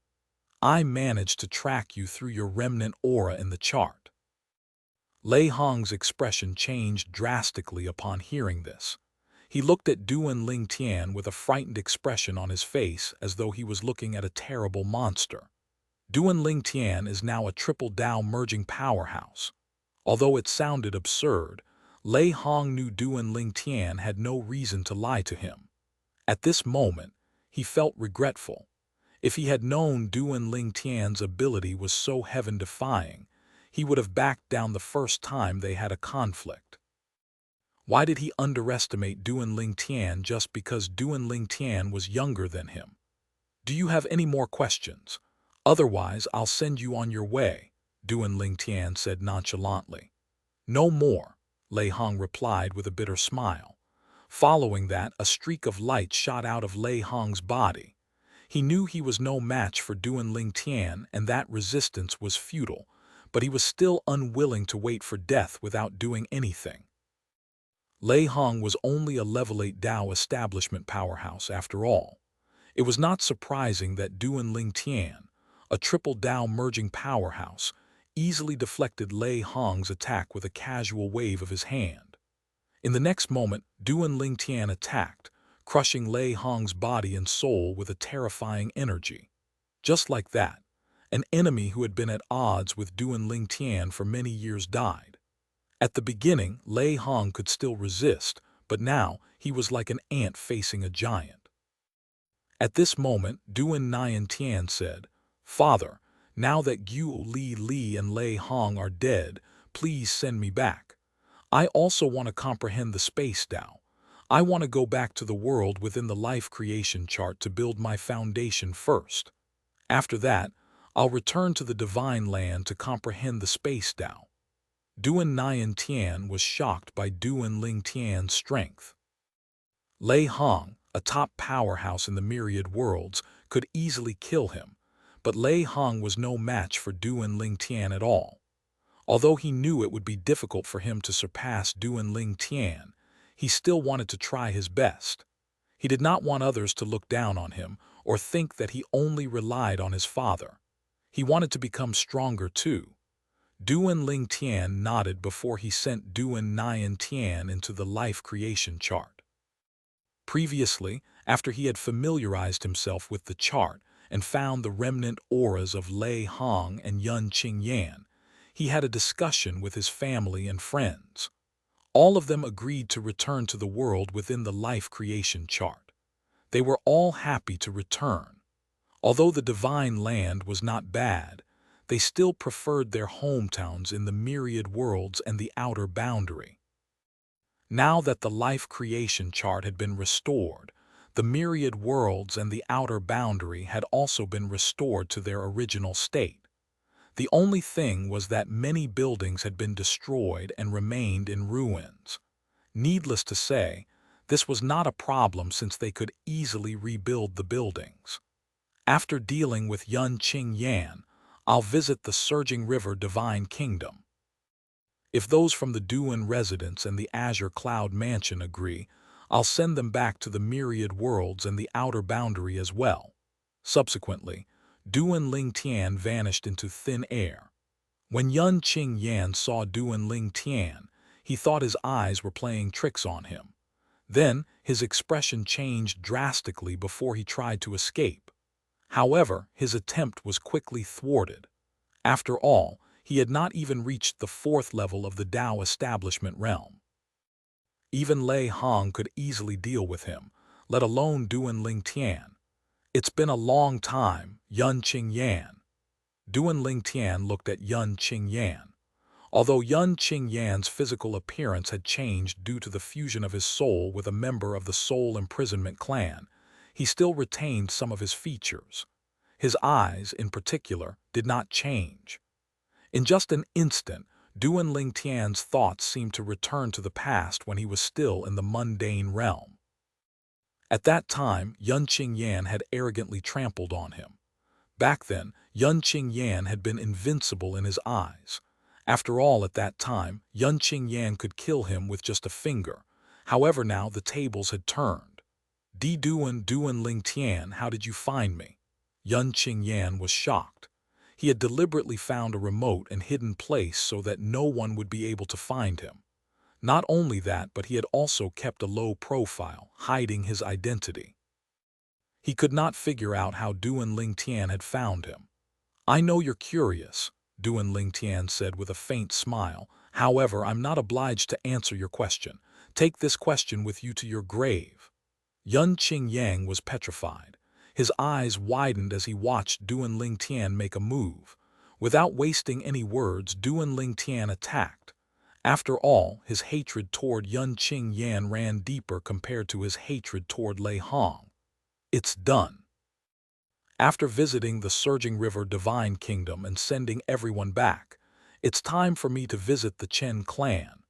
I managed to track you through your remnant aura in the chart." Lei Hong's expression changed drastically upon hearing this. He looked at Duan Ling Tian with a frightened expression on his face as though he was looking at a terrible monster. Duan Ling Tian is now a triple Tao merging powerhouse. Although it sounded absurd, Lei Hong knew Duan Ling Tian had no reason to lie to him. At this moment, he felt regretful. If he had known Duan Ling Tian's ability was so heaven-defying, he would have backed down the first time they had a conflict. Why did he underestimate Duan Ling Tian just because Duan Ling Tian was younger than him? "Do you have any more questions? Otherwise, I'll send you on your way," Duan Ling Tian said nonchalantly. "No more," Lei Hong replied with a bitter smile. Following that, a streak of light shot out of Lei Hong's body. He knew he was no match for Duan Ling Tian and that resistance was futile, but he was still unwilling to wait for death without doing anything. Lei Hong was only a level 8 Tao establishment powerhouse after all. It was not surprising that Duan Ling Tian, a triple Tao merging powerhouse, easily deflected Lei Hong's attack with a casual wave of his hand. In the next moment, Duan Ling Tian attacked, crushing Lei Hong's body and soul with a terrifying energy. Just like that, an enemy who had been at odds with Duan Ling Tian for many years died. At the beginning, Lei Hong could still resist, but now he was like an ant facing a giant. At this moment, Duan Ling Tian said, "Father, now that Guo Li Li and Lei Hong are dead, please send me back. I also want to comprehend the space Tao. I want to go back to the world within the life creation chart to build my foundation first. After that, I'll return to the divine land to comprehend the space Tao." Duan Ling Tian was shocked by Duan Ling Tian's strength. Lei Hong, a top powerhouse in the myriad worlds, could easily kill him, but Lei Hong was no match for Duan Ling Tian at all. Although he knew it would be difficult for him to surpass Duan Ling Tian, he still wanted to try his best. He did not want others to look down on him or think that he only relied on his father. He wanted to become stronger too. Duan Ling Tian nodded before he sent Duan Ling Tian into the life creation chart. Previously, after he had familiarized himself with the chart and found the remnant auras of Lei Hong and Yun Qingyan, he had a discussion with his family and friends. All of them agreed to return to the world within the life creation chart. They were all happy to return. Although the divine land was not bad, they still preferred their hometowns in the myriad worlds and the outer boundary. Now that the life creation chart had been restored, the myriad worlds and the outer boundary had also been restored to their original state. The only thing was that many buildings had been destroyed and remained in ruins. Needless to say, this was not a problem since they could easily rebuild the buildings. After dealing with Yun Qingyan, I'll visit the Surging River Divine Kingdom. If those from the Duan residence and the Azure Cloud Mansion agree, I'll send them back to the myriad worlds and the outer boundary as well. Subsequently, Duan Ling Tian vanished into thin air. When Yun Qingyan saw Duan Ling Tian, he thought his eyes were playing tricks on him. Then, his expression changed drastically before he tried to escape. However, his attempt was quickly thwarted. After all, he had not even reached the 4th level of the Tao establishment realm. Even Lei Hong could easily deal with him, let alone Duan Ling Tian. It's been a long time, Yun Qingyan. Duan Ling Tian looked at Yun Qingyan. Although Yun Qingyan's physical appearance had changed due to the fusion of his soul with a member of the Soul Imprisonment clan, he still retained some of his features. His eyes, in particular, did not change. In just an instant, Duan Ling Tian's thoughts seemed to return to the past when he was still in the mundane realm. At that time, Yun Qingyan had arrogantly trampled on him. Back then, Yun Qingyan had been invincible in his eyes. After all, at that time, Yun Qingyan could kill him with just a finger. However, now the tables had turned. Duan Ling Tian, how did you find me? Yun Qingyan was shocked. He had deliberately found a remote and hidden place so that no one would be able to find him. Not only that, but he had also kept a low profile, hiding his identity. He could not figure out how Duan Ling Tian had found him. I know you're curious, Duan Ling Tian said with a faint smile. However, I'm not obliged to answer your question. Take this question with you to your grave. Yun Qingyang was petrified. His eyes widened as he watched Duan Ling Tian make a move. Without wasting any words, Duan Ling Tian attacked. After all, his hatred toward Yun Qingyan ran deeper compared to his hatred toward Lei Hong. It's done. After visiting the Surging River Divine Kingdom and sending everyone back, it's time for me to visit the Chen clan.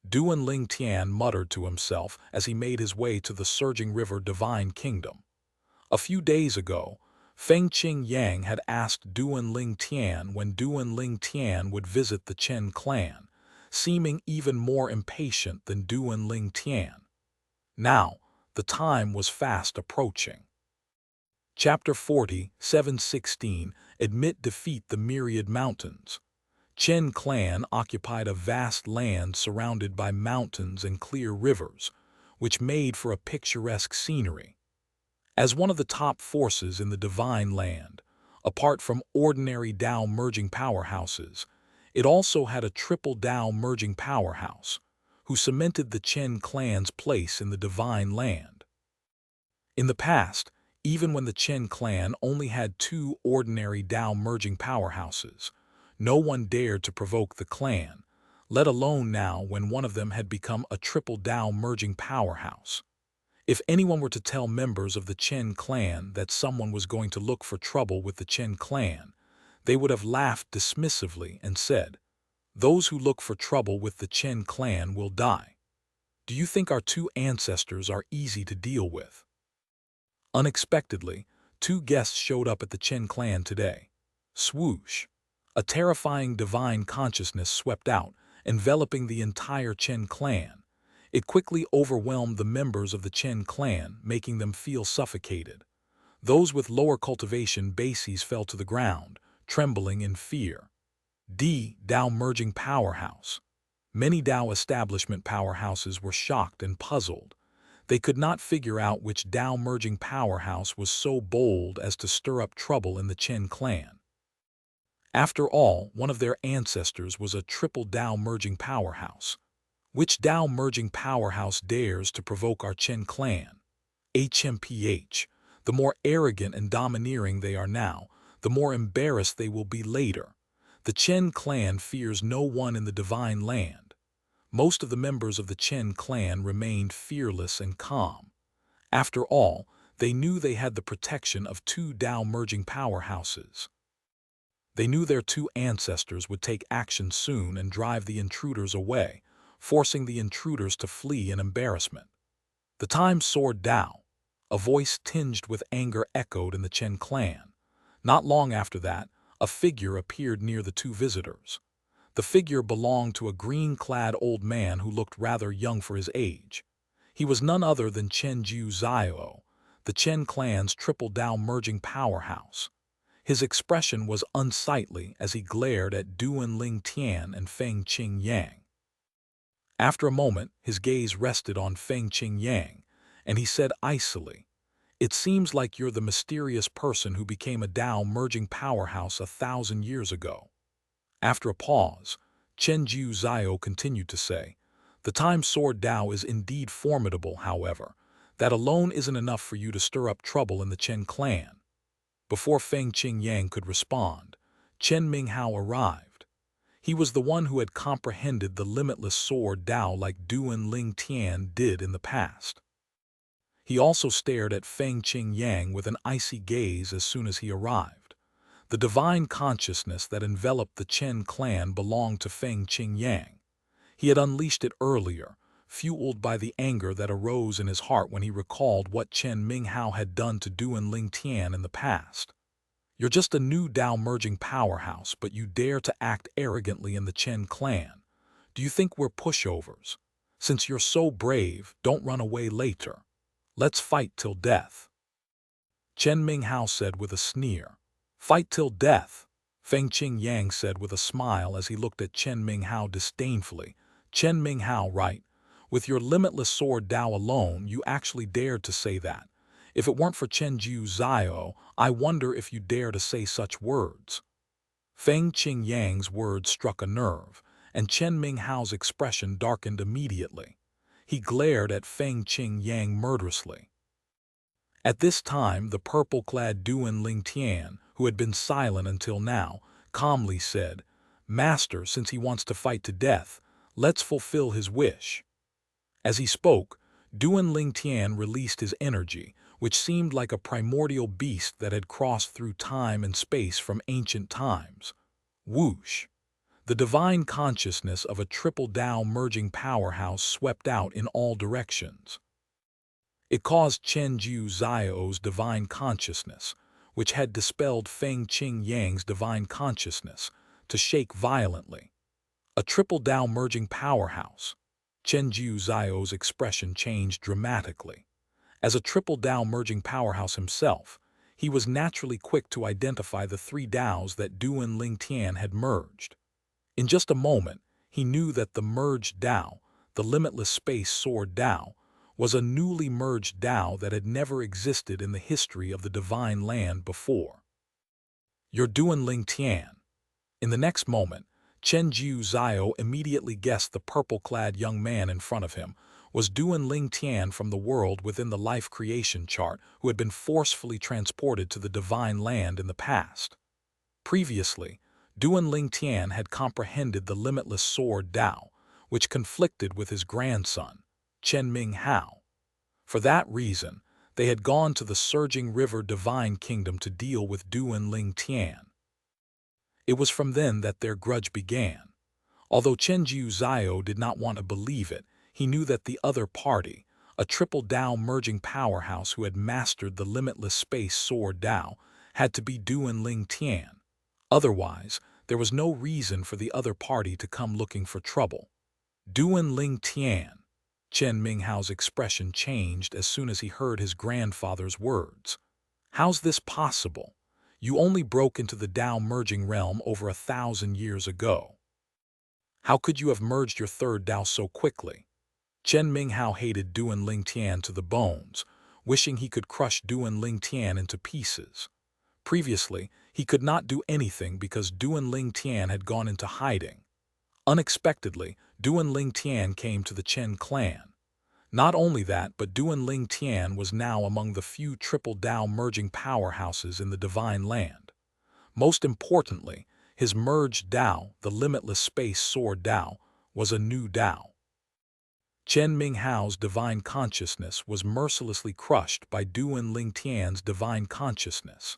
Duan Ling Tian muttered to himself as he made his way to the Surging River Divine Kingdom. A few days ago, Feng Qingyang had asked Duan Ling Tian when Duan Ling Tian would visit the Chen clan, seeming even more impatient than Duan Ling Tian. Now, the time was fast approaching. Chapter 40, 716, Admit Defeat the Myriad Mountains. Chen clan occupied a vast land surrounded by mountains and clear rivers, which made for a picturesque scenery. As one of the top forces in the Divine Land, apart from ordinary Tao merging powerhouses, it also had a triple Tao merging powerhouse, who cemented the Chen clan's place in the Divine Land. In the past, even when the Chen clan only had 2 ordinary Tao merging powerhouses, no one dared to provoke the clan, let alone now when one of them had become a triple Tao merging powerhouse. If anyone were to tell members of the Chen clan that someone was going to look for trouble with the Chen clan, they would have laughed dismissively and said, "Those who look for trouble with the Chen clan will die. Do you think our 2 ancestors are easy to deal with?" Unexpectedly, two guests showed up at the Chen clan today. Swoosh! A terrifying divine consciousness swept out, enveloping the entire Chen clan. It quickly overwhelmed the members of the Chen clan, making them feel suffocated. Those with lower cultivation bases fell to the ground, trembling in fear. Dao merging powerhouse. Many Dao establishment powerhouses were shocked and puzzled. They could not figure out which Dao merging powerhouse was so bold as to stir up trouble in the Chen clan. After all, one of their ancestors was a triple Dao merging powerhouse. Which Dao merging powerhouse dares to provoke our Chen clan? HMPH. The more arrogant and domineering they are now, the more embarrassed they will be later. The Chen clan fears no one in the divine land. Most of the members of the Chen clan remained fearless and calm. After all, they knew they had the protection of two Dao merging powerhouses. They knew their two ancestors would take action soon and drive the intruders away, forcing the intruders to flee in embarrassment. The time soared Dao. A voice tinged with anger echoed in the Chen clan. Not long after that, a figure appeared near the two visitors. The figure belonged to a green-clad old man who looked rather young for his age. He was none other than Chen Zhao, the Chen clan's triple Dao merging powerhouse. His expression was unsightly as he glared at Duan Ling Tian and Feng Qingyang. After a moment, his gaze rested on Feng Qingyang, and he said icily, "It seems like you're the mysterious person who became a Dao merging powerhouse 1,000 years ago." After a pause, Chen Zhao continued to say, "The time sword Dao is indeed formidable, however. That alone isn't enough for you to stir up trouble in the Chen clan." Before Feng Qingyang could respond, Chen Minghao arrived. He was the one who had comprehended the limitless sword Dao like Duan Ling Tian did in the past. He also stared at Feng Qingyang with an icy gaze as soon as he arrived. The divine consciousness that enveloped the Chen clan belonged to Feng Qingyang. He had unleashed it earlier, fueled by the anger that arose in his heart when he recalled what Chen Minghao had done to Duan Ling Tian in the past. "You're just a new Dao merging powerhouse, but you dare to act arrogantly in the Chen clan. Do you think we're pushovers? Since you're so brave, don't run away later. Let's fight till death." Chen Minghao said with a sneer. "Fight till death," Feng Qingyang said with a smile as he looked at Chen Minghao disdainfully. "Chen Minghao, right? With your limitless sword Dao alone, you actually dared to say that. If it weren't for Chen Zhao, I wonder if you dare to say such words." Feng Qingyang's words struck a nerve, and Chen Minghao's expression darkened immediately. He glared at Feng Qingyang murderously. At this time, the purple-clad Duan Ling Tian, who had been silent until now, calmly said, "Master, since he wants to fight to death, let's fulfill his wish." As he spoke, Duan Ling Tian released his energy, which seemed like a primordial beast that had crossed through time and space from ancient times. Whoosh! The divine consciousness of a triple Dao merging powerhouse swept out in all directions. It caused Chen Zhao's divine consciousness, which had dispelled Feng Qingyang's divine consciousness, to shake violently. A triple Dao merging powerhouse. Chen Zhao's expression changed dramatically. As a triple Dao merging powerhouse himself, he was naturally quick to identify the three Daos that Duan Ling Tian had merged. In just a moment, he knew that the merged Dao, the limitless space sword Dao, was a newly merged Dao that had never existed in the history of the divine land before. "You're Duan Ling Tian." In the next moment, Chen Zhao immediately guessed the purple-clad young man in front of him was Duan Ling Tian from the world within the life creation chart who had been forcefully transported to the divine land in the past. Previously, Duan Ling Tian had comprehended the limitless sword Dao, which conflicted with his grandson, Chen Minghao. For that reason, they had gone to the surging river divine kingdom to deal with Duan Ling Tian. It was from then that their grudge began. Although Chen Zhao did not want to believe it, he knew that the other party, A triple Tao merging powerhouse who had mastered the limitless space sword Tao had to be Duan Ling Tian. Otherwise, there was no reason for the other party to come looking for trouble. Duan Ling Tian. Chen Minghao's expression changed as soon as he heard his grandfather's words. How's this possible? You only broke into the Tao merging realm over 1,000 years ago. How could you have merged your third Tao so quickly? Chen Minghao hated Duan Ling Tian to the bones, wishing he could crush Duan Ling Tian into pieces. Previously, he could not do anything because Duan Ling Tian had gone into hiding. Unexpectedly, Duan Ling Tian came to the Chen clan. Not only that, but Duan Ling Tian was now among the few triple Tao merging powerhouses in the divine land. Most importantly, his merged Tao, the limitless space sword Tao, was a new Tao. Chen Minghao's divine consciousness was mercilessly crushed by Duan Ling Tian's divine consciousness.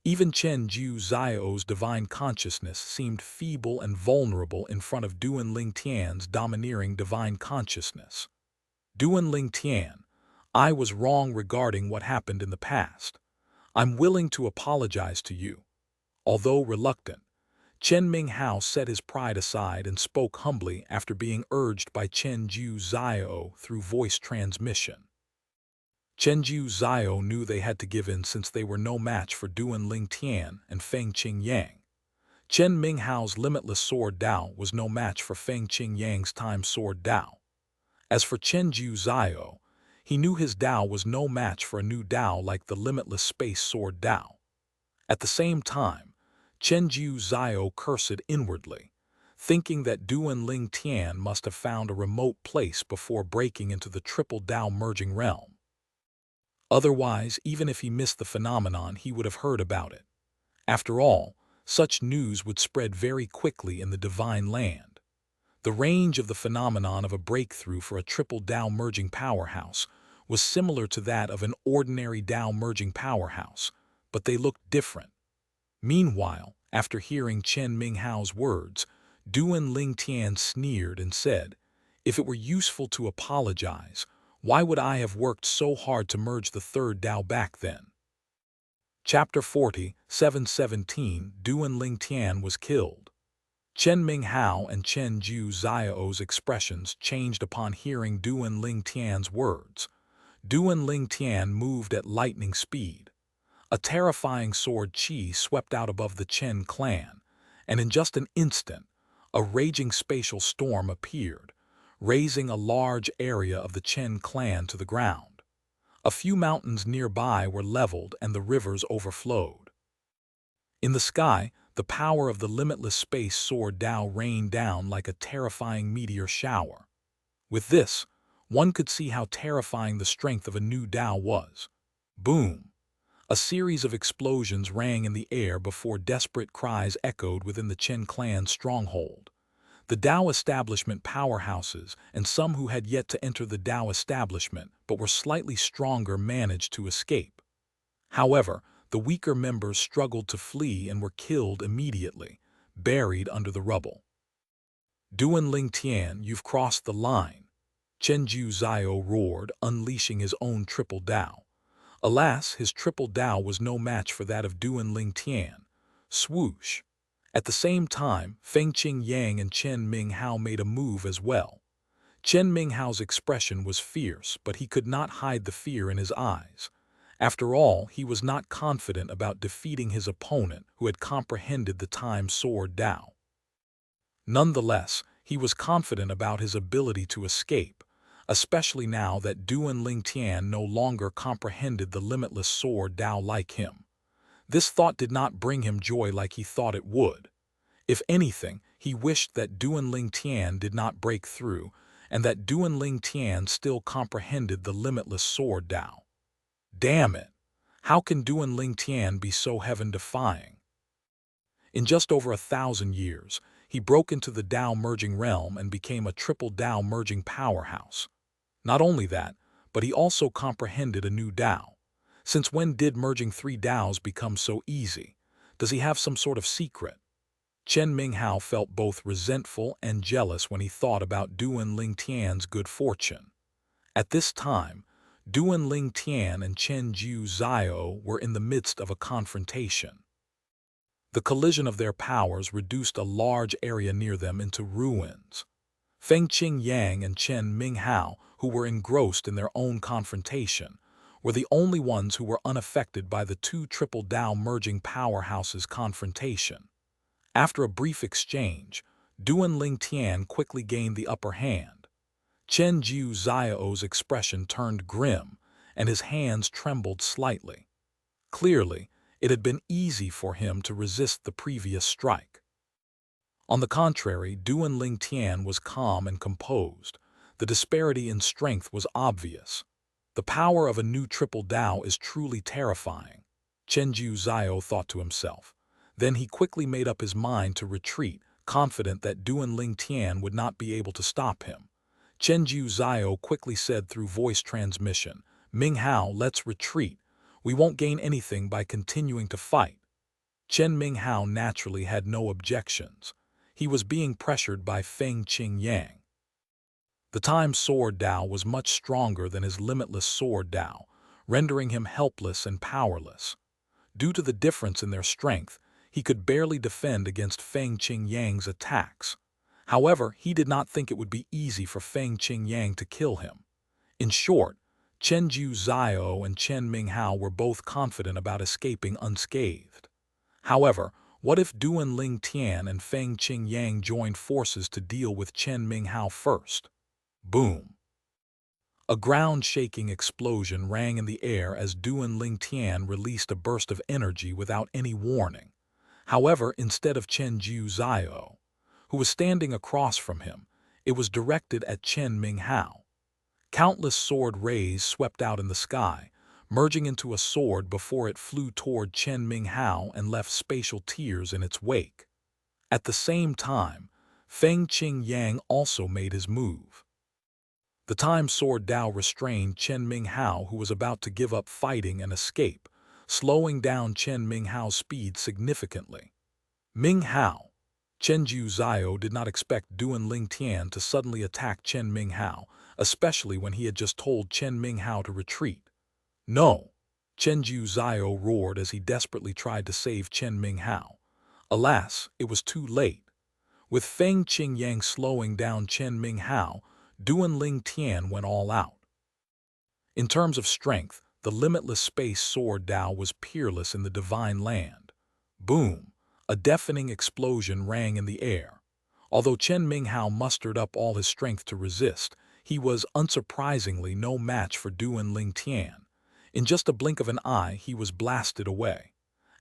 Even Chen Ju Zio's divine consciousness seemed feeble and vulnerable in front of Duan Ling Tian's domineering divine consciousness. Duan Ling Tian, I was wrong regarding what happened in the past. I'm willing to apologize to you. Although reluctant, Chen Minghao set his pride aside and spoke humbly after being urged by Chen Ju Zio through voice transmission. Chen Ju Zio knew they had to give in since they were no match for Duan Ling Tian and Feng Qingyang. Chen Minghao's limitless sword Tao was no match for Feng Qingyang's time sword Tao. As for Chen Ju Zio, he knew his Tao was no match for a new Tao like the limitless space sword Tao. At the same time, Chen Ju Zio cursed inwardly, thinking that Duan Ling Tian must have found a remote place before breaking into the triple Tao merging realm. Otherwise, even if he missed the phenomenon, he would have heard about it. After all, such news would spread very quickly in the divine land. The range of the phenomenon of a breakthrough for a triple Tao merging powerhouse was similar to that of an ordinary Tao merging powerhouse, but they looked different. Meanwhile, after hearing Chen Minghao's words, Duan Ling Tian sneered and said, "If it were useful to apologize, why would I have worked so hard to merge the third Tao back then?" Chapter 40, 717, Duan Ling Tian was killed. Chen Minghao and Chen Ju Zio's expressions changed upon hearing Duan Ling Tian's words. Duan Ling Tian moved at lightning speed. A terrifying sword qi swept out above the Chen clan, and in just an instant, a raging spatial storm appeared, razing a large area of the Chen clan to the ground. A few mountains nearby were leveled and the rivers overflowed. In the sky, the power of the limitless space sword Tao rained down like a terrifying meteor shower. With this, one could see how terrifying the strength of a new Tao was. Boom! A series of explosions rang in the air before desperate cries echoed within the Chen clan's stronghold. The Tao establishment powerhouses and some who had yet to enter the Tao establishment but were slightly stronger managed to escape. However, the weaker members struggled to flee and were killed immediately, buried under the rubble. Duan Ling Tian, you've crossed the line, Chen Ju Zio roared, unleashing his own triple Tao. Alas, his triple Tao was no match for that of Duan Ling Tian. Swoosh! At the same time, Feng Qingyang and Chen Minghao made a move as well. Chen Minghao's expression was fierce, but he could not hide the fear in his eyes. After all, he was not confident about defeating his opponent who had comprehended the time sword Tao. Nonetheless, he was confident about his ability to escape, especially now that Duan Ling Tian no longer comprehended the limitless sword Tao like him. This thought did not bring him joy like he thought it would. If anything, he wished that Duan Ling Tian did not break through, and that Duan Ling Tian still comprehended the limitless sword Tao. Damn it! How can Duan Ling Tian be so heaven-defying? In just over 1,000 years, he broke into the Tao merging realm and became a triple Tao merging powerhouse. Not only that, but he also comprehended a new Tao. Since when did merging 3 Taos become so easy? Does he have some sort of secret? Chen Minghao felt both resentful and jealous when he thought about Duan Ling Tian's good fortune. At this time, Duan Ling Tian and Chen Jiu Zhao were in the midst of a confrontation. The collision of their powers reduced a large area near them into ruins. Feng Qing Yang and Chen Minghao, who were engrossed in their own confrontation, were the only ones who were unaffected by the two triple Dao merging powerhouses' confrontation. After a brief exchange, Duan Ling Tian quickly gained the upper hand. Chen Jiu Zhao's expression turned grim, and his hands trembled slightly. Clearly, it had been easy for him to resist the previous strike. On the contrary, Duan Ling Tian was calm and composed. The disparity in strength was obvious. The power of a new triple Dao is truly terrifying, Chen Jiu Zhao thought to himself. Then he quickly made up his mind to retreat, confident that Duan Ling Tian would not be able to stop him. Chen Jiu Zhao quickly said through voice transmission, "Ming Hao, let's retreat. We won't gain anything by continuing to fight." Chen Ming Hao naturally had no objections. He was being pressured by Feng Qing Yang. The Time Sword Dao was much stronger than his limitless Sword Dao, rendering him helpless and powerless. Due to the difference in their strength, he could barely defend against Feng Qing Yang's attacks. However, he did not think it would be easy for Feng Qing Yang to kill him. In short, Chen Jiu Zhao and Chen Minghao were both confident about escaping unscathed. However, what if Duan Ling Tian and Feng Qing Yang joined forces to deal with Chen Minghao first? Boom! A ground-shaking explosion rang in the air as Duan Ling Tian released a burst of energy without any warning. However, instead of Chen Jiu Zhao, who was standing across from him, it was directed at Chen Minghao. Countless sword rays swept out in the sky, merging into a sword before it flew toward Chen Minghao and left spatial tears in its wake. At the same time, Feng Qing Yang also made his move. The Time Sword Dao restrained Chen Minghao, who was about to give up fighting and escape, slowing down Chen Minghao's speed significantly. Minghao. Chen Jiu Zhao did not expect Duan Ling Tian to suddenly attack Chen Minghao, especially when he had just told Chen Minghao to retreat. No! Chen Jiu Zhao roared as he desperately tried to save Chen Minghao. Alas, it was too late. With Feng Qing Yang slowing down Chen Minghao, Duan Ling Tian went all out. In terms of strength, the limitless space sword Dao was peerless in the divine land. Boom! A deafening explosion rang in the air. Although Chen Minghao mustered up all his strength to resist, he was, unsurprisingly, no match for Duan Ling Tian. In just a blink of an eye, he was blasted away.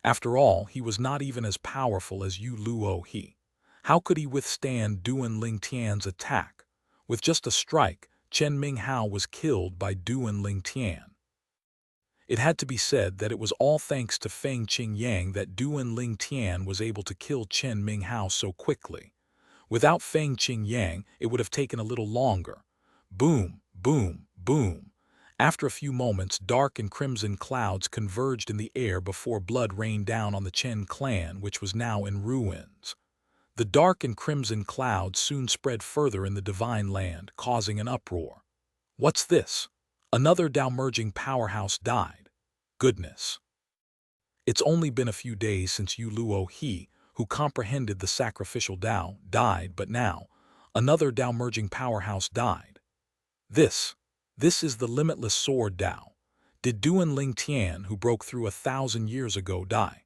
After all, he was not even as powerful as Yu Luo He. How could he withstand Duan Ling Tian's attack? With just a strike, Chen Minghao was killed by Duan Ling Tian. It had to be said that it was all thanks to Feng Qing Yang that Duan Ling Tian was able to kill Chen Minghao so quickly. Without Feng Qing Yang, it would have taken a little longer. Boom, boom, boom. After a few moments, dark and crimson clouds converged in the air before blood rained down on the Chen clan, which was now in ruins. The dark and crimson clouds soon spread further in the divine land, causing an uproar. What's this? Another Dao merging powerhouse died. Goodness! It's only been a few days since Yu Luo He, who comprehended the sacrificial Dao, died, but now, another Dao merging powerhouse died. This is the limitless sword Dao. Did Duan Ling Tian, who broke through 1,000 years ago, die?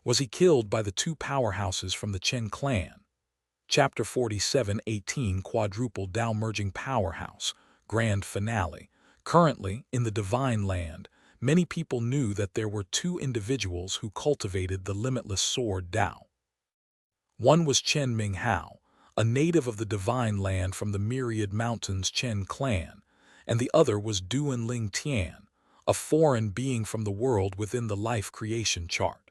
Was he killed by the two powerhouses from the Chen clan? Chapter 47:18 Quadruple Dao Merging Powerhouse, Grand Finale. Currently, in the Divine Land, many people knew that there were two individuals who cultivated the limitless sword Dao. One was Chen Minghao, a native of the Divine Land from the Myriad Mountains Chen clan, and the other was Duan Ling Tian, a foreign being from the world within the life creation chart.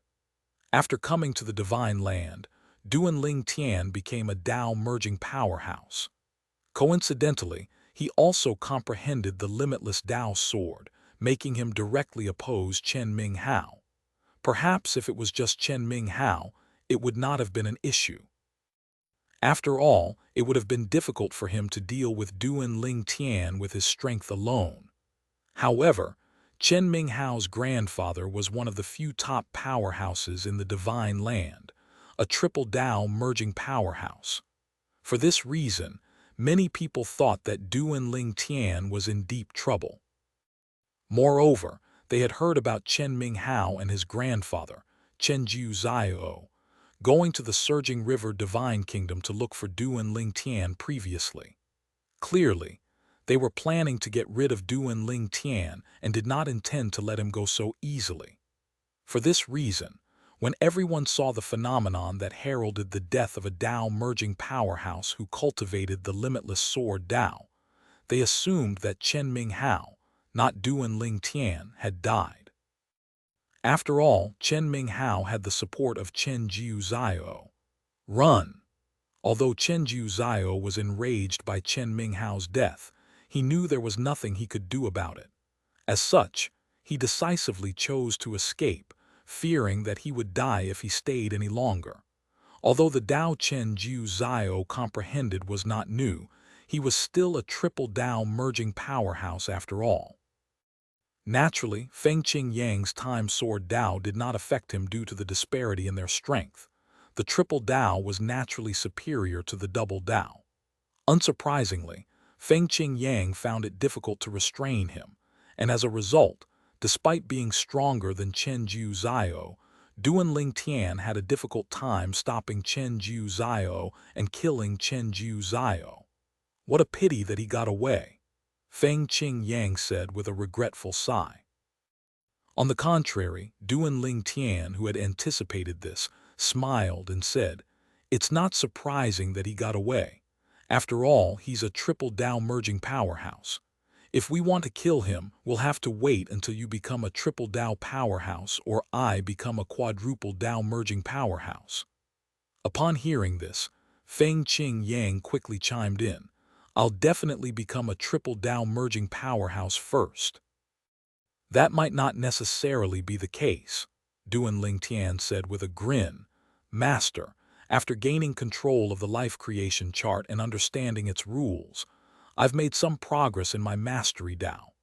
After coming to the Divine Land, Duan Ling Tian became a Dao merging powerhouse. Coincidentally, he also comprehended the limitless Dao sword, making him directly oppose Chen Minghao. Perhaps if it was just Chen Minghao, it would not have been an issue. After all, it would have been difficult for him to deal with Duan Ling Tian with his strength alone. However, Chen Minghao's grandfather was one of the few top powerhouses in the Divine Land, a triple Tao merging powerhouse. For this reason, many people thought that Duan Ling Tian was in deep trouble. Moreover, they had heard about Chen Minghao and his grandfather, Chen Jiuzhao, going to the surging river Divine Kingdom to look for Duan Ling Tian previously. Clearly, they were planning to get rid of Duan Ling Tian and did not intend to let him go so easily. For this reason, when everyone saw the phenomenon that heralded the death of a Tao merging powerhouse who cultivated the limitless sword Tao, they assumed that Chen Minghao, not Duan Ling Tian, had died. After all, Chen Minghao had the support of Chen Jiuzhao. Run! Although Chen Jiuzhao was enraged by Chen Minghao's death, he knew there was nothing he could do about it. As such, he decisively chose to escape, fearing that he would die if he stayed any longer. Although the Tao Chen Jiuzhao comprehended was not new, he was still a triple Tao merging powerhouse after all. Naturally, Feng Qing Yang's time sword Tao did not affect him due to the disparity in their strength. The triple Tao was naturally superior to the double Tao. Unsurprisingly, Feng Qing Yang found it difficult to restrain him, and as a result, despite being stronger than Chen Jiuzhao, Duan Ling Tian had a difficult time stopping Chen Jiuzhao and killing Chen Jiuzhao. What a pity that he got away, Feng Qing Yang said with a regretful sigh. On the contrary, Duan Ling Tian, who had anticipated this, smiled and said, "It's not surprising that he got away. After all, he's a triple Tao merging powerhouse. If we want to kill him, we'll have to wait until you become a triple Tao powerhouse or I become a quadruple Tao merging powerhouse." Upon hearing this, Feng Qing Yang quickly chimed in, "I'll definitely become a triple Tao merging powerhouse first." "That might not necessarily be the case," Duan Ling Tian said with a grin. "Master, after gaining control of the life creation chart and understanding its rules, I've made some progress in my Mastery Tao.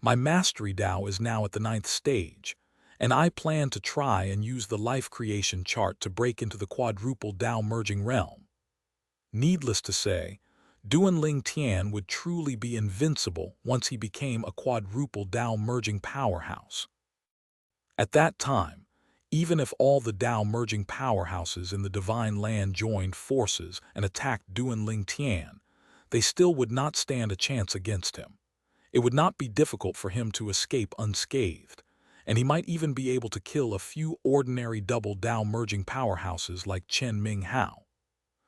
My Mastery Tao is now at the 9th stage, and I plan to try and use the life creation chart to break into the quadruple Tao merging realm." Needless to say, Duan Ling Tian would truly be invincible once he became a quadruple Tao merging powerhouse. At that time, even if all the Tao merging powerhouses in the Divine Land joined forces and attacked Duan Ling Tian, they still would not stand a chance against him. It would not be difficult for him to escape unscathed, and he might even be able to kill a few ordinary double Tao merging powerhouses like Chen Minghao.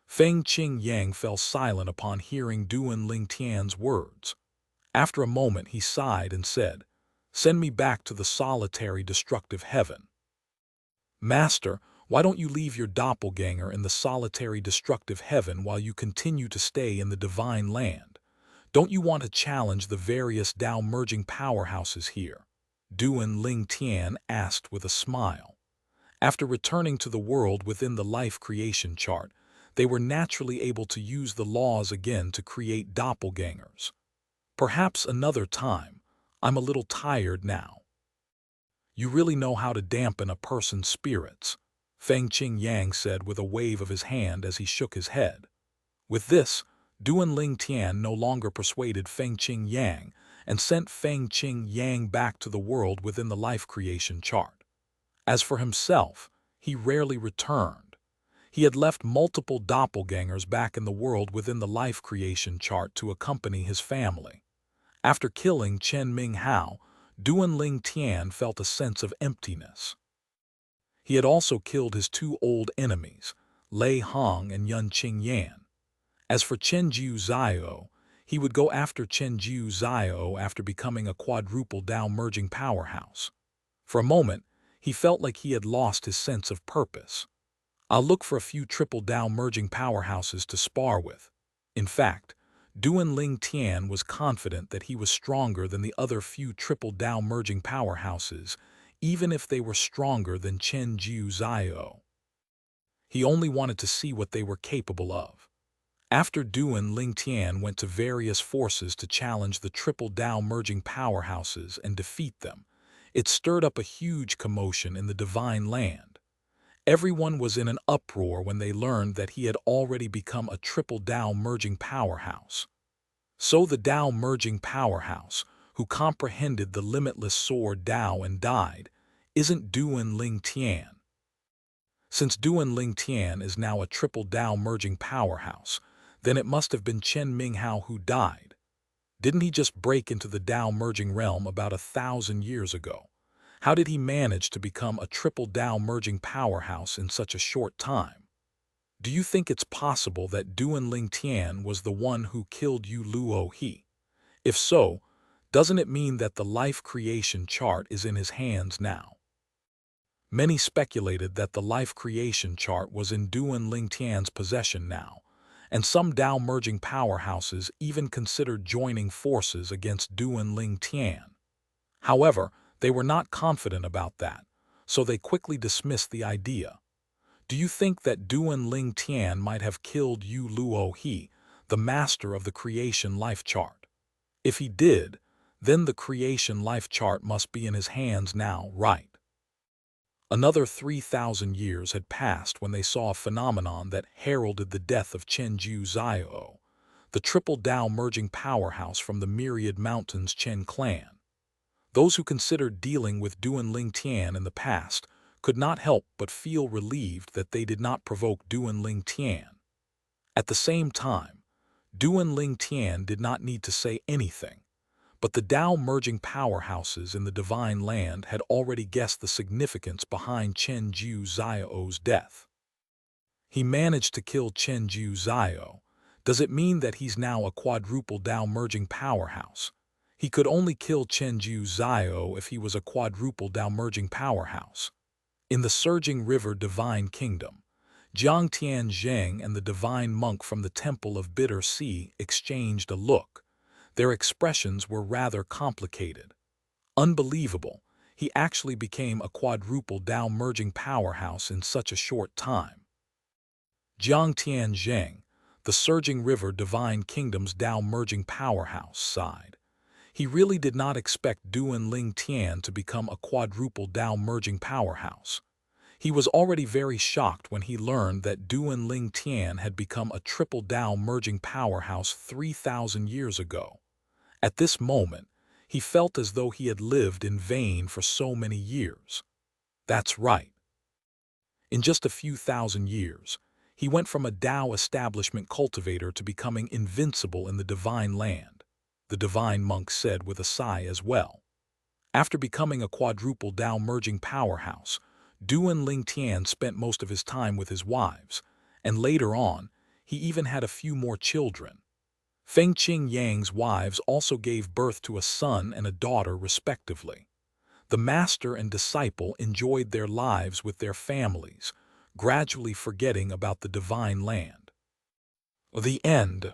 Feng Qing Yang fell silent upon hearing Duan Ling Tian's words. After a moment he sighed and said, "Send me back to the solitary destructive heaven." "Master, why don't you leave your doppelganger in the solitary destructive heaven while you continue to stay in the Divine Land? Don't you want to challenge the various Tao merging powerhouses here?" Duan Ling Tian asked with a smile. After returning to the world within the life creation chart, they were naturally able to use the laws again to create doppelgangers. "Perhaps another time. I'm a little tired now." "You really know how to dampen a person's spirits," Feng Qing Yang said with a wave of his hand as he shook his head. With this, Duan Ling Tian no longer persuaded Feng Qing Yang and sent Feng Qing Yang back to the world within the life creation chart. As for himself, he rarely returned. He had left multiple doppelgangers back in the world within the life creation chart to accompany his family. After killing Chen Minghao, Duan Ling Tian felt a sense of emptiness. He had also killed his two old enemies, Lei Hong and Yun Qingyan. As for Chen Jiuzhao, he would go after Chen Jiuzhao after becoming a quadruple Tao merging powerhouse. For a moment, he felt like he had lost his sense of purpose. "I'll look for a few triple Tao merging powerhouses to spar with." In fact, Duan Ling Tian was confident that he was stronger than the other few triple Tao merging powerhouses, even if they were stronger than Chen Jiuzhao. He only wanted to see what they were capable of. After Duan Ling Tian went to various forces to challenge the triple Tao merging powerhouses and defeat them, it stirred up a huge commotion in the divine land. Everyone was in an uproar when they learned that he had already become a triple Tao merging powerhouse. So the Tao merging powerhouse, who comprehended the limitless sword Tao and died, isn't Duan Ling Tian. Since Duan Ling Tian is now a triple Tao merging powerhouse, then it must have been Chen Minghao who died. Didn't he just break into the Tao merging realm about 1,000 years ago? How did he manage to become a triple Tao merging powerhouse in such a short time? Do you think it's possible that Duan Ling Tian was the one who killed Yu Luo He? If so, doesn't it mean that the life creation chart is in his hands now? Many speculated that the life creation chart was in Duan Ling Tian's possession now, and some Tao merging powerhouses even considered joining forces against Duan Ling Tian. However, they were not confident about that, so they quickly dismissed the idea. Do you think that Duan Ling Tian might have killed Yu Luo He, the master of the creation life chart? If he did, then the creation life chart must be in his hands now, right? Another 3,000 years had passed when they saw a phenomenon that heralded the death of Chenju Xiao, the triple Tao merging powerhouse from the myriad mountains Chen clan. Those who considered dealing with Duan Ling Tian in the past could not help but feel relieved that they did not provoke Duan Ling Tian. At the same time, Duan Ling Tian did not need to say anything, but the Tao merging powerhouses in the divine land had already guessed the significance behind Chen Ju Xiao's death. He managed to kill Chen Ju Xiao. Does it mean that he's now a quadruple Tao merging powerhouse? He could only kill Chen Ju Xiao if he was a quadruple Tao merging powerhouse. In the surging river divine kingdom, Jiang Tian Zheng and the divine monk from the Temple of Bitter Sea exchanged a look. Their expressions were rather complicated. Unbelievable, he actually became a quadruple Tao merging powerhouse in such a short time. Jiang Tian Zheng, the surging river divine kingdom's Tao merging powerhouse, sighed. He really did not expect Duan Ling Tian to become a quadruple Tao merging powerhouse. He was already very shocked when he learned that Duan Ling Tian had become a triple Tao merging powerhouse 3,000 years ago. At this moment, he felt as though he had lived in vain for so many years. That's right. In just a few thousand years, he went from a Tao establishment cultivator to becoming invincible in the divine land, the divine monk said with a sigh as well. After becoming a quadruple Tao merging powerhouse, Duan Ling Tian spent most of his time with his wives, and later on, he even had a few more children. Feng Qing Yang's wives also gave birth to a son and a daughter respectively. The master and disciple enjoyed their lives with their families, gradually forgetting about the divine land. The end.